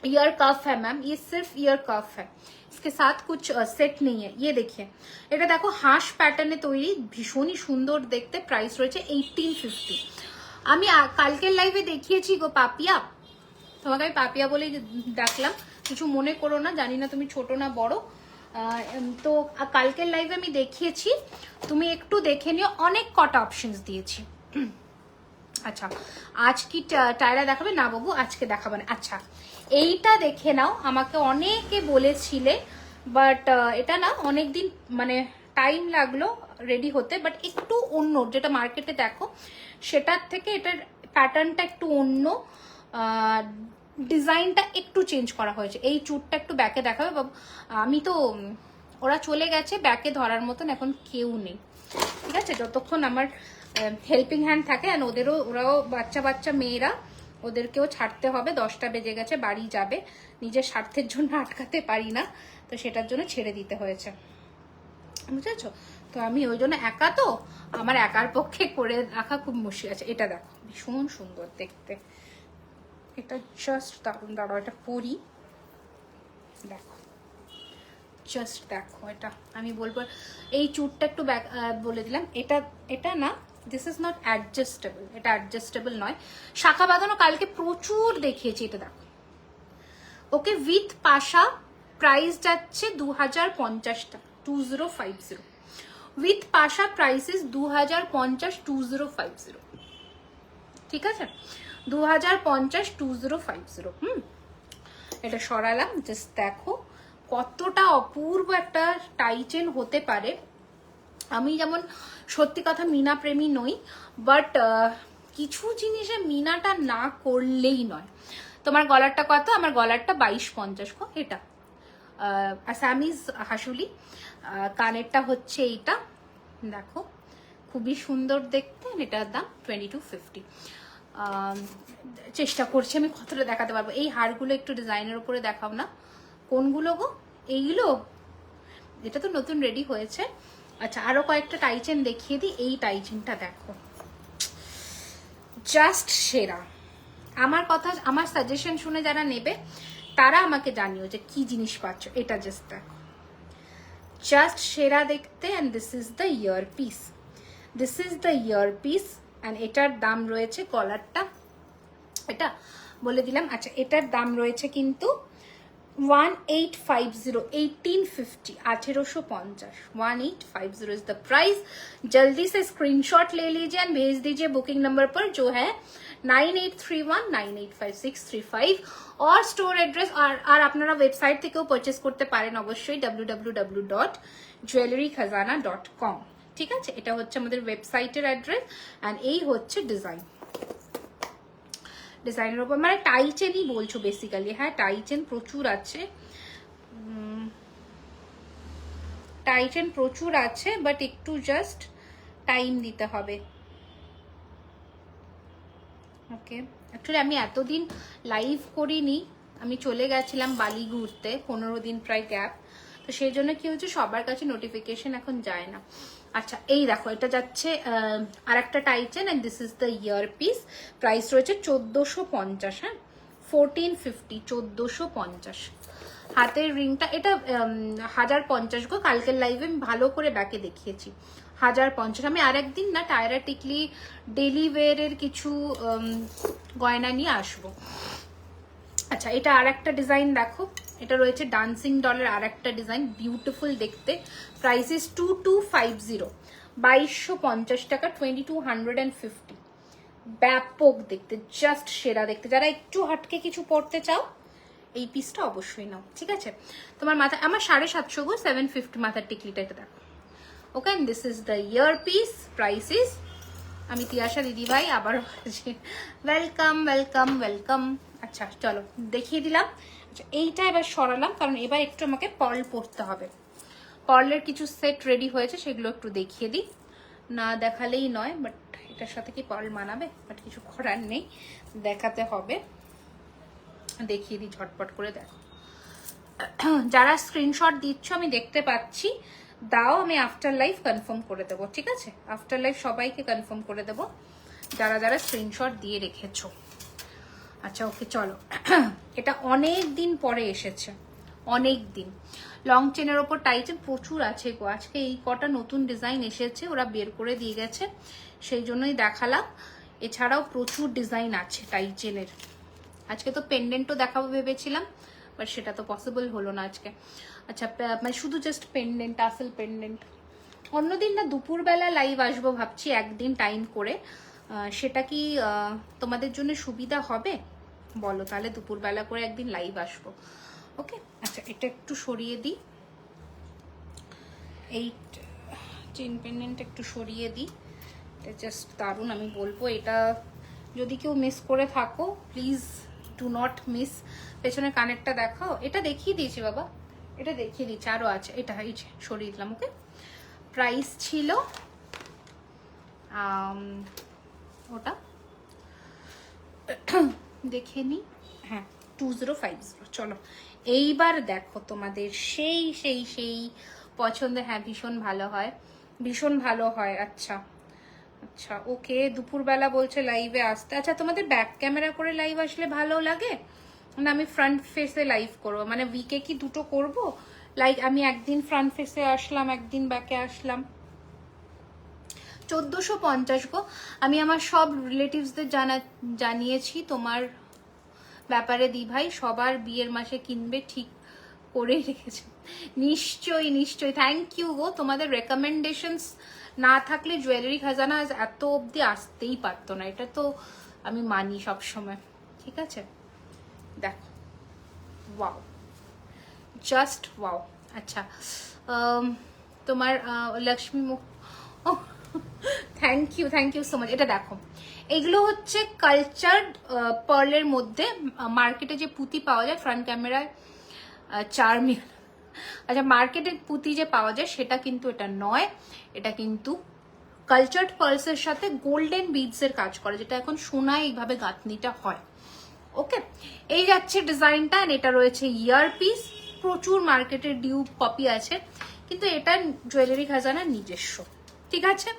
ईयर कफ है मैम, ये सिर्फ ईयर कफ है, इसके साथ कुछ सेट नहीं है। ये देखिए এটা দেখো হাঁস প্যাটার্নে তৈরি, ভীষণই সুন্দর দেখতে, প্রাইস রয়েছে 1850। আমি কালকের লাইভে দেখিয়েছি গো পাপিয়া, তোমাকে আমি পাপিয়া বলেই ডাকলাম, কিছু মনে করো না, জানি না তুমি ছোট না বড়। তো কালকের লাইভে আমি দেখিয়েছি, তুমি একটু দেখে নিও, অনেক কটা অপশনস দিয়েছি। আচ্ছা আজ কি টায়রা দেখাবে? না বাবু আজকে দেখাবে না। আচ্ছা এইটা দেখে নাও, আমাকে অনেকে বলেছিলে, বাট এটা না অনেকদিন মানে টাইম লাগলো রেডি হতে, বাট একটু অন্য, যেটা মার্কেটে দেখো সেটার থেকে এটার প্যাটার্নটা একটু অন্য, ডিজাইনটা একটু চেঞ্জ করা হয়েছে। এই চুটটা একটু ব্যাকে দেখাবে বাবু। আমি তো ওরা চলে গেছে, ব্যাকে ধরার মতন এখন কেউ নেই, ঠিক আছে? যতক্ষণ আমার হেল্পিং হ্যান্ড থাকে, আর ওরাও বাচ্চা বাচ্চা মেয়েরা, ওদেরকেও ছাড়তে হবে। 10টা বেজে গেছে, বাড়ি যাবে, নিজের স্বার্থের জন্য আটকাতে পারি না, তো সেটার জন্য ছেড়ে দিতে হয়েছে, বুঝেছো? তো আমি ওই জন্য একা, তো আমার একার পক্ষে করে রাখা খুব মুশকিল আছে। এটা দেখো ভীষণ সুন্দর দেখতে, এটা জাস্ট দারুণ। দাঁড়াও এটা পরি, দেখো জাস্ট দেখো। এটা আমি বলবো এই চুটটা একটু বলে দিলাম, এটা না, দিস ইজ নট অ্যাডজাস্টেবল, এটা অ্যাডজাস্টেবল নয়। শাখা বাঁধানো কালকে প্রচুর দেখিয়েছি, এটা দেখো। ওকে, উইথ পাশা প্রাইস যাচ্ছে 2050 টাকা, 2050। উইথ পাশা প্রাইস ইস 2050, 2050, ঠিক আছে? 2050, 2050। এটা সরালাম, জাস্ট দেখো কতটা অপূর্ব একটা টাইচেন হতে পারে। আমি যেমন সত্যি কথা মিনা প্রেমী নই, বাট কিছু জিনিসে মিনাটা না করলেই নয়। তোমার গলারটা কত? আমার গলারটা 2250 গো, এটা আসামিজ হাসুলি। কানেরটা হচ্ছে এইটা, দেখো খুবই সুন্দর দেখতে, এটার দাম 2250। চেষ্টা করছি আমি কতটা দেখাতে পারবো। এই হারগুলো একটু ডিজাইনের উপরে দেখাও না। কোনগুলো গো? এইগুলো, এটা তো নতুন রেডি হয়েছে। আচ্ছা আরো কয়েকটা টাইচেন দেখিয়ে দিই। এই টাইচেনটা দেখো, জাস্ট সেরা। আমার কথা, আমার সাজেশন শুনে যারা নেবে তারা আমাকে জানিও যে কি জিনিস পাচ্ছ। এটা জাস্ট দেখো, জাস্ট সেরা দেখতে। And this is the ear piece, this is the ear piece. And এটার দাম রয়েছে, কলারটা এটা বলে দিলাম। আচ্ছা এটার দাম রয়েছে কিন্তু 1850, 1850, 1850, 1850 इज द प्राइस। जल्दी से स्क्रीनशॉट ले लीजिए एंड भेज दीजिए बुकिंग नंबर पर, जो है 9831985635। और स्टोर एड्रेस আর আপনারা ওয়েবসাইট থেকেও পারচেজ করতে পারেন অবশ্যই, www.jewellerykhazana.com, ঠিক আছে? এটা হচ্ছে আমাদের ওয়েবসাইটের অ্যাড্রেস। অ্যান্ড এই হচ্ছে ডিজাইন, ডিজাইনের উপর মানে টাইচেনই বলছো বেসিক্যালি। হ্যাঁ টাইচেন প্রচুর আছে, টাইচেন প্রচুর আছে, বাট একটু জাস্ট টাইম দিতে হবে। ওকে, অ্যাকচুয়ালি আমি এতদিন লাইভ করিনি, আমি চলে গেছিলাম বালি ঘুরতে, 15 দিন প্রায় গ্যাপ, তো সেই জন্য কি হচ্ছে সবার কাছে নোটিফিকেশন এখন যায় না। আচ্ছা এই দেখো, এটা যাচ্ছে আর একটা টাইচেন, and this is the ear piece. Price রয়েছে 1450, হ্যাঁ 1450, 1450। হাতের রিংটা এটা 1050 গো, কালকের লাইভে আমি ভালো করে ব্যাকে দেখিয়েছি 1050। আমি আর একদিন না টায়রা টিকলি ডেলি ওয়্যারের কিছু গয়না নিয়ে আসবো। আচ্ছা এটা আর একটা ডিজাইন দেখো, এটা রয়েছে ডান্সিং ডলের আর একটা ডিজাইন, বিউটিফুল দেখতে। প্রাইস ইস 2250, 2250 টাকা, 2250। ব্যাপক দেখতে, জাস্ট সেরা দেখতে। যারা একটু হাটকে কিছু পড়তে চাও এই পিসটা অবশ্যই নাও, ঠিক আছে? তোমার মাথা আমার 750 গো, 750 মাথার টিকলিটা, এটা দেখো। Okay, and this is the ear piece. Price is, আমি তিয়াশা দিদি ভাই আবার ওয়েলকাম ওয়েলকাম ওয়েলকাম। আচ্ছা চলো দেখিয়ে দিলাম। আচ্ছা এইটা এবার সরালাম, কারণ এবার একটু আমাকে পার্ল পরতে হবে। পার্লের কিছু সেট রেডি হয়েছে, সেগুলো একটু দেখিয়ে দিই, না দেখালেই নয়। বাট এটার সাথে কি পার্ল মানাবে, বাট কিছু করার নেই, দেখাতে হবে। দেখিয়ে দিই ঝটপট করে, দেখো। যারা স্ক্রিনশট দিচ্ছ আমি দেখতে পাচ্ছি, দাও, আমি আফটার লাইভ কনফার্ম করে দেবো, ঠিক আছে? আফটার লাইভ সবাইকে কনফার্ম করে দেবো যারা যারা স্ক্রিনশট দিয়ে রেখেছো। আচ্ছা ওকে চলো, এটা অনেক দিন পরে এসেছে, অনেক দিন। লং চেনের ওপর টাইচেন প্রচুর আছে গো, আজকে এই কটা নতুন ডিজাইন এসেছে, ওরা বের করে দিয়ে গেছে, সেই জন্যই দেখালাম। এছাড়াও প্রচুর ডিজাইন আছে টাইচেনের। আজকে তো পেন্ডেন্টও দেখাবো ভেবেছিলাম, বাট সেটা তো পসিবল হলো না আজকে। আচ্ছা মানে শুধু জাস্ট পেন্ডেন্ট, আসল পেন্ডেন্ট। অন্যদিন না দুপুরবেলা লাইভ আসবো ভাবছি, একদিন টাইম করে, সেটা কি তোমাদের জন্য সুবিধা হবে বলো, তাহলে দুপুরবেলা করে একদিন লাইভ আসবো। ওকে, আচ্ছা এটা একটু সরিয়ে দিই, এই চেন পেন্ডেন্ট একটু সরিয়ে দিই, এটা জাস্ট দারুণ। আমি বলবো এটা যদি কেউ মিস করে থাকো প্লিজ ডু নট মিস। পেছনের কানেরটা দেখাও, এটা দেখিয়ে দিয়েছি বাবা, এটা দেখিয়ে দিচ্ছি, আরও আছে, এটা এই যে সরিয়ে দিলাম। ওকে, প্রাইস ছিল ওটা দেখে নি, হ্যাঁ 2050। চলো এইবার দেখো তোমাদের সেই সেই সেই পছন্দের, হ্যাঁ ভীষণ ভালো হয়, ভীষণ ভালো হয়। আচ্ছা আচ্ছা ওকে, দুপুরবেলা বলছে লাইভে আসতে। আচ্ছা তোমাদের ব্যাক ক্যামেরা করে লাইভ আসলে ভালো লাগে না আমি ফ্রন্ট ফেসে লাইভ করবো, মানে উইকে কি দুটো করব লাইক আমি একদিন ফ্রন্ট ফেসে আসলাম একদিন ব্যাকে আসলাম? 1450 গো। আমি আমার সব রিলেটিভসদের জানিয়েছি তোমার ব্যাপারে, দি ভাই সবার বিয়ের মাসে কিনবে ঠিক করে রেখেছে। নিশ্চয়ই নিশ্চয়ই, থ্যাংক ইউ গো। তোমাদের রেকমেন্ডেশনস না থাকলে জুয়েলারি খাজানা এত অবধি আসতেই পারতো না, এটা তো আমি মানি সব সময়। ঠিক আছে, দেখো ওয়াও, জাস্ট ওয়াও। আচ্ছা তোমার লক্ষ্মী মুখ, ও থ্যাংক ইউ সো মাচ। এটা দেখো, এগুলো হচ্ছে কালচার্ড পার্লের মধ্যে মার্কেটে যে পুঁতি পাওয়া যায় ফ্রন্ট ক্যামেরায় চার্মিয়ান, আচ্ছা মার্কেটের পুঁতি যে পাওয়া যায় সেটা কিন্তু এটা নয়, এটা কিন্তু কালচার্ড পার্লসের সাথে গোল্ডেন বিডসের কাজ করে, যেটা এখন সোনায় এইভাবে গাঁথনিটা হয়। ওকে, এই যাচ্ছে ডিজাইনটা, এটা রয়েছে ইয়ার পিস, প্রচুর মার্কেটের ডিউব কপি আছে, কিন্তু এটা জুয়েলারি খাজানার নিজস্ব। ঠিক আছে,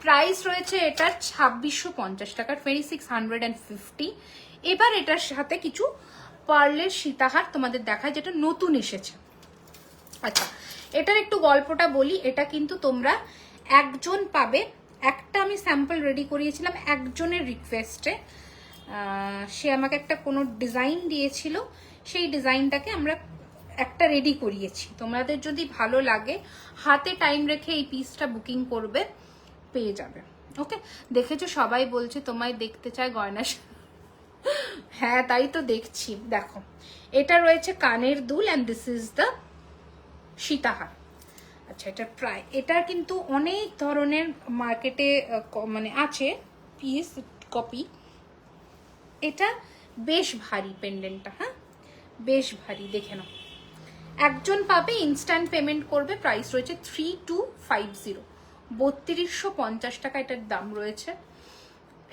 প্রাইস রয়েছে এটার 2650 টাকা, 2650। এবার এটার সাথে কিছু পার্লের সীতাহার তোমাদের দেখায় যেটা নতুন এসেছে। আচ্ছা এটার একটু গল্পটা বলি, এটা কিন্তু তোমরা একজন পাবে, একটা আমি স্যাম্পল রেডি করিয়েছিলাম একজনের রিকোয়েস্টে, সে আমাকে একটা কোনো ডিজাইন দিয়েছিল, সেই ডিজাইনটাকে আমরা একটা রেডি করিয়েছি। তোমাদের যদি ভালো লাগে হাতে টাইম রেখে এই পিসটা বুকিং করবে, পেয়ে যাবে। ওকে, দেখেছো সবাই বলছে তোমায় দেখতে চায় গয়না, হ্যাঁ তাই তো দেখছি। দেখো এটা রয়েছে কানের দুল অ্যান্ড দিস ইজ দ্য সীতাহার। আচ্ছা এটা প্রায়, এটা কিন্তু অনেক ধরনের মার্কেটে মানে আছে পিস কপি, এটা বেশ ভারী পেন্ডেন্টটা, হ্যাঁ বেশ ভারী, দেখে নাও। একজন পাবে, ইনস্ট্যান্ট পেমেন্ট করবে, প্রাইস রয়েছে 3250, 3250 টাকা এটার দাম রয়েছে।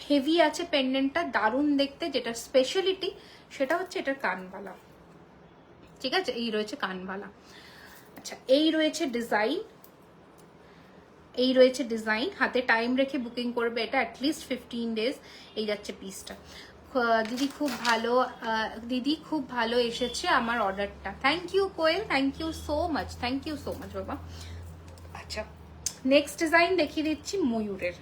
হেভি আছে পেন্ডেন্টটা, দারুণ দেখতে, যেটা স্পেশালিটি সেটা হচ্ছে এটার কানবালা। ঠিক আছে, এই রয়েছে কানবালা। আচ্ছা এই রয়েছে ডিজাইন, এই রয়েছে ডিজাইন, হাতে টাইম রেখে বুকিং করবে, এটা অ্যাটলিস্ট 15 ডেজ। এই যাচ্ছে পিসটা। দিদি খুব ভালো, দিদি খুব ভালো এসেছে আমার অর্ডারটা, thank you Koyel, thank you so much, thank you so much বাবা। আচ্ছা নেক্সট ডিজাইন দেখিয়ে দিচ্ছি, ময়ূরের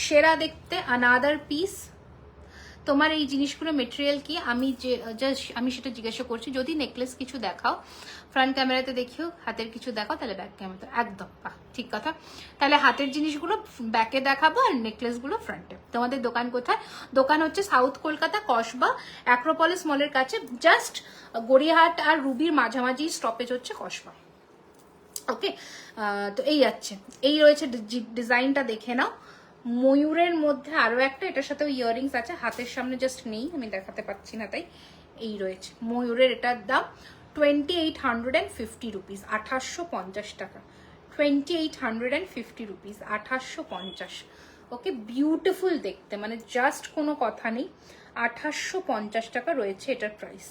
সেরা দেখতে আনাদার পিস। তোমার এই জিনিসগুলো মেটেরিয়াল কি আমি সেটা জিজ্ঞাসা করছি। যদি নেকলেস কিছু দেখাও ফ্রন্ট ক্যামেরাতে দেখিও, হাতের কিছু দেখাও তাহলে ব্যাক ক্যামেরাতে, একদম ঠিক কথা। তাহলে হাতের জিনিসগুলো ব্যাকে দেখাবো আর নেকলেসগুলো ফ্রন্টে। তোমাদের দোকান কোথায়? দোকান হচ্ছে সাউথ কলকাতা কসবা অ্যাক্রোপলিস মলের কাছে, জাস্ট গড়িয়াহাট আর রুবির মাঝামাঝি স্টপেজ হচ্ছে কসবা। ওকে, তো এই যাচ্ছে, এই রয়েছে ডিজাইনটা দেখে নাও। ময়ূরের মধ্যে আরো একটা, এটার সাথে ইয়াররিংস আছে, হাতের সামনে জাস্ট নেই, আমি দেখাতে পাচ্ছি না তাই। এই রয়েছে ময়ূরের, এটার দাম 2850 রুপিস, 2850 টাকা, 2850 রুপিস, 2850। ওকে, বিউটিফুল দেখতে, মানে জাস্ট কোনো কথা নেই, 2850 টাকা রয়েছে এটার প্রাইস।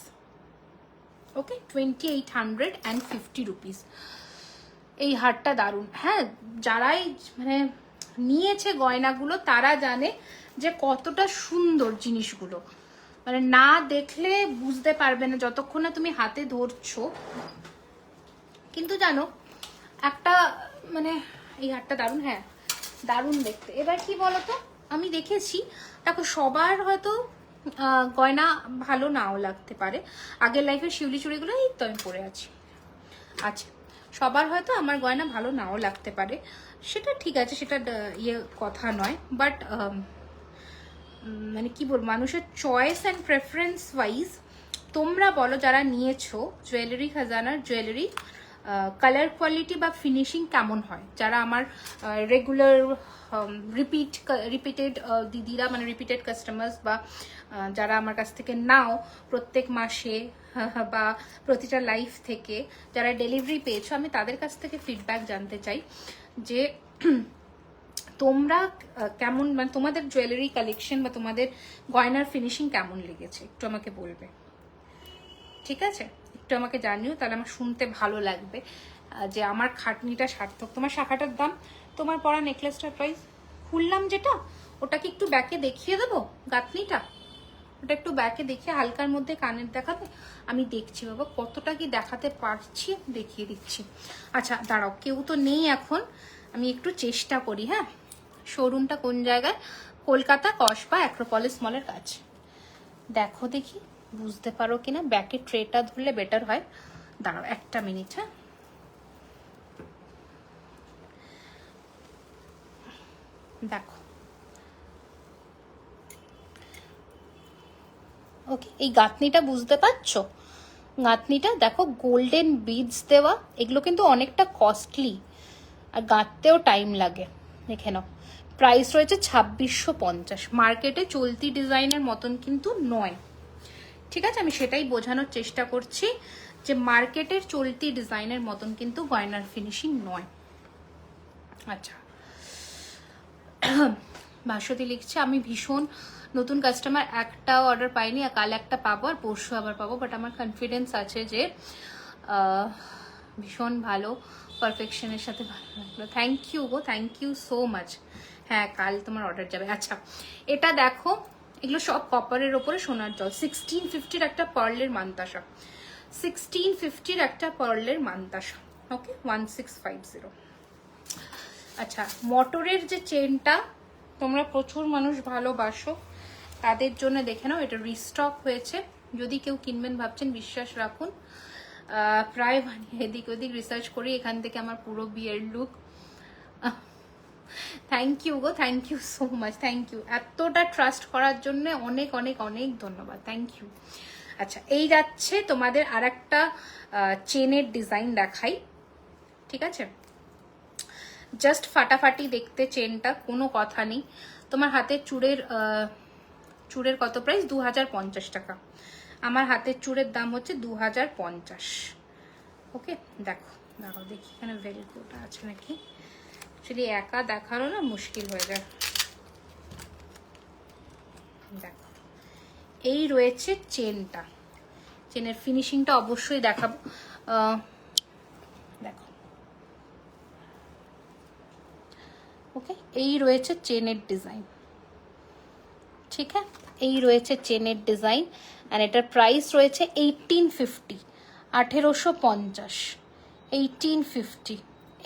ওকে, 2850 রুপিস। এই হারটা দারুণ, হ্যাঁ যারাই মানে নিয়েছে গয়নাগুলো তারা জানে যে কতটা সুন্দর জিনিসগুলো, মানে না দেখলে বুঝতে পারবে না যতক্ষণ না তুমি হাতে ধরছো। কিন্তু জানো একটা মানে এই হারটা দারুণ, হ্যাঁ দারুণ দেখতে। এবার কি বলতো, আমি দেখেছি দেখো সবার হয়তো গয়না ভালো নাও লাগতে পারে। আগের লাইফের শিউলি চুড়িগুলো এই তো আমি পরে আছি। আচ্ছা সবার হয়তো আমার গয়না ভালো নাও লাগতে পারে, সেটা ঠিক আছে, সেটা কথা নয়, বাট মানে কি বলবো, মানুষের চয়েস অ্যান্ড প্রেফারেন্স ওয়াইজ তোমরা বলো যারা নিয়েছো জুয়েলারি খাজানার জুয়েলারি, কালার কোয়ালিটি বা ফিনিশিং কেমন হয়, যারা আমার রেগুলার রিপিটেড দিদিরা, মানে রিপিটেড কাস্টমার্স, বা যারা আমার কাছ থেকে নাও প্রত্যেক মাসে বা প্রতিটা লাইফ থেকে, যারা ডেলিভারি পেয়েছো, আমি তাদের কাছ থেকে ফিডব্যাক জানতে চাই যে তোমরা কেমন, মানে তোমাদের জুয়েলারি কালেকশন বা তোমাদের গয়নার ফিনিশিং কেমন লেগেছে একটু আমাকে বলবে, ঠিক আছে? একটু আমাকে জানিও, তাহলে আমার শুনতে ভালো লাগবে যে আমার খাটনিটা সার্থক। তোমার শাখাটার দাম, তোমার পরা নেকলেসটার প্রাইস খুললাম যেটা, ওটা কি একটু ব্যাকে দেখিয়ে দেবো? গাঁথনিটা ওটা একটু ব্যাকে দেখিয়ে হালকার মধ্যে কানের দেখাবে? আমি দেখছি বাবা কতটা কি দেখাতে পারছি, দেখিয়ে দিচ্ছি। আচ্ছা দাঁড়াও, কেউ তো নেই এখন, আমি একটু চেষ্টা করি। হ্যাঁ, শোরুমটা কোন জায়গায়? কলকাতা কসবা অ্যাক্রোপলিস মলের কাছে। দেখো দেখি বুঝতে পারো কিনা, ব্যাকে ট্রেটা ধরলে বেটার হয়। দাঁড়াও একটা মিনিট। হ্যাঁ, দেখো, ওকে, এই গাঁথনিটা বুঝতে পারছো? গাঁথনিটা দেখো, গোল্ডেন বিডস দেওয়া, এগুলো কিন্তু অনেকটা কস্টলি আর গাঁথতেও টাইম লাগে। দেখে নাও, প্রাইস রয়েছে 2650। মার্কেটে চলতি ডিজাইনের মতন কিন্তু নয়, ঠিক আছে? আমি সেটাই বোঝানোর চেষ্টা করছি যে মার্কেটের চলতি ডিজাইনের মতন কিন্তু গয়নার ফিনিশিং নয়। আচ্ছা, ভাস্বতী লিখছে আমি ভীষণ নতুন কাস্টমার, একটাও অর্ডার পাইনি, আর কাল একটা পাবো আর পরশু আবার পাবো, বাট আমার কনফিডেন্স আছে যে ভীষণ ভালো, পারফেকশনের সাথে ভালো লাগলো। থ্যাংক ইউ গো, থ্যাংক ইউ সো মাচ। হ্যাঁ, কাল তোমার অর্ডার যাবে। আচ্ছা, এটা দেখো, এগুলো সব কপারের ওপরে সোনার জল। 1650-র একটা পার্লের মান্তাসা, 1650-র একটা পার্লের মান্তাসা। ওকে, 1650। আচ্ছা, মোটরের যে চেনটা তোমরা প্রচুর মানুষ ভালোবাসো, তাদের জন্য দেখে নাও, এটা রিস্টক হয়েছে। যদি কেউ কিনবেন ভাবছেন, বিশ্বাস রাখুন, প্রায় এদিক ওদিক রিসার্চ করি, এখান থেকে আমার পুরো বিয়ের লুক। থ্যাংক ইউ গো, thank you so much, thank you. এতটা ট্রাস্ট করার জন্য অনেক অনেক অনেক ধন্যবাদ, থ্যাংক ইউ। আচ্ছা, এই যাচ্ছে তোমাদের আর একটা চেনের ডিজাইন দেখাই, ঠিক আছে? জাস্ট ফাটাফাটি দেখতে চেনটা, কোনো কথা নেই। তোমার হাতের চূড়ের কত প্রাইস? 2050 টাকা। আমার হাতের চূড়ের দাম হচ্ছে 2050। ওকে, দেখো, দেখো দেখি এখানে ভেলক্রোটা আছে নাকি। অ্যাকচুয়ালি একা দেখানো না মুশকিল হয়ে যায়। দেখো, এই রয়েছে চেনটা, চেনের ফিনিশিংটা অবশ্যই দেখাবো। দেখো, ওকে, এই রয়েছে চেনের ডিজাইন, ঠিক আছে? এই রয়েছে চেনের ডিজাইন, আর এটার প্রাইস রয়েছে 1850, 1850, 1850,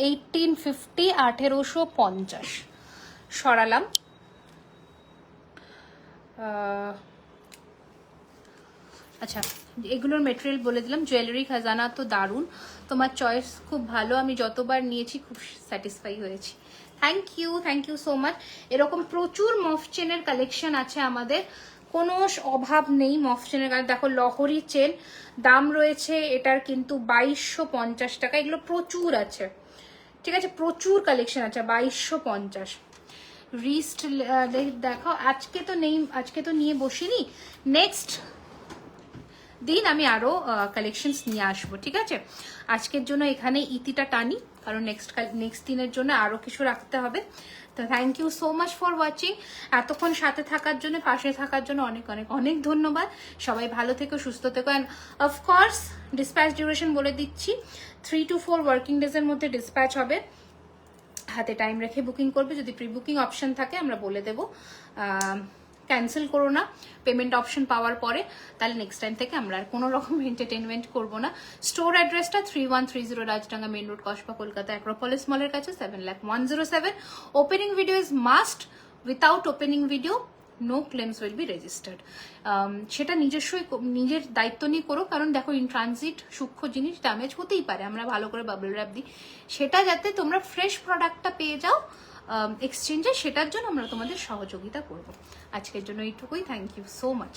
1850, 1850। সরালাম। আচ্ছা, এগুলোর মেটেরিয়াল বলে দিলাম। জুয়েলারি খাজানা তো দারুণ, তোমার চয়েস খুব ভালো, আমি যতবার নিয়েছি খুব স্যাটিসফাই হয়েছি। Thank you so much. এরকম প্রচুর মফ চেনের কালেকশন আছে আমাদের, কোনো অভাব নেই মফ চেনের। দেখো, লহরি চেন দাম রয়েছে এটার কিন্তু 2250 টাকা। এগুলো প্রচুর আছে, ঠিক আছে? প্রচুর কালেকশন আছে, 2250। রিস্ট দেখো, আজকে তো নেই, আজকে তো নিয়ে বসিনি, নেক্সট দিন আমি আরো কালেকশনস নিয়ে আসবো, ঠিক আছে? আজকের জন্য এখানে ইতিটা টানি, কারণ নেক্সট দিনের জন্য আরো কিছু রাখতে হবে। তো thank you so much for watching. এতক্ষণ সাথে থাকার জন্য, পাশে থাকার জন্য অনেক অনেক অনেক ধন্যবাদ। সবাই ভালো থেকো, সুস্থ থেকো। অ্যান্ড অফকোর্স ডিসপ্যাচ ডিউরেশন বলে দিচ্ছি, 3 to 4 ওয়ার্কিং ডেজের মধ্যে ডিসপ্যাচ হবে। হাতে টাইম রেখে বুকিং করবে, যদি প্রি বুকিং অপশন থাকে আমরা বলে দেবো। ক্যান্সেল করো না পেমেন্ট অপশন পাওয়ার পরে, তাহলে নেক্সট টাইম থেকে আমরা আর কোনো রকম এন্টারটেনমেন্ট করবো না। স্টোর অ্যাড্রেসটা 3130 Rajdanga main road, Kasba, Kolkata, Acropolis মলের কাছে, 7,01,07। Opening video is must, without opening video no claims will be registered. সেটা নিজের দায়িত্ব নিয়ে করো, কারণ দেখো ইন ট্রানজিট সূক্ষ্ম জিনিস ড্যামেজ হতেই পারে, আমরা ভালো করে বাবল র্যাপ দিই, সেটা যাতে তোমরা ফ্রেশ প্রোডাক্টটা পেয়ে যাও এক্সচেঞ্জে, সেটার জন্য আমরা তোমাদের সহযোগিতা করব। আজকের জন্য এইটুকুই, থ্যাংক ইউ সো মাচ।